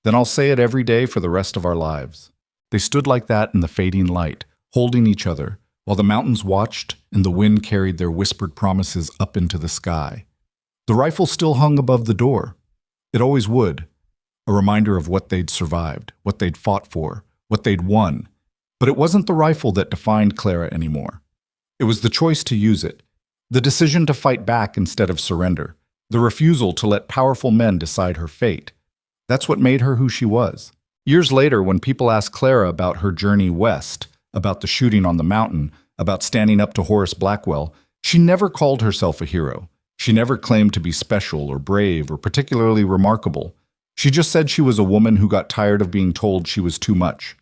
"Then I'll say it every day for the rest of our lives." They stood like that in the fading light, holding each other, while the mountains watched and the wind carried their whispered promises up into the sky. The rifle still hung above the door. It always would. A reminder of what they'd survived, what they'd fought for, what they'd won. But it wasn't the rifle that defined Clara anymore. It was the choice to use it, the decision to fight back instead of surrender, the refusal to let powerful men decide her fate. That's what made her who she was. Years later, when people asked Clara about her journey west, about the shooting on the mountain, about standing up to Horace Blackwell, she never called herself a hero. She never claimed to be special or brave or particularly remarkable. She just said she was a woman who got tired of being told she was too much,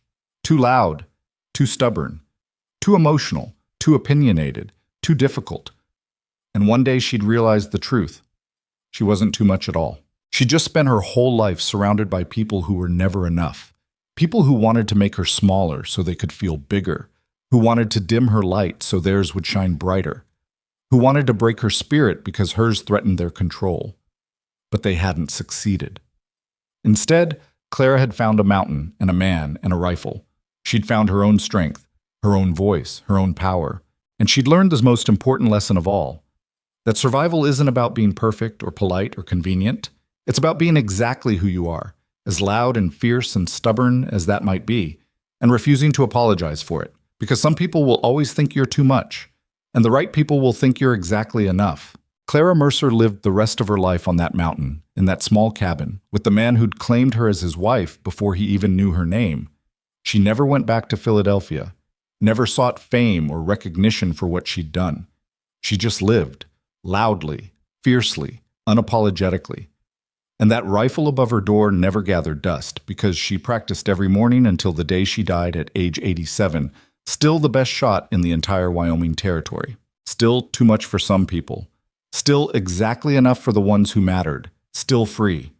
too loud, too stubborn, too emotional, too opinionated, too difficult. And one day she'd realized the truth. She wasn't too much at all. She just spent her whole life surrounded by people who were never enough, people who wanted to make her smaller so they could feel bigger, who wanted to dim her light so theirs would shine brighter, who wanted to break her spirit because hers threatened their control. But they hadn't succeeded. Instead, Clara had found a mountain and a man and a rifle. She'd found her own strength, her own voice, her own power, and she'd learned the most important lesson of all, that survival isn't about being perfect or polite or convenient. It's about being exactly who you are, as loud and fierce and stubborn as that might be, and refusing to apologize for it, because some people will always think you're too much, and the right people will think you're exactly enough. Clara Mercer lived the rest of her life on that mountain, in that small cabin, with the man who'd claimed her as his wife before he even knew her name. She never went back to Philadelphia, never sought fame or recognition for what she'd done. She just lived, loudly, fiercely, unapologetically. And that rifle above her door never gathered dust, because she practiced every morning until the day she died at age 87, still the best shot in the entire Wyoming Territory. Still too much for some people. Still exactly enough for the ones who mattered. Still free.